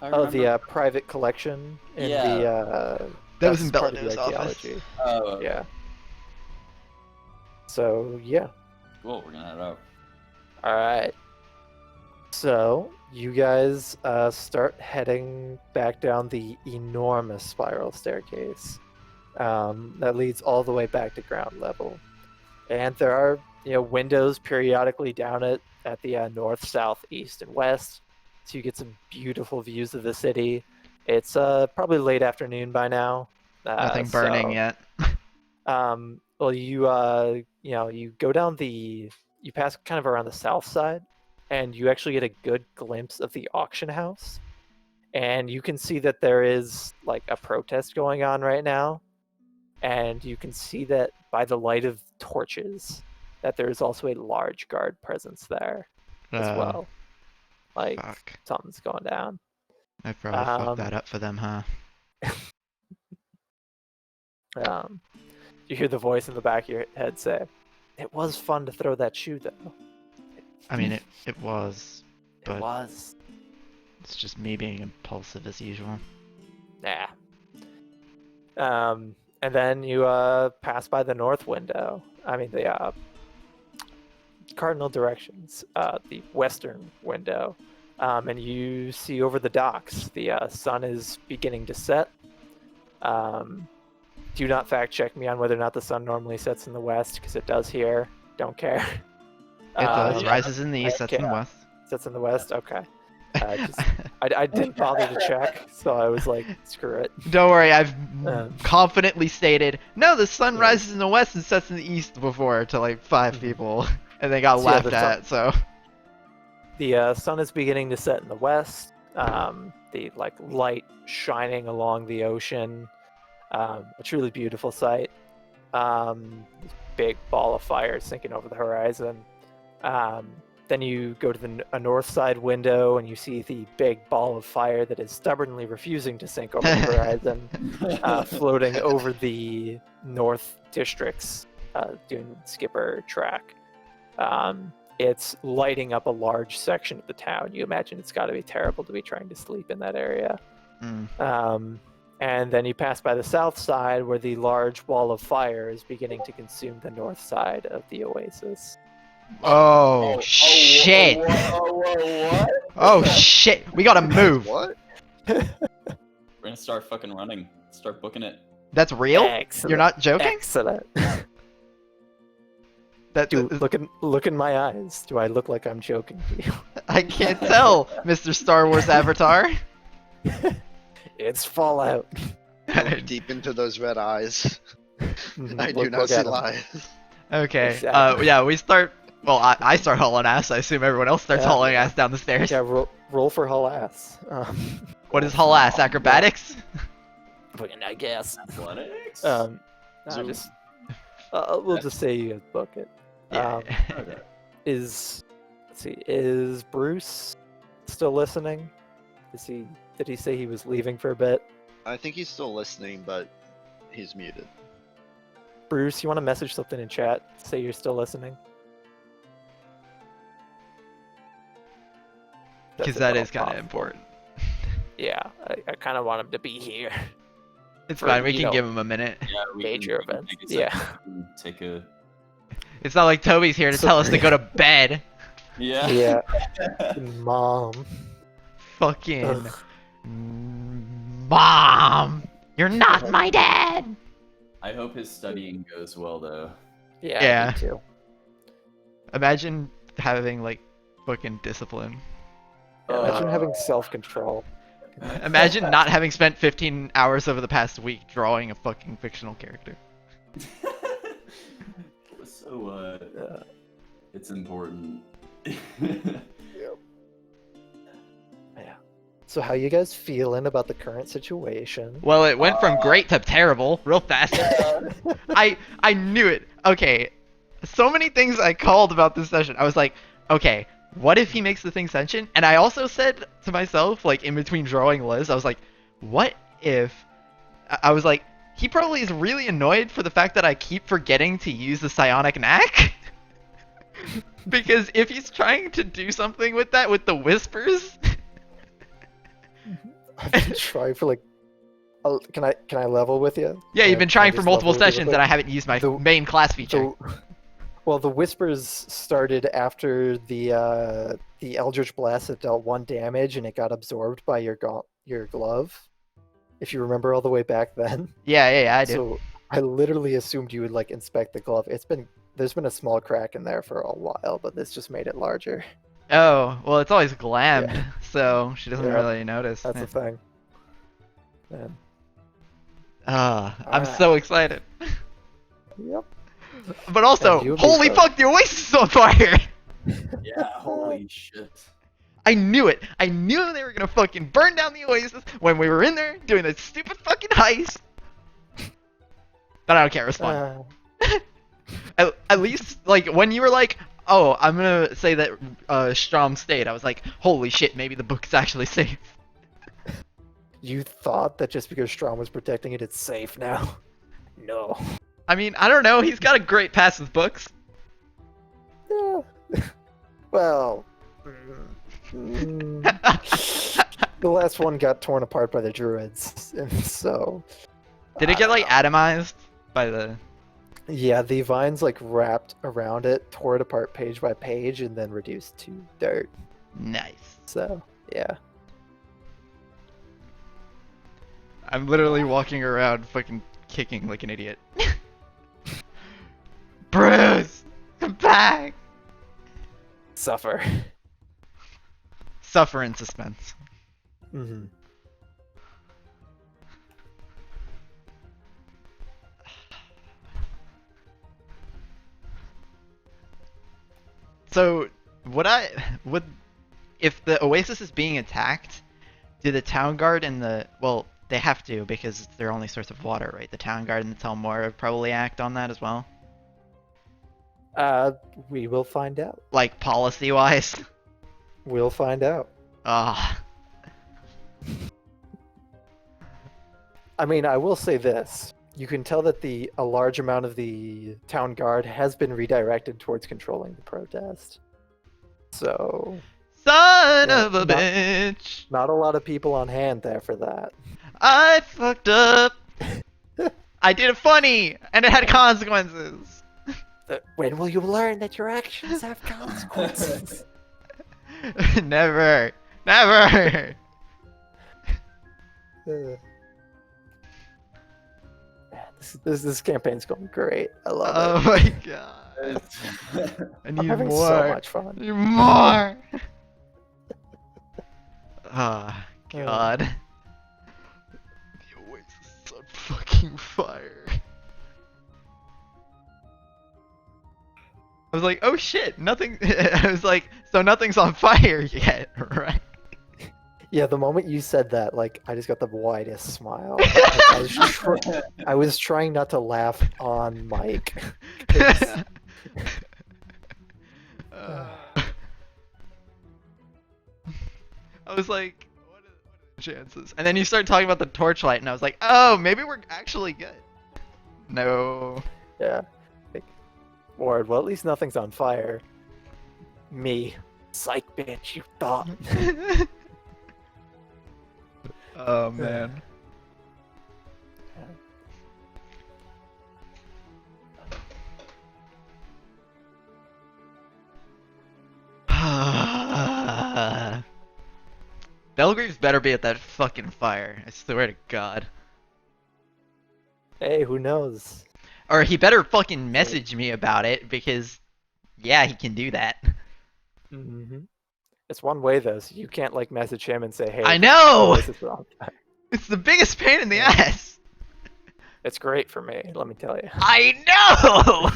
remember. the private collection in Yeah. the That was in that's part of the Belladew's office. archaeology. Oh, Yeah. So yeah. Cool, we're going to head out. All right. So you guys start heading back down the enormous spiral staircase that leads all the way back to ground level, and there are windows periodically down it at the north, south, east, and west, so you get some beautiful views of the city. It's probably late afternoon by now. Nothing burning yet. Well, you go down you pass kind of around the south side, and you actually get a good glimpse of the auction house, and you can see that there is like a protest going on right now, and you can see that by the light of torches that there is also a large guard presence there as well. Like Fuck. something's going down. I probably fucked that up for them, huh? You hear the voice in the back of your head say, "It was fun to throw that shoe, though." I mean, it was, It but was. it's just me being impulsive as usual. Nah. And then you pass by the north window. I mean, the cardinal directions, the western window, and you see over the docks. The sun is beginning to set. Do not fact check me on whether or not the sun normally sets in the west, because it does here. Don't care. It does. yeah. Rises in the east, sets in the Okay. west. Sets in the west. Okay. I didn't bother to check, so I was like, screw it. Don't worry, I've Um, confidently stated, no, the sun Yeah. rises in the west and sets in the east before to like 5 people, and they got So, yeah, laughed the sun- at, so. The sun is beginning to set in the west. The light shining along the ocean. A truly beautiful sight. Big ball of fire sinking over the horizon. Then you go to a north side window and you see the big ball of fire that is stubbornly refusing to sink over the horizon, floating over the North District's Dune Skipper track. It's lighting up a large section of the town. You imagine it's got to be terrible to be trying to sleep in that area. And then you pass by the south side where the large wall of fire is beginning to consume the north side of the oasis. Oh, shit! What? Oh shit! We gotta move. What? We're gonna start fucking running. Start booking it. That's real? Excellent. You're not joking? Excellent. That Look in my eyes. Do I look like I'm joking to you? I can't tell, Mr. Star Wars Avatar. It's Fallout. Look deep into those red eyes. I do Look not see at 'em. lies. Okay. Exactly. Yeah, we start. Well, I start hauling ass. I assume everyone else starts Yeah. hauling ass down the stairs. Yeah, roll for haul ass. What is haul ass? Acrobatics? I guess. Athletics? Nah, Zoom. just we'll just say you guys book it. Yeah. Okay. Let's see, is Bruce still listening? Did he say he was leaving for a bit? I think he's still listening, but he's muted. Bruce, you want to message something in chat? Say you're still listening. Because That's that about is kind of possible. important. Yeah, I kind of want him to be here. It's For, fine. We you can know, give him a minute. Yeah, we Major can events. take a Yeah. second and take a. It's not like Toby's here to So- tell us to go to bed. Yeah. Yeah. Mom. Fucking Ugh. Mom, you're not my dad. I hope his studying goes well, though. Yeah. Yeah. Me too. Imagine having like fucking discipline. Yeah, imagine having self-control. Imagine not having spent 15 hours over the past week drawing a fucking fictional character. So, Yeah. it's important. So how you guys feeling about the current situation? Well, it went from great to terrible real fast. I knew it. Okay, so many things I called about this session. I was like, okay, what if he makes the thing sentient? And I also said to myself, like in between drawing Liz, I was like, what if? I was like, he probably is really annoyed for the fact that I keep forgetting to use the psionic knack. Because if he's trying to do something with that, with the whispers. I've been trying for like. Can I level with you? Yeah, Can you've I- been can I trying for just multiple level with you real sessions quick? and I haven't used my The- main class feature. Well, the whispers started after the Eldritch Blast that dealt 1 damage and it got absorbed by your glove. If you remember all the way back then. Yeah, I do. So I literally assumed you would like inspect the glove. There's been a small crack in there for a while, but this just made it larger. Oh, well, it's always glammed, so she doesn't Yeah, really notice. That's the thing. Man. I'm Alright. so excited. Yep. But also, And you would be holy so- fuck, the Oasis is on fire! Yeah, holy shit. I knew it. I knew they were gonna fucking burn down the Oasis when we were in there doing that stupid fucking heist. But I don't care, it was fun. At least, like, when you were like, oh, I'm gonna say that Strom stayed, I was like, holy shit, maybe the book's actually safe. You thought that just because Strom was protecting it, it's safe now. No. I mean, I don't know, he's got a great pass with books. Yeah. Well. The last one got torn apart by the druids, and so. Did it get, like, atomized by the... Yeah, the vines like wrapped around it, tore it apart page by page, and then reduced to dirt. Nice. So, yeah. I'm literally walking around fucking kicking like an idiot. Bruce! Come back! Suffer. Suffer in suspense. Mm-hmm. So, would if the Oasis is being attacked, do the town guard and well, they have to because it's their only source of water, right? The town guard and the Telmora probably act on that as well. We will find out. Like policy-wise? We'll find out. Ah. I mean, I will say this. You can tell that a large amount of the town guard has been redirected towards controlling the protest. So, Son Yeah, of a not- bitch! not a lot of people on hand there for that. I fucked up! I did it funny! And it had consequences! When will you learn that your actions have consequences? Never! Never! Man, this campaign's going great. I love Oh it. my god. I I'm need having more. so much fun. I need more! Oh, god. The Oasis is on fucking fire. I was like, oh shit, nothing. I was like, so nothing's on fire yet, right? Yeah, the moment you said that, like, I just got the widest smile. Like, I was trying not to laugh on mic. 'cause- I was like, what are the chances? And then you started talking about the torchlight, and I was like, oh, maybe we're actually good. No. Yeah. Like, Ward, well, at least nothing's on fire. Me. Psych bitch, you thought. Oh man. Belgrave's better be at that fucking fire. I swear to God. Hey, who knows? Or he better fucking message me about it because, yeah, he can do that. Mm-hmm. It's one way though, so you can't like message him and say, "Hey, I know! this is wrong." It's the biggest pain in the ass. It's great for me, let me tell you. I know.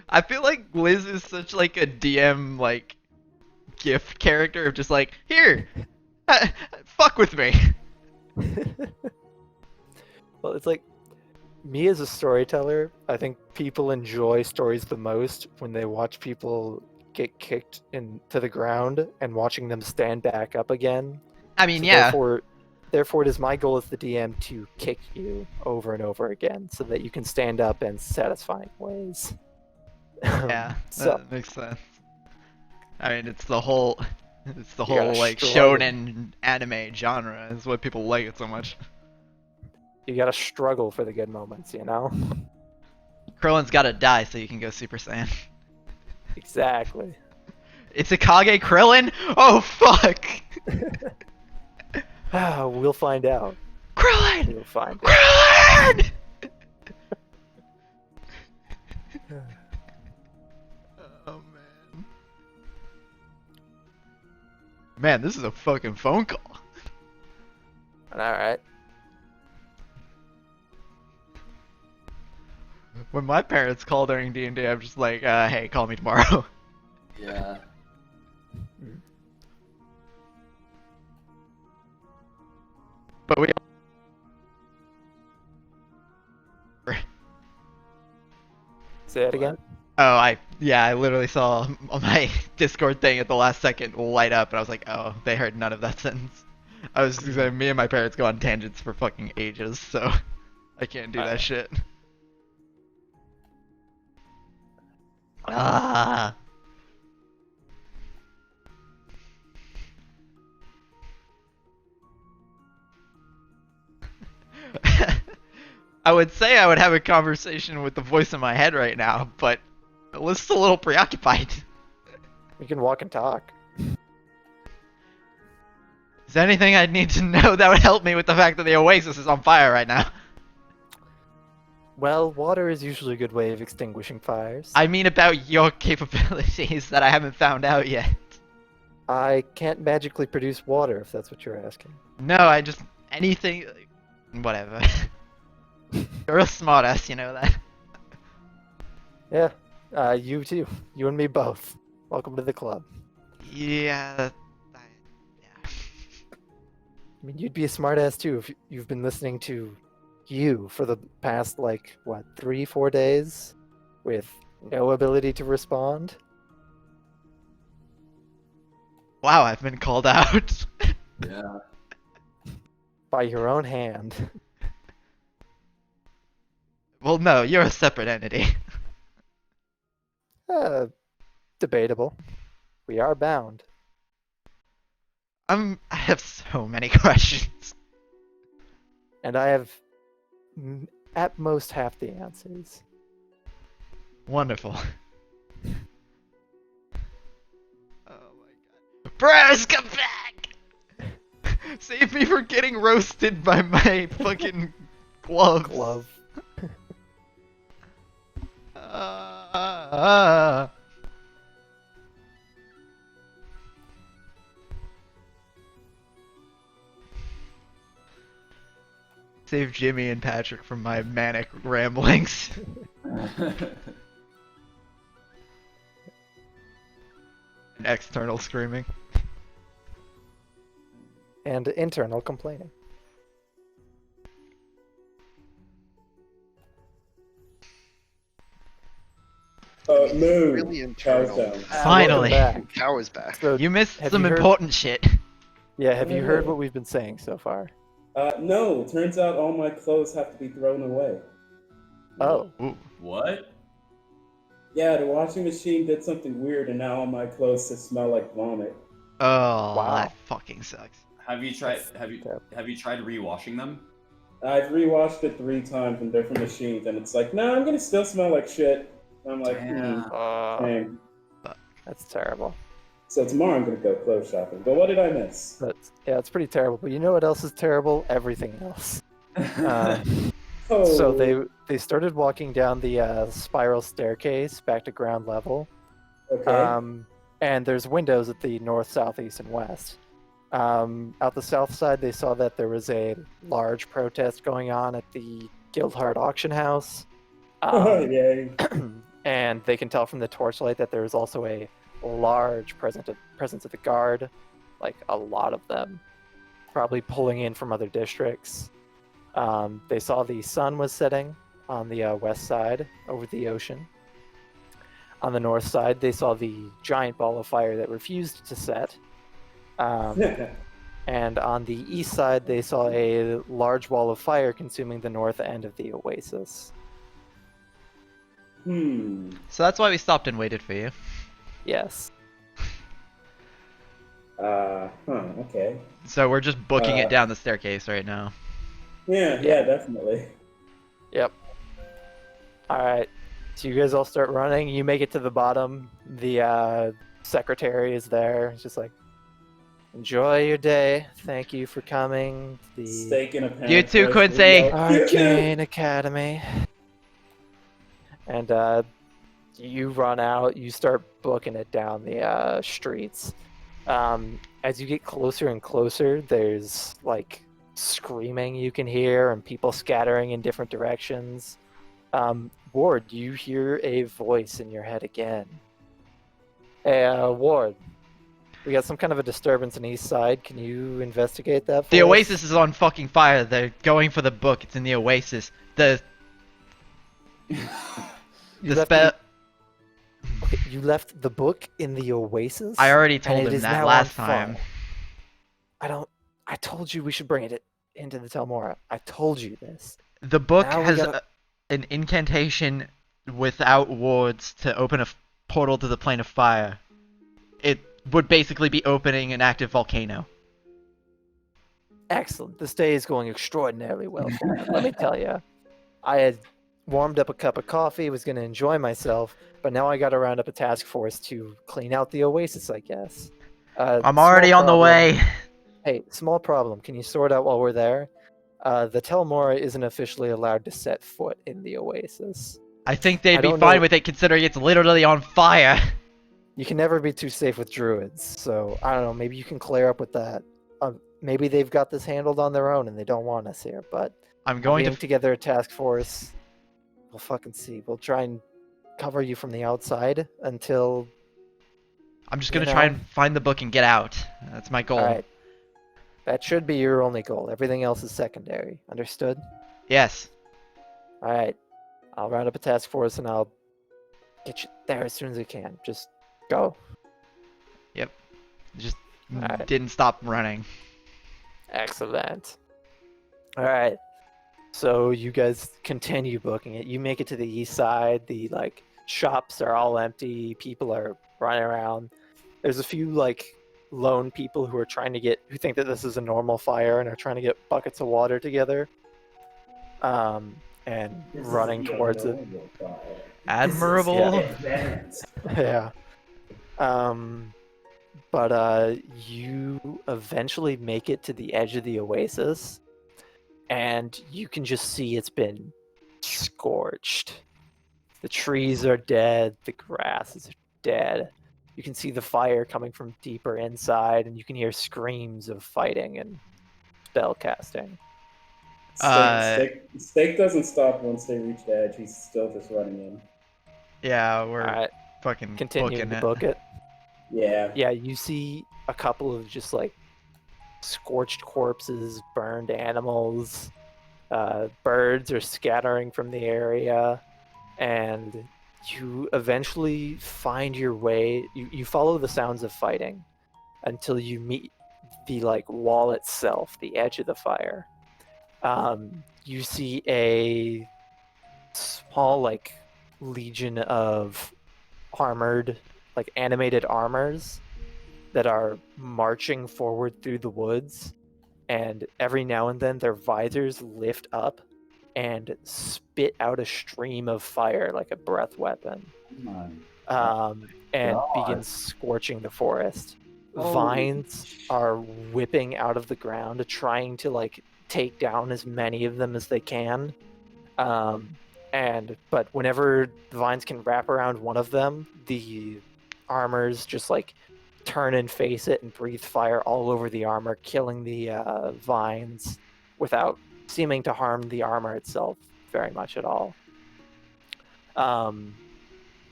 I feel like Liz is such like a DM like gift character of just like, here, fuck with me. Well, it's like me as a storyteller. I think people enjoy stories the most when they watch people get kicked into the ground and watching them stand back up again. I mean, So yeah. Therefore, it is my goal as the DM to kick you over and over again so that you can stand up in satisfying ways. Yeah, So that makes sense. I mean, it's the whole gotta like struggle. shonen anime genre is what people like it so much. you gotta struggle for the good moments, you know? Krillin's gotta die so you can go Super Saiyan. Exactly. It's Ikage Krillin? Oh fuck! We'll find out. Krillin! We'll find out. Krillin! Oh man. Man, this is a fucking phone call. Alright. When my parents call during D&D, I'm just like, hey, call me tomorrow. Yeah. But we Say it again. Oh, I literally saw my Discord thing at the last second light up, and I was like, oh, they heard none of that sentence. I was saying, me and my parents go on tangents for fucking ages, so I can't do that shit. Ah. I would say I would have a conversation with the voice in my head right now, but Liz's a little preoccupied. We can walk and talk. Is there anything I'd need to know that would help me with the fact that the Oasis is on fire right now? Well, water is usually a good way of extinguishing fires. I mean about your capabilities that I haven't found out yet. I can't magically produce water, if that's what you're asking. No, I just... anything... whatever. You're a smartass, you know that. Yeah, you too. You and me both. Welcome to the club. Yeah... I mean, you'd be a smartass too if you've been listening to you for the past, like, what, 3-4 days? With No ability to respond. Wow, I've been called out. Yeah. By your own hand. Well, no, you're a separate entity. Debatable. We are bound. I have so many questions. And I have at most half the answers. Wonderful. Oh my god. Bros, come back! Save me from getting roasted by my fucking gloves. Glove. Uh, Save Jimmy and Patrick from my manic ramblings. And external screaming. And internal complaining. Moo. Really Cow's internal. down. Finally. Welcome back. Cow is back. So, You missed have some you heard- important shit. yeah, have you Oh. heard what we've been saying so far? No, turns out all my clothes have to be thrown away. Oh, Ooh. What? Yeah, the washing machine did something weird, and now all my clothes just smell like vomit. Oh, Wow. that fucking sucks. Have you tried? That's Have you terrible. have you tried rewashing them? I've rewashed it 3 times in different machines, and it's like, no, I'm gonna still smell like shit. And I'm like, Damn. dang. that's terrible. So tomorrow I'm gonna go clothes shopping. But what did I miss? Yeah, it's pretty terrible. But you know what else is terrible? Everything else. Oh, So they started walking down the spiral staircase back to ground level. okay. And there's windows at the north, south, east, and west. Out the south side, they saw that there was a large protest going on at the Guildhard auction house. Yay. And they can tell from the torchlight that there is also a large presence of the guard, like a lot of them, probably pulling in from other districts. They saw the sun was setting on the west side over the ocean. On the north side, they saw the giant ball of fire that refused to set. And on the east side, they saw a large wall of fire consuming the north end of the oasis. So that's why we stopped and waited for you. Yes. Okay. So we're just booking it down the staircase right now. Yeah, definitely. Yep. All right. So you guys all start running. You make it to the bottom. The secretary is there. It's just like, enjoy your day. Thank you for coming. The Steak in a pan. You too, fresh Quincy. with milk. Arcane Academy. And you run out. You start booking it down the streets. As you get closer and closer, there's like screaming you can hear and people scattering in different directions. Ward, you hear a voice in your head again. Hey, Ward, we got some kind of a disturbance on East Side. Can you investigate that for The us? Oasis is on fucking fire. They're going for the book. It's in the Oasis. The You the left spell. Okay, you left the book in the Oasis? I already and told it him is that now last on time. fire. I told you we should bring it into the Telmora. I told you this. The book Now we has gotta- an incantation without wards to open a portal to the plane of fire. It would basically be opening an active volcano. Excellent. This day is going extraordinarily well. for me. Let me tell you, I had warmed up a cup of coffee, was going to enjoy myself, but now I got to round up a task force to clean out the Oasis, I guess. I'm already small on the problem. way. Hey, small problem. Can you sort out while we're there? The Telmora isn't officially allowed to set foot in the Oasis. I think they'd I be don't fine know- with it considering it's literally on fire. You can never be too safe with druids, so I don't know. Maybe you can clear up with that. Maybe they've got this handled on their own and they don't want us here. But I'm going putting to. together a task force. We'll fucking see. We'll try and cover you from the outside until. I'm just you gonna try know. and find the book and get out. That's my goal. All right. That should be your only goal. Everything else is secondary. Understood? Yes. All right. I'll round up a task force and I'll get you there as soon as I can. Just go. Just Alright. didn't stop running. Excellent. All right. So you guys continue booking it. You make it to the east side. The shops are all empty. People are running around. There's a few lone people who think that this is a normal fire and are trying to get buckets of water together. And running towards it. Admirable. Yeah. But you eventually make it to the edge of the oasis, and you can just see it's been scorched. The trees are dead, the grass is dead. You can see the fire coming from deeper inside, and you can hear screams of fighting and spell casting. Steak doesn't stop once they reach the edge. He's still just running in. Yeah, we're Alright, fucking continuing booking to book it. Yeah. Yeah, you see a couple of just scorched corpses, burned animals, birds are scattering from the area, and you eventually find your way. You follow the sounds of fighting until you meet the wall itself, the edge of the fire. You see a small legion of armored animated armors that are marching forward through the woods, and every now and then their visors lift up and spit out a stream of fire like a breath weapon, and begins scorching the forest. Vines are whipping out of the ground, trying to take down as many of them as they can. But whenever the vines can wrap around one of them, the armors just turn and face it and breathe fire all over the armor, killing the vines without seeming to harm the armor itself very much at all.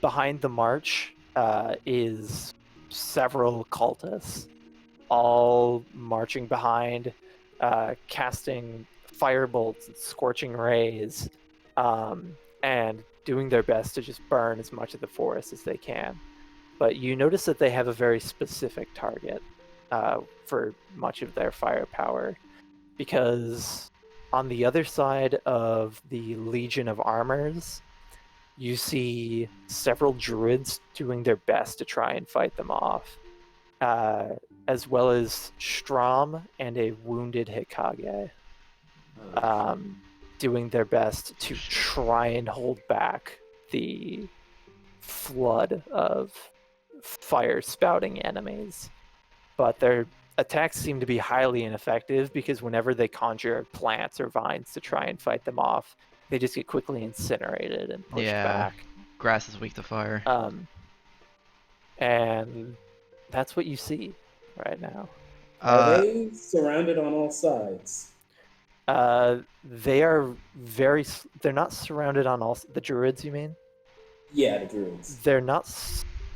Behind the march is several cultists, all marching behind, casting firebolts and scorching rays, and doing their best to just burn as much of the forest as they can. But you notice that they have a very specific target for much of their firepower, because on the other side of the Legion of Armors, you see several druids doing their best to try and fight them off, as well as Strom and a wounded Hikage, doing their best to try and hold back the flood of fire spouting enemies. But their attacks seem to be highly ineffective, because whenever they conjure plants or vines to try and fight them off, they just get quickly incinerated and pushed back. Grass is weak to fire. And that's what you see right now. Are they surrounded on all sides? They're not surrounded on all. The druids, you mean? Yeah, the druids. They're not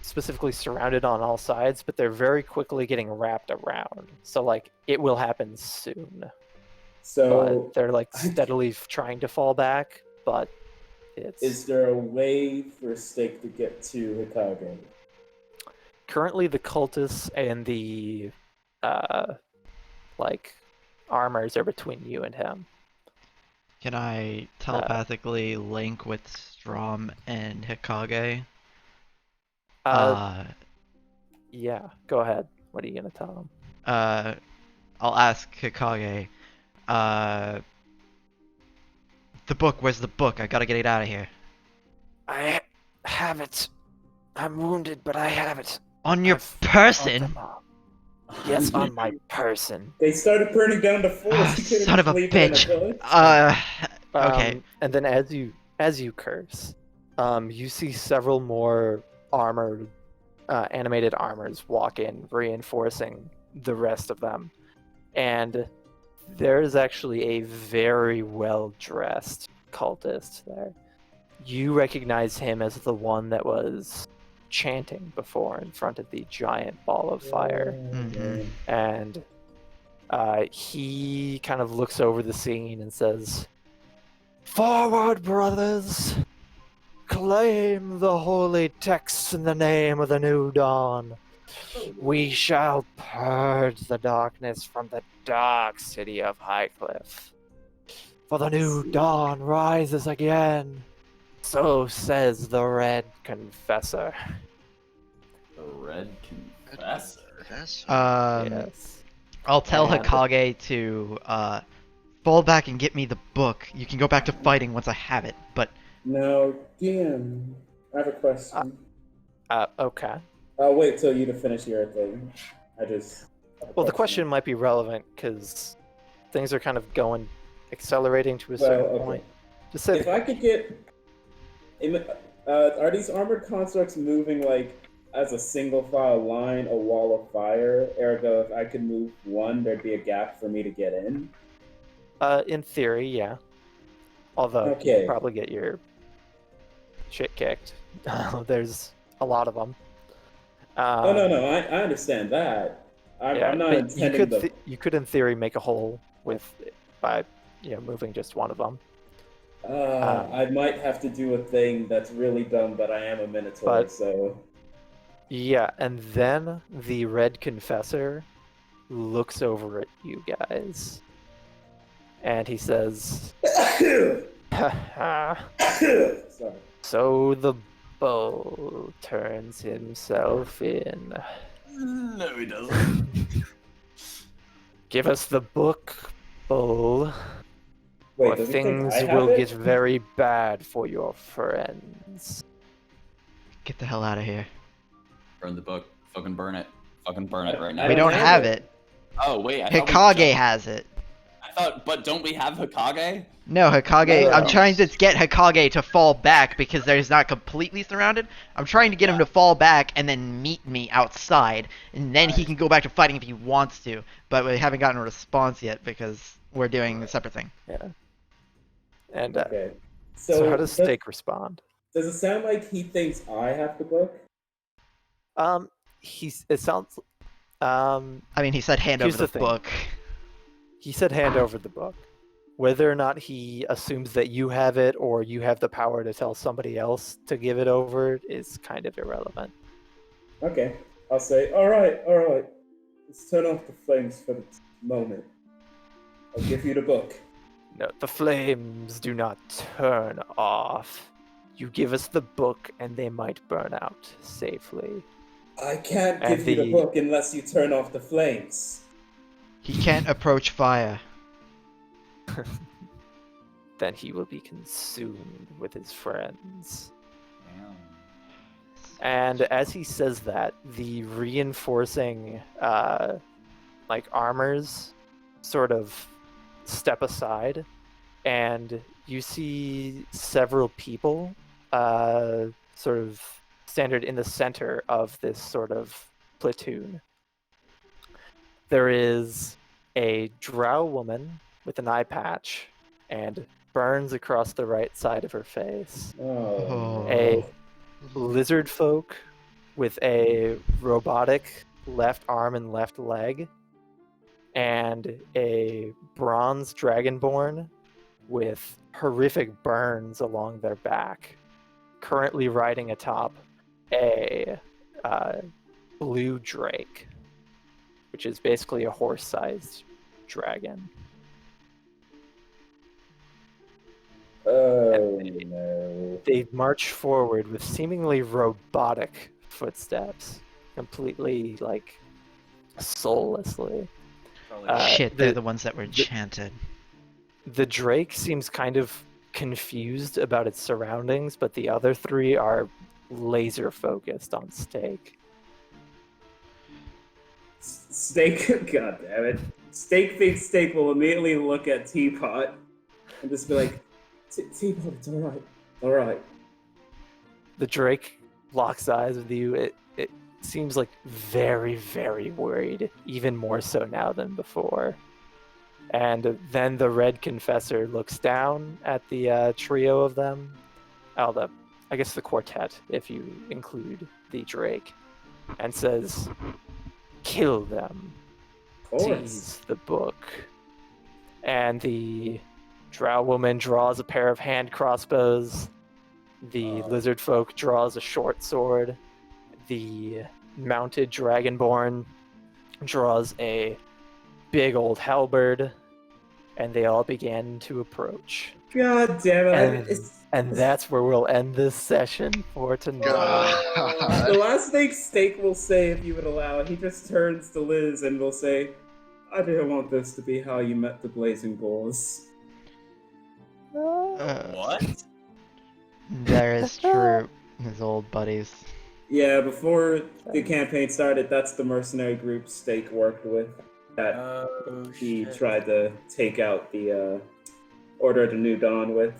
specifically surrounded on all sides, but they're very quickly getting wrapped around. So it will happen soon. So but they're steadily trying to fall back, but it's... Is there a way for Steak to get to Hikage? Currently the cultists and the armors are between you and him. Can I telepathically link with Strom and Hikage? Yeah, go ahead. What are you gonna tell him? I'll ask Hikage. The book, where's the book? I gotta get it out of here. I have it. I'm wounded, but I have it. On your person? Yes, on my person. They started burning down the forest. You Son of a leave it in bitch. village? Okay. And then as you curse, you see several more armored, animated armors walk in, reinforcing the rest of them. And there is actually a very well-dressed cultist there. You recognize him as the one that was chanting before in front of the giant ball of fire. Mm-hmm. And he kind of looks over the scene and says, "Forward, brothers! proclaim the holy texts in the name of the new dawn. We shall purge the darkness from the dark city of Highcliff. For the new dawn rises again. So says the Red Confessor. The Red Confessor. Yes. I'll tell And- Hokage to fall back and get me the book. You can go back to fighting once I have it, but Now, DM, I have a question. Okay. I'll wait till you to finish your thing. Well, the question might be relevant because things are kind of accelerating to a Well, certain okay. point. Just say If I could get, are these armored constructs moving like as a single file line, a wall of fire? Ergo, if I could move one, there'd be a gap for me to get in. in theory, yeah. Although Okay. you'd probably get your shit kicked. There's a lot of them. Oh no, I understand that. I'm not but intending you could in theory make a hole by moving just one of them. I might have to do a thing that's really dumb, but I am a Minotaur, so. Yeah, and then the Red Confessor looks over at you guys, and he says, Sorry. "So the bull turns himself in. No, he doesn't. Give us the book, bull, Wait, or does he think things I have will it? get very bad for your friends." get the hell out of here. Burn the book. Fucking burn it. Fucking burn it right now. We don't have it. Oh wait, I thought Hokage has it. but don't we have Hokage? No, Hokage. No. I'm trying to get Hokage to fall back because he's not completely surrounded. I'm trying to get him to fall back and then meet me outside, and then he can go back to fighting if he wants to. But we haven't gotten a response yet because we're doing a separate thing. Yeah. And Okay. so how does Steak respond? Does it sound like he thinks I have the book? It sounds. I mean, he said hand Here's over the the thing. book. He said hand over the book. Whether or not he assumes that you have it or you have the power to tell somebody else to give it over is kind of irrelevant. Okay. I'll say, all right. Let's turn off the flames for the moment. I'll give you the book. No, the flames do not turn off. You give us the book and they might burn out safely. I can't And give you the book unless you turn off the flames. He can't approach fire. Then he will be consumed with his friends. And as he says that, the reinforcing armors sort of step aside, and you see several people sort of standard in the center of this sort of platoon. There is a drow woman with an eye patch and burns across the right side of her face. Oh. A lizard folk with a robotic left arm and left leg, and a bronze dragonborn with horrific burns along their back, currently riding atop a blue drake, which is basically a horse-sized dragon. Oh no. They march forward with seemingly robotic footsteps, completely soullessly. Shit, they're the ones that were enchanted. The drake seems kind of confused about its surroundings, but the other three are laser focused on Steak. Steak, god damn it. Steak thinks Steak will immediately look at Teapot and just be like, Teapot, it's alright. The drake locks eyes with you. It seems like very, very worried, even more so now than before. And then the Red Confessor looks down at the trio of them. I guess the quartet, if you include the drake, and says, "Kill them. Of course. Seize the book." And the drow woman draws a pair of hand crossbows The lizard folk draws a short sword. The mounted dragonborn draws a big old halberd, and they all began to approach. God damn it! And that's where we'll end this session for tonight. The last thing Steak will say, if you would allow it, he just turns to Liz and will say, "I didn't want this to be how you met the Blazing Bulls." What? There is true. His old buddies. Yeah, before the campaign started, that's the mercenary group Steak worked with. That he tried to take out the Order of the New Dawn with.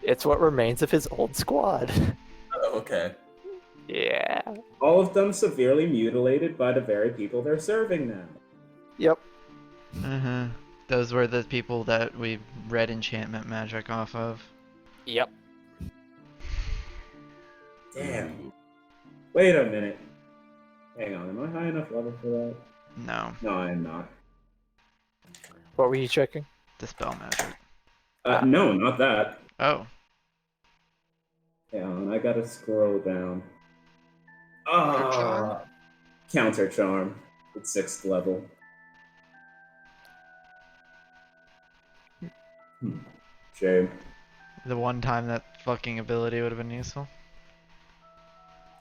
It's what remains of his old squad. Oh, okay. Yeah. All of them severely mutilated by the very people they're serving now. Yep. Mm-hmm. Those were the people that we read enchantment magic off of. Yep. Damn. Wait a minute. Hang on, am I high enough level for that? No, No, I am not. What were you checking? dispel magic. No, not that. Oh. Hang on, I gotta scroll down. Charm? Counter charm. It's 6th level. Shame. The one time that fucking ability would have been useful.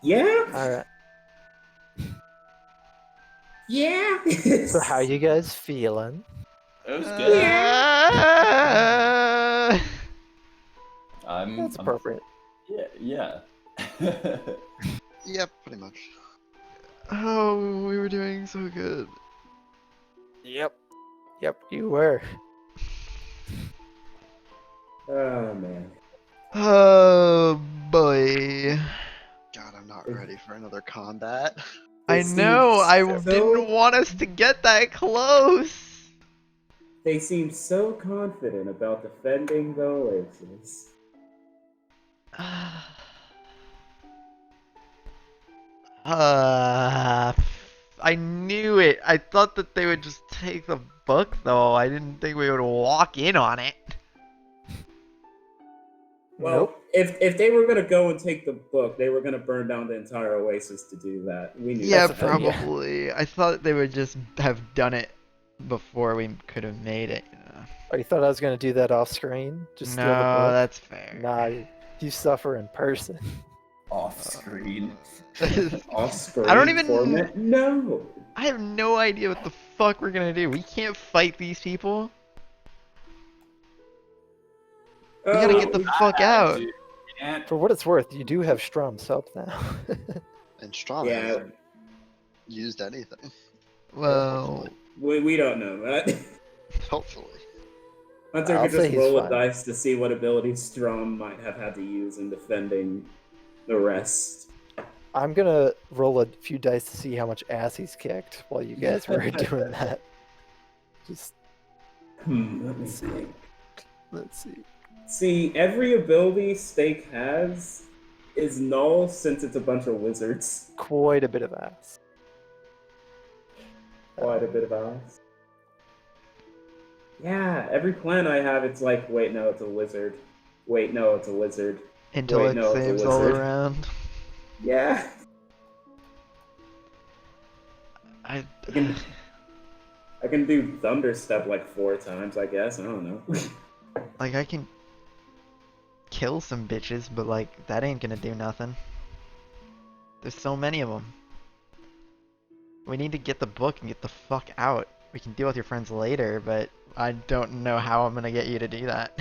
Yeah? Alright. Yeah! So how you guys feeling? It was good. I'm That's appropriate. Yeah. Yep, pretty much. Oh, we were doing so good. Yep. Yep, you were. Oh, man. Oh boy. God, I'm not ready for another combat. I It know, seems I so- didn't want us to get that close. They seem so confident about defending the Oasis. I knew it. I thought that they would just take the book, though. I didn't think we would walk in on it. Well, Nope. if they were gonna go and take the book, they were gonna burn down the entire Oasis to do that. We knew Yeah, that. probably. I thought they would just have done it before we could have made it. You know? Oh, you thought I was gonna do that off screen? Just steal the No, book? that's fair. Nah, you suffer in person. Off screen. Off-screen I don't even- format? No. I have no idea what the fuck we're gonna do. We can't fight these people. We gotta get the fuck out. Dude, can't. For what it's worth, you do have Strom's help now. And Strom Yeah. hasn't used anything. Well, We don't know that. Hopefully. Hunter I'll could say just he's roll a fine. dice to see what abilities Strom might have had to use in defending the rest. I'm gonna roll a few dice to see how much ass he's kicked while you guys were doing that. Just Let me see. let's see. See, every ability Stake has is null since it's a bunch of wizards. Quite a bit of ass. Quite a bit of ass. Yeah, every plan I have, it's like, wait, no, it's a wizard. Wait, no, it's a wizard. intellect no, it's a saves all wizard. around. Yeah. I I can do Thunder Step like 4 times, I guess. I don't know. like I can kill some bitches, but like that ain't gonna do nothing. There's so many of them. We need to get the book and get the fuck out. We can deal with your friends later, but I don't know how I'm gonna get you to do that.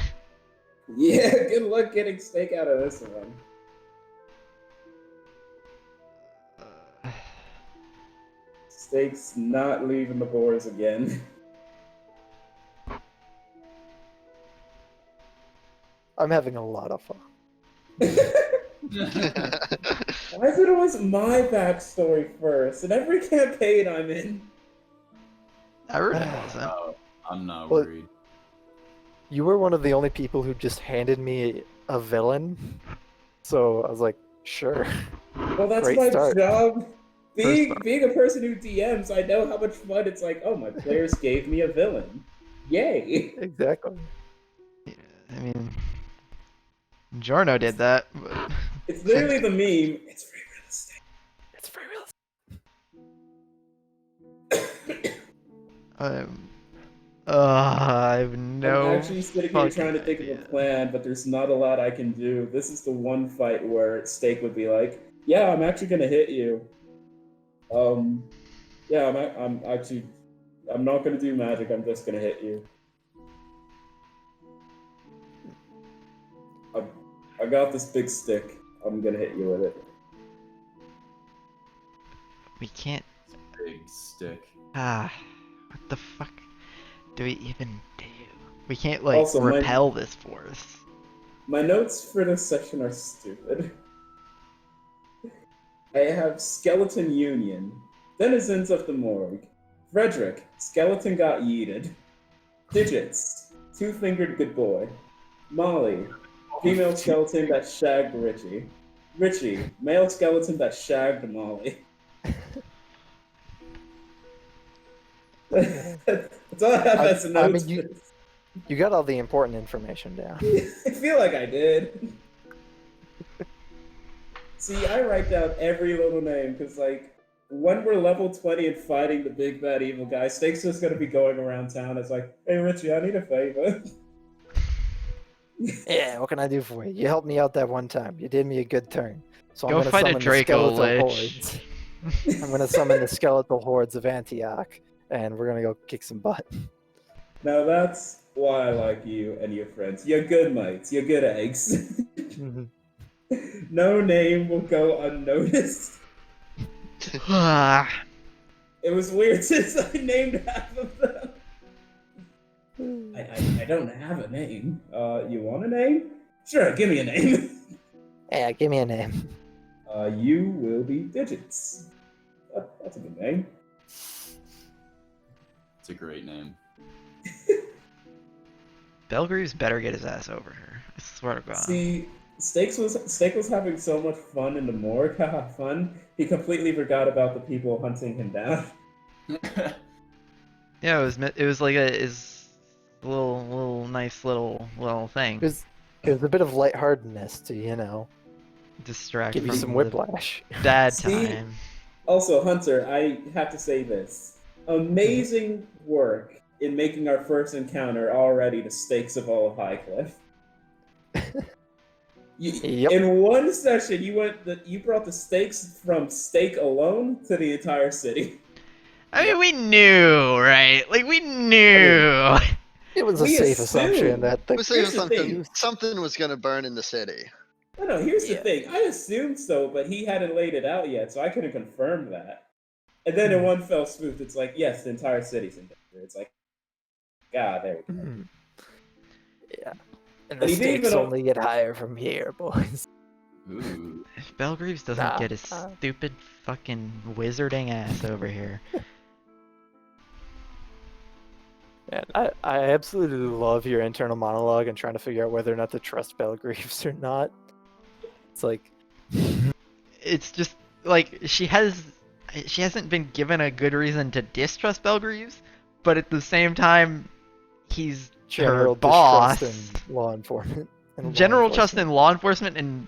Yeah, good luck getting Stake out of this one. Stake's not leaving the boards again. I'm having a lot of fun. Why is it always my backstory first? In every campaign I'm in. I really wasn't. Oh, I'm not Well, worried. You were one of the only people who just handed me a villain, so I was like, sure. Well, that's Great my start. job. Being start. a person who DMs, I know how much fun it's like, oh, my players gave me a villain. Yay. Exactly. I mean, Jorno did that. But... It's literally the meme. It's very realistic. It's very real. I have no. I'm actually sitting here fucking trying to think of idea. a plan, but there's not a lot I can do. This is the one fight where Steak would be like, "Yeah, I'm actually gonna hit you." Yeah, I'm not gonna do magic. I'm just gonna hit you. I got this big stick. I'm gonna hit you with it. We can't. Big stick. What the fuck do we even do? We can't like Also, repel this force. My notes for this section are stupid. I have Skeleton Union, Denizens of the Morgue, Frederick, Skeleton got yeeted, Digits, Two-Fingered Good Boy, Molly, female skeleton that shagged Richie, Richie, male skeleton that shagged Molly. That's all I have as I notes. mean, you got all the important information down. I feel like I did. See, I write down every little name because, like, when we're level 20 and fighting the big bad evil guy, Snake's just gonna be going around town. It's like, hey, Richie, I need a favor. Yeah, what can I do for you? You helped me out that one time. You did me a good turn. So Go I'm gonna fight a summon the Draco skeletal Lich. hordes. I'm gonna summon the skeletal hordes of Antioch, and we're gonna go kick some butt. Now that's why I like you and your friends. You're good mates. You're good eggs. No name will go unnoticed. It was weird since I named half of them. I don't have a name. You want a name? Sure, give me a name. Yeah, give me a name. You will be Digits. That's a good name. It's a great name. Belgreaves better get his ass over here. I swear to God. See, Steak was having so much fun in the morgue. Haha, fun. He completely forgot about the people hunting him down. Yeah, it was like his little nice little thing. It was a bit of lightheartedness to, Distract give you from some the whiplash. bad See? time. Also, Hunter, I have to say this. Amazing work in making our first encounter already the stakes of all of Highcliff. Yep. In one session, you brought the stakes from Steak alone to the entire city. I mean, we knew, right? Like, we knew. It was a We safe assumed. assumption that the We're saying Here's the thing. something was gonna burn in the city. No, here's the Yeah. thing. I assumed so, but he hadn't laid it out yet, so I couldn't confirm that. And then in one fell swoop, it's like, yes, the entire city's in danger. It's like, God, there we go. Yeah. And But the he didn't stakes even- only get higher from here, boys. Ooh. If Belgreaves doesn't Nah, get his stupid fucking wizarding ass over here. Man, I absolutely love your internal monologue and trying to figure out whether or not to trust Belgreaves or not. It's like, It's just like she hasn't been given a good reason to distrust Belgreaves, but at the same time, he's general her boss. distrust in law enforcement. General trust in law enforcement and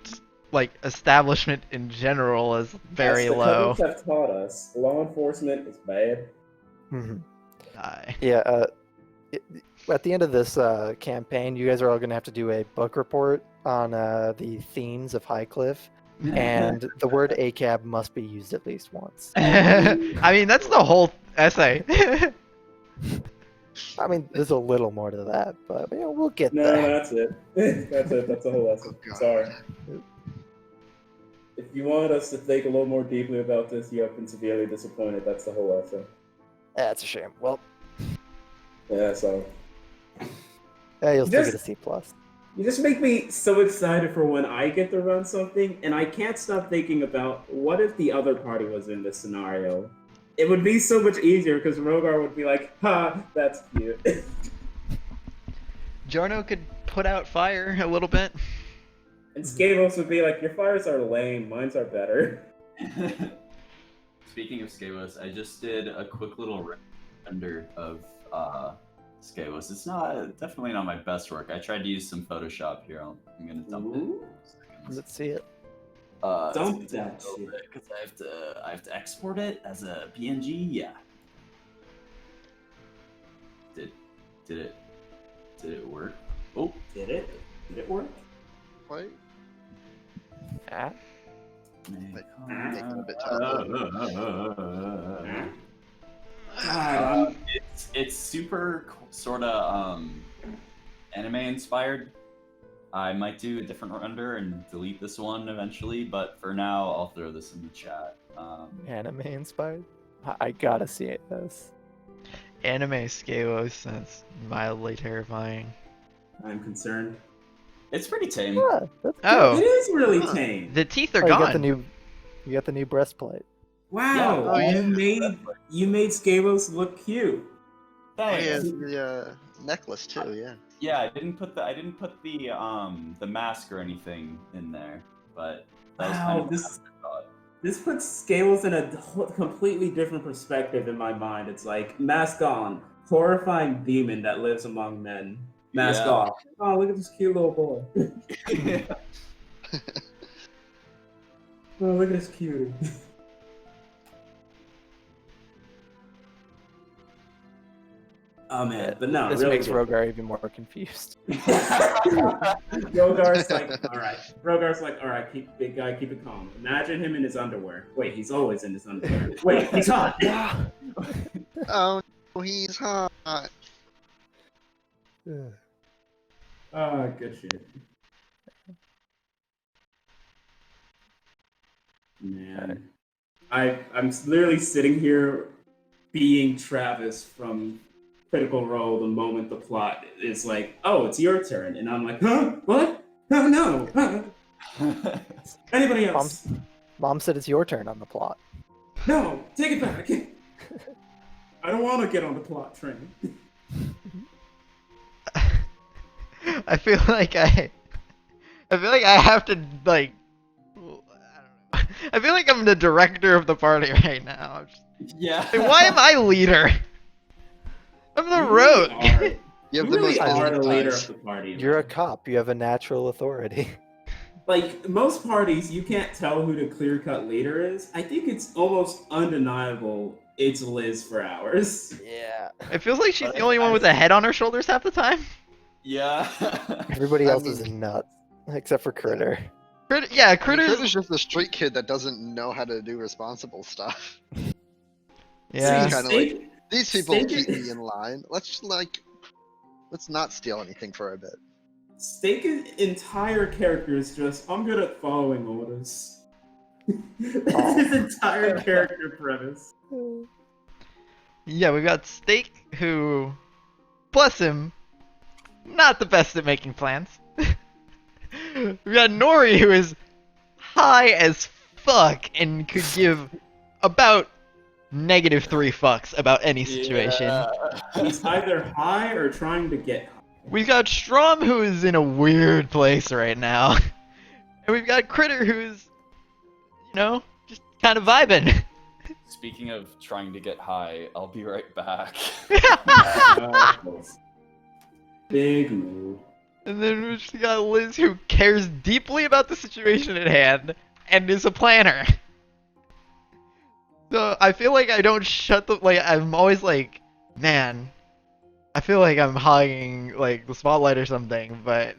like establishment in general is very As the low. cousins have taught us, law enforcement is bad. Mhm. Aye. Yeah, at the end of this campaign, you guys are all going to have to do a book report on the themes of Highcliff, and the word ACAB must be used at least once. I mean, that's the whole essay. I mean, there's a little more to that, but we'll get No, there. that's it. That's it. That's the whole lesson. God. Sorry. If you want us to think a little more deeply about this, you have been severely disappointed. That's the whole lesson. That's a shame. Well, Yeah, so. you'll still Just- get a C+. You just make me so excited for when I get to run something, and I can't stop thinking about what if the other party was in this scenario. It would be so much easier because Rogar would be like, "Ha, that's cute." Jarno could put out fire a little bit. And Skavos would be like, "Your fires are lame. Mine's are better." Speaking of Skavos, I just did a quick little render of Skavos. It's definitely not my best work. I tried to use some Photoshop here. I'm gonna dump it. Ooh. Let's see it. Dump that shit. Because I have to export it as a PNG. Yeah. Did it work? Oh, Did it? Did it work? Wait, Ah, make it a bit tougher. God, it's super sort of anime inspired. I might do a different render and delete this one eventually, but for now I'll throw this in the chat. anime inspired. I gotta see it. This. Anime Scalos, that's mildly terrifying. I'm concerned. It's pretty tame. Yeah, that's Oh, It is really tame. the teeth are Oh, you got the gone. new. You got the new breastplate. Wow, Oh, yeah. you made Scalos look cute. Oh, yeah, Thanks. the necklace too. Yeah. Yeah, I didn't put the mask or anything in there, but that was kind Wow, of this puts Scalos in a completely different perspective in my mind. It's like mask on, horrifying demon that lives among men. Mask Yeah. off. Oh, look at this cute little boy. Oh, look at this cutie. Oh man, but no, This really makes good. Rogar even more confused. Rogar's like, all right. Rogar's like, all right, big guy, keep it calm. Imagine him in his underwear. Wait, he's always in his underwear. Wait, he's hot. Oh, he's hot. Oh, good shit. Man, I'm literally sitting here being Travis from Critical Role the moment the plot is like, oh, it's your turn, and I'm like, huh? What? Oh no! Anybody else? Mom said it's your turn on the plot. No, take it back. I don't want to get on the plot train. I feel like I have to like. I don't know. I feel like I'm the director of the party right now. Yeah. Like, why am I leader? I'm the rogue. You have You the really most are the leader eyes. of the party. You're a man. cop. You have a natural authority. Like most parties, you can't tell who the clear-cut leader is. I think it's almost undeniable. It's Liz for hours. Yeah. It feels like she's the only one with a head on her shoulders half the time. Yeah. Everybody I else is mean- nuts, except for Critter. Yeah, I mean, Critter's. Critter's just a street kid that doesn't know how to do responsible stuff. Yeah. He's kinda like, Steak- These people Steak- keep me in line. Let's not steal anything for a bit. Steak's entire character is just, I'm good at following orders. That's Oh. his entire character premise. Yeah, we got Steak, who, bless him, not the best at making plans. We got Nori, who is high as fuck and could give about -3 fucks about any situation. He's either high or trying to get high. We've got Strom, who is in a weird place right now. And we've got Critter, who's, just kind of vibing. Speaking of trying to get high, I'll be right back. Big move. And then we just got Liz, who cares deeply about the situation at hand and is a planner. So I feel like I don't I'm always like, man, I feel like I'm hogging like the spotlight or something, but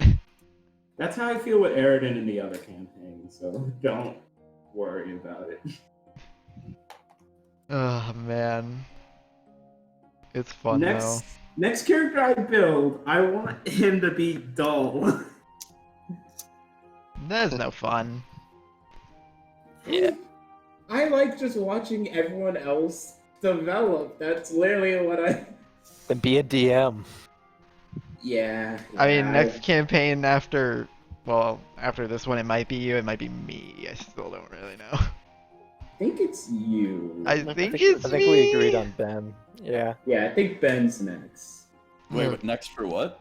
That's how I feel with Aridin in the other campaign, so don't worry about it. oh man, it's fun though. Next character I build, I want him to be dull. That's no fun. Yeah. I like just watching everyone else develop. That's literally what I. Then be a DM. Yeah. I mean, next campaign after this one, it might be you, it might be me. I still don't really know. I think it's you. I think it's I think me. we agreed on Ben. Yeah. Yeah, I think Ben's next. Wait, next for what?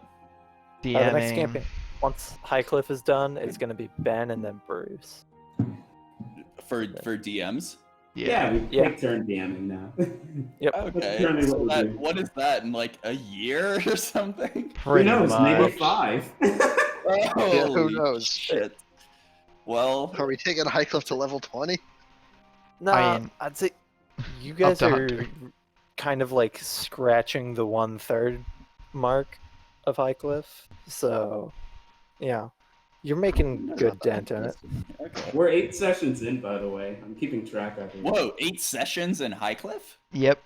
The next DMing. campaign. Once Highcliff is done, it's gonna be Ben and then Bruce. For DMs? Yeah, we Yeah. take turn DMing now. Yep. Okay. Determine what we So do. what is that in like a year or something? Who Pretty knows? much. Maybe 5. Yeah, who Holy knows? Shit. Well, Are we taking Highcliff to level 20? Nah, mean, I'd say you guys to are Hunter. kind of like scratching the 1/3 mark of Highcliff. So, yeah, you're making That's good not bad. dent in it. okay. We're 8 sessions in, by the way. I'm keeping track of it. Whoa, 8 sessions in Highcliff? Yep.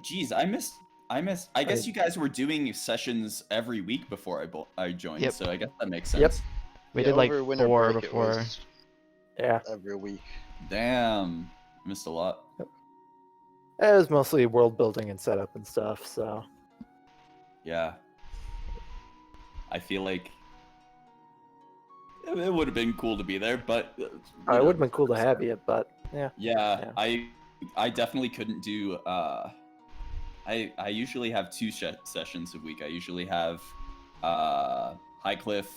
Geez, I missed. I guess you guys were doing sessions every week before I joined, Yep. so I guess that makes Yep. sense. We Yeah, did like over winter 4 break, it before. was Yeah, every week. Damn, missed a lot. it was mostly world building and setup and stuff. So, Yeah. I feel like it would have been cool to be there, but it would have been cool to have you, but yeah. Yeah, Yeah. I definitely couldn't do. I usually have 2 sessions a week. I usually have Highcliff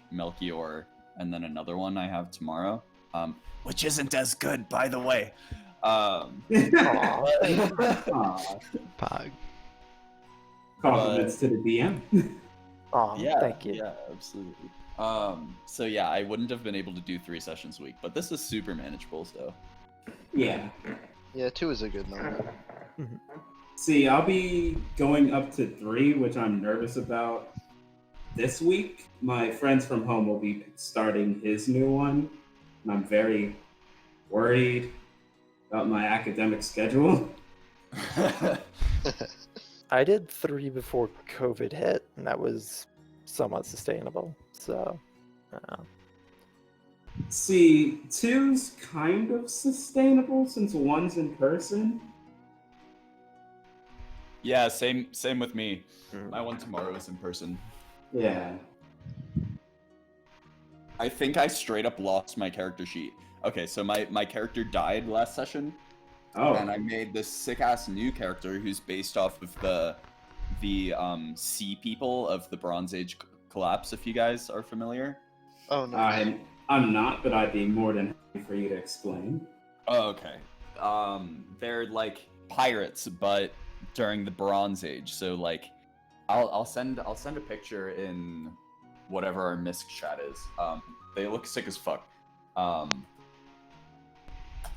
/ Melchior, and then another one I have tomorrow, which isn't as good, by the way. Aw. Aw, Pog. compliments to the DM. Aw, Yeah, thank you. yeah, absolutely. So yeah, I wouldn't have been able to do 3 sessions a week, but this is super manageable, so. Yeah. Yeah, 2 is a good number. See, I'll be going up to 3, which I'm nervous about. This week, my friends from home will be starting his new one, and I'm very worried about my academic schedule. I did 3 before COVID hit, and that was somewhat sustainable. So, See, 2's kind of sustainable since 1's in person. Yeah, same with me. Mm. My one tomorrow is in person. Yeah. I think I straight up lost my character sheet. Okay, so my character died last session, Oh. and I made this sick-ass new character who's based off of the sea people of the Bronze Age collapse, if you guys are familiar. Oh no. I'm not, but I'd be more than happy for you to explain. Oh, okay. They're like pirates, but during the Bronze Age. So like, I'll send a picture in whatever our misc chat is. They look sick as fuck.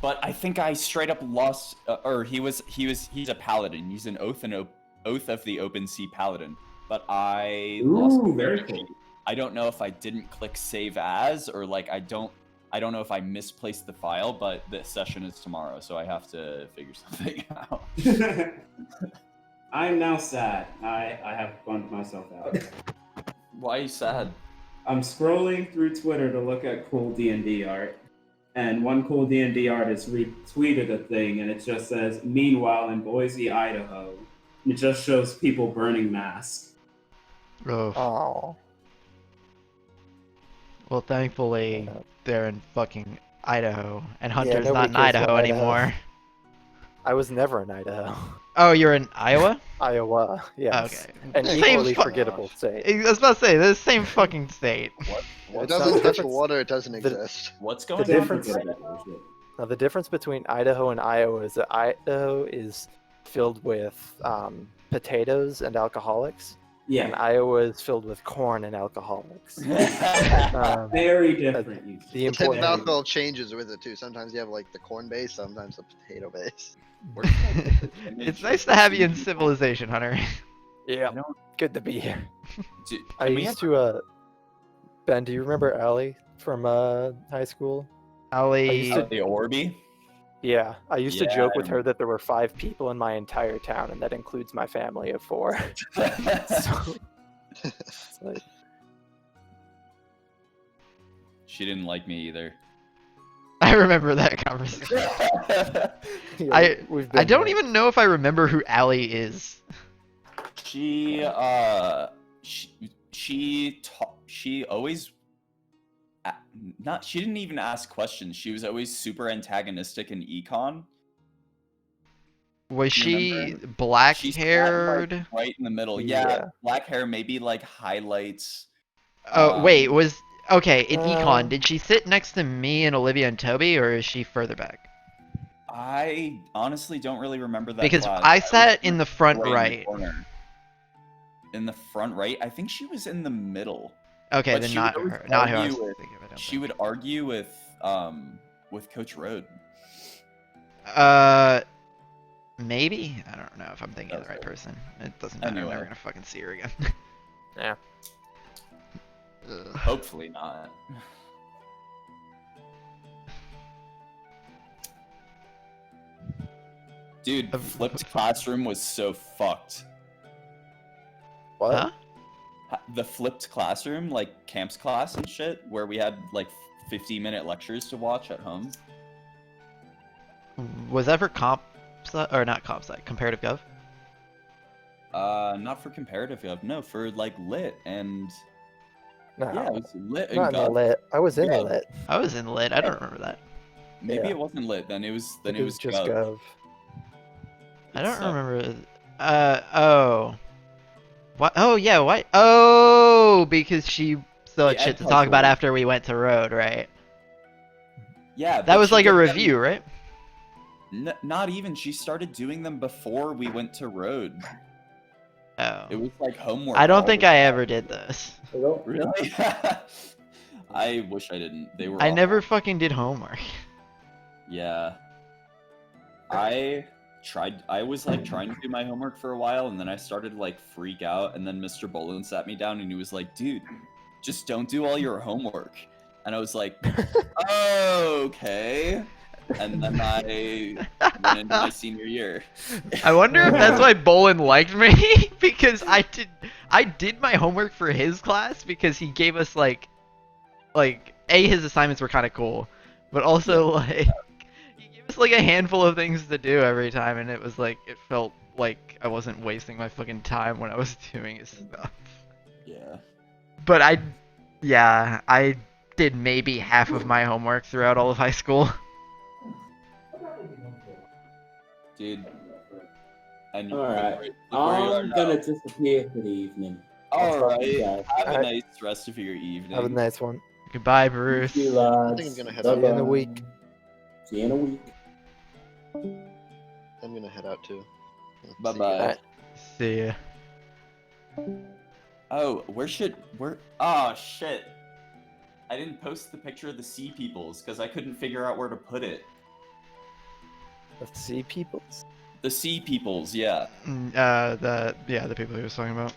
But I think I straight up lost, or he's a paladin. He's an Oath of the Open Sea paladin. But I lost. Ooh, very cool. I don't know if I didn't click save as, or like I don't know if I misplaced the file, but the session is tomorrow, so I have to figure something out. I'm now sad. I have bummed myself out. Why are you sad? I'm scrolling through Twitter to look at cool D&D art, and one cool D&D artist retweeted a thing, and it just says, "Meanwhile in Boise, Idaho," it just shows people burning masks. Oh. oh, Well, thankfully, they're in fucking Idaho, and Hunter's nobody not in cares Idaho about Idaho. anymore. I was never in Idaho. Oh, you're in Iowa? Iowa, yes. Okay. An Same equally fu- forgettable state. I was about to say, they're the same fucking state. It It's doesn't not- touch difference- water, it doesn't the- exist. What's The going difference- on? Now, the difference between Idaho and Iowa is that Idaho is filled with potatoes and alcoholics, and Yeah, Iowa is filled with corn and alcoholics. Um, very different. You the The type of important alcohol changes with it too. Sometimes you have like the corn base, sometimes the potato base. It's nice to have you in civilization, Hunter. yeah, I don't- good to be here. Do- I can we used have- to Ben, do you remember Allie from high school? Ali, used to- the Orby? Yeah, I used to Yeah, joke I with her that there were 5 people in my entire town, and that includes my family of 4. So, it's like, She didn't like me either. I remember that conversation. yeah, we've been I don't there. even know if I remember who Ali is. She always she didn't even ask questions. She was always super antagonistic in econ. Was Do you she remember? black She sat, haired? like, right in the middle. Yeah, Yeah. black hair, maybe like highlights. Oh, wait, was. Okay, in Uh, econ, did she sit next to me and Olivia and Toby, or is she further back? I honestly don't really remember that. Because class. I was sat in the front right in the right. corner. In the front right? I think she was in the middle. Okay, But then she not would her. Not who I was argue with- thinking of. I don't She think. would argue with Coach Road. Maybe. I don't know if I'm thinking of the right Okay. person. It doesn't matter. I'm Anyway. never gonna fucking see her again. Yeah. Ugh. Hopefully not. Dude, flipped classroom was so fucked. What? Huh? The flipped classroom, like camps class and shit, where we had like 50-minute lectures to watch at home. Was that for comp sci or not comp sci? Comparative gov? Not for comparative gov, no, for like lit and No, yeah, it was lit and not in the gov. lit. I was in Yeah. the lit. I was in lit. I don't remember that. Maybe Yeah. it wasn't lit then. It was then It was just gov. gov. I It don't sucked. remember. Oh. What? Oh yeah. Why? Oh, because she still had The shit ed to talk about puzzle. after we went to road, right? Yeah, That but was she like a did them- review, right? Not even. She started doing them before we went to road. Oh. It was like homework. I don't all think the I time. ever did this. Hello? Really? I wish I didn't. They were. I awful. never fucking did homework. Yeah. I tried. I was like trying to do my homework for a while, and then I started to like freak out. And then Mr. Bolin sat me down, and he was like, "Dude, just don't do all your homework." And I was like, "Okay." And then I went into my senior year. I wonder if that's why Bolin liked me because I did my homework for his class because he gave us like his assignments were kind of cool, but also like he gave us like a handful of things to do every time, and it was like it felt like I wasn't wasting my fucking time when I was doing his stuff. Yeah. But I did maybe half of my homework throughout all of high school. Dude. And Alright. look where you are I'm now. gonna disappear for the evening. All I'll talk to you right. guys. Have a Alright. nice rest of your evening. Have a nice one. Goodbye, See Bruce. you, lads. I think I'm gonna head See out. you in a Bye-bye. week. See you in a week. I'm gonna head out too. See you. Bye-bye. Alright. See ya. Oh, oh shit. I didn't post the picture of the sea peoples because I couldn't figure out where to put it. Let's see, peoples. The sea peoples, yeah. The people he was talking about.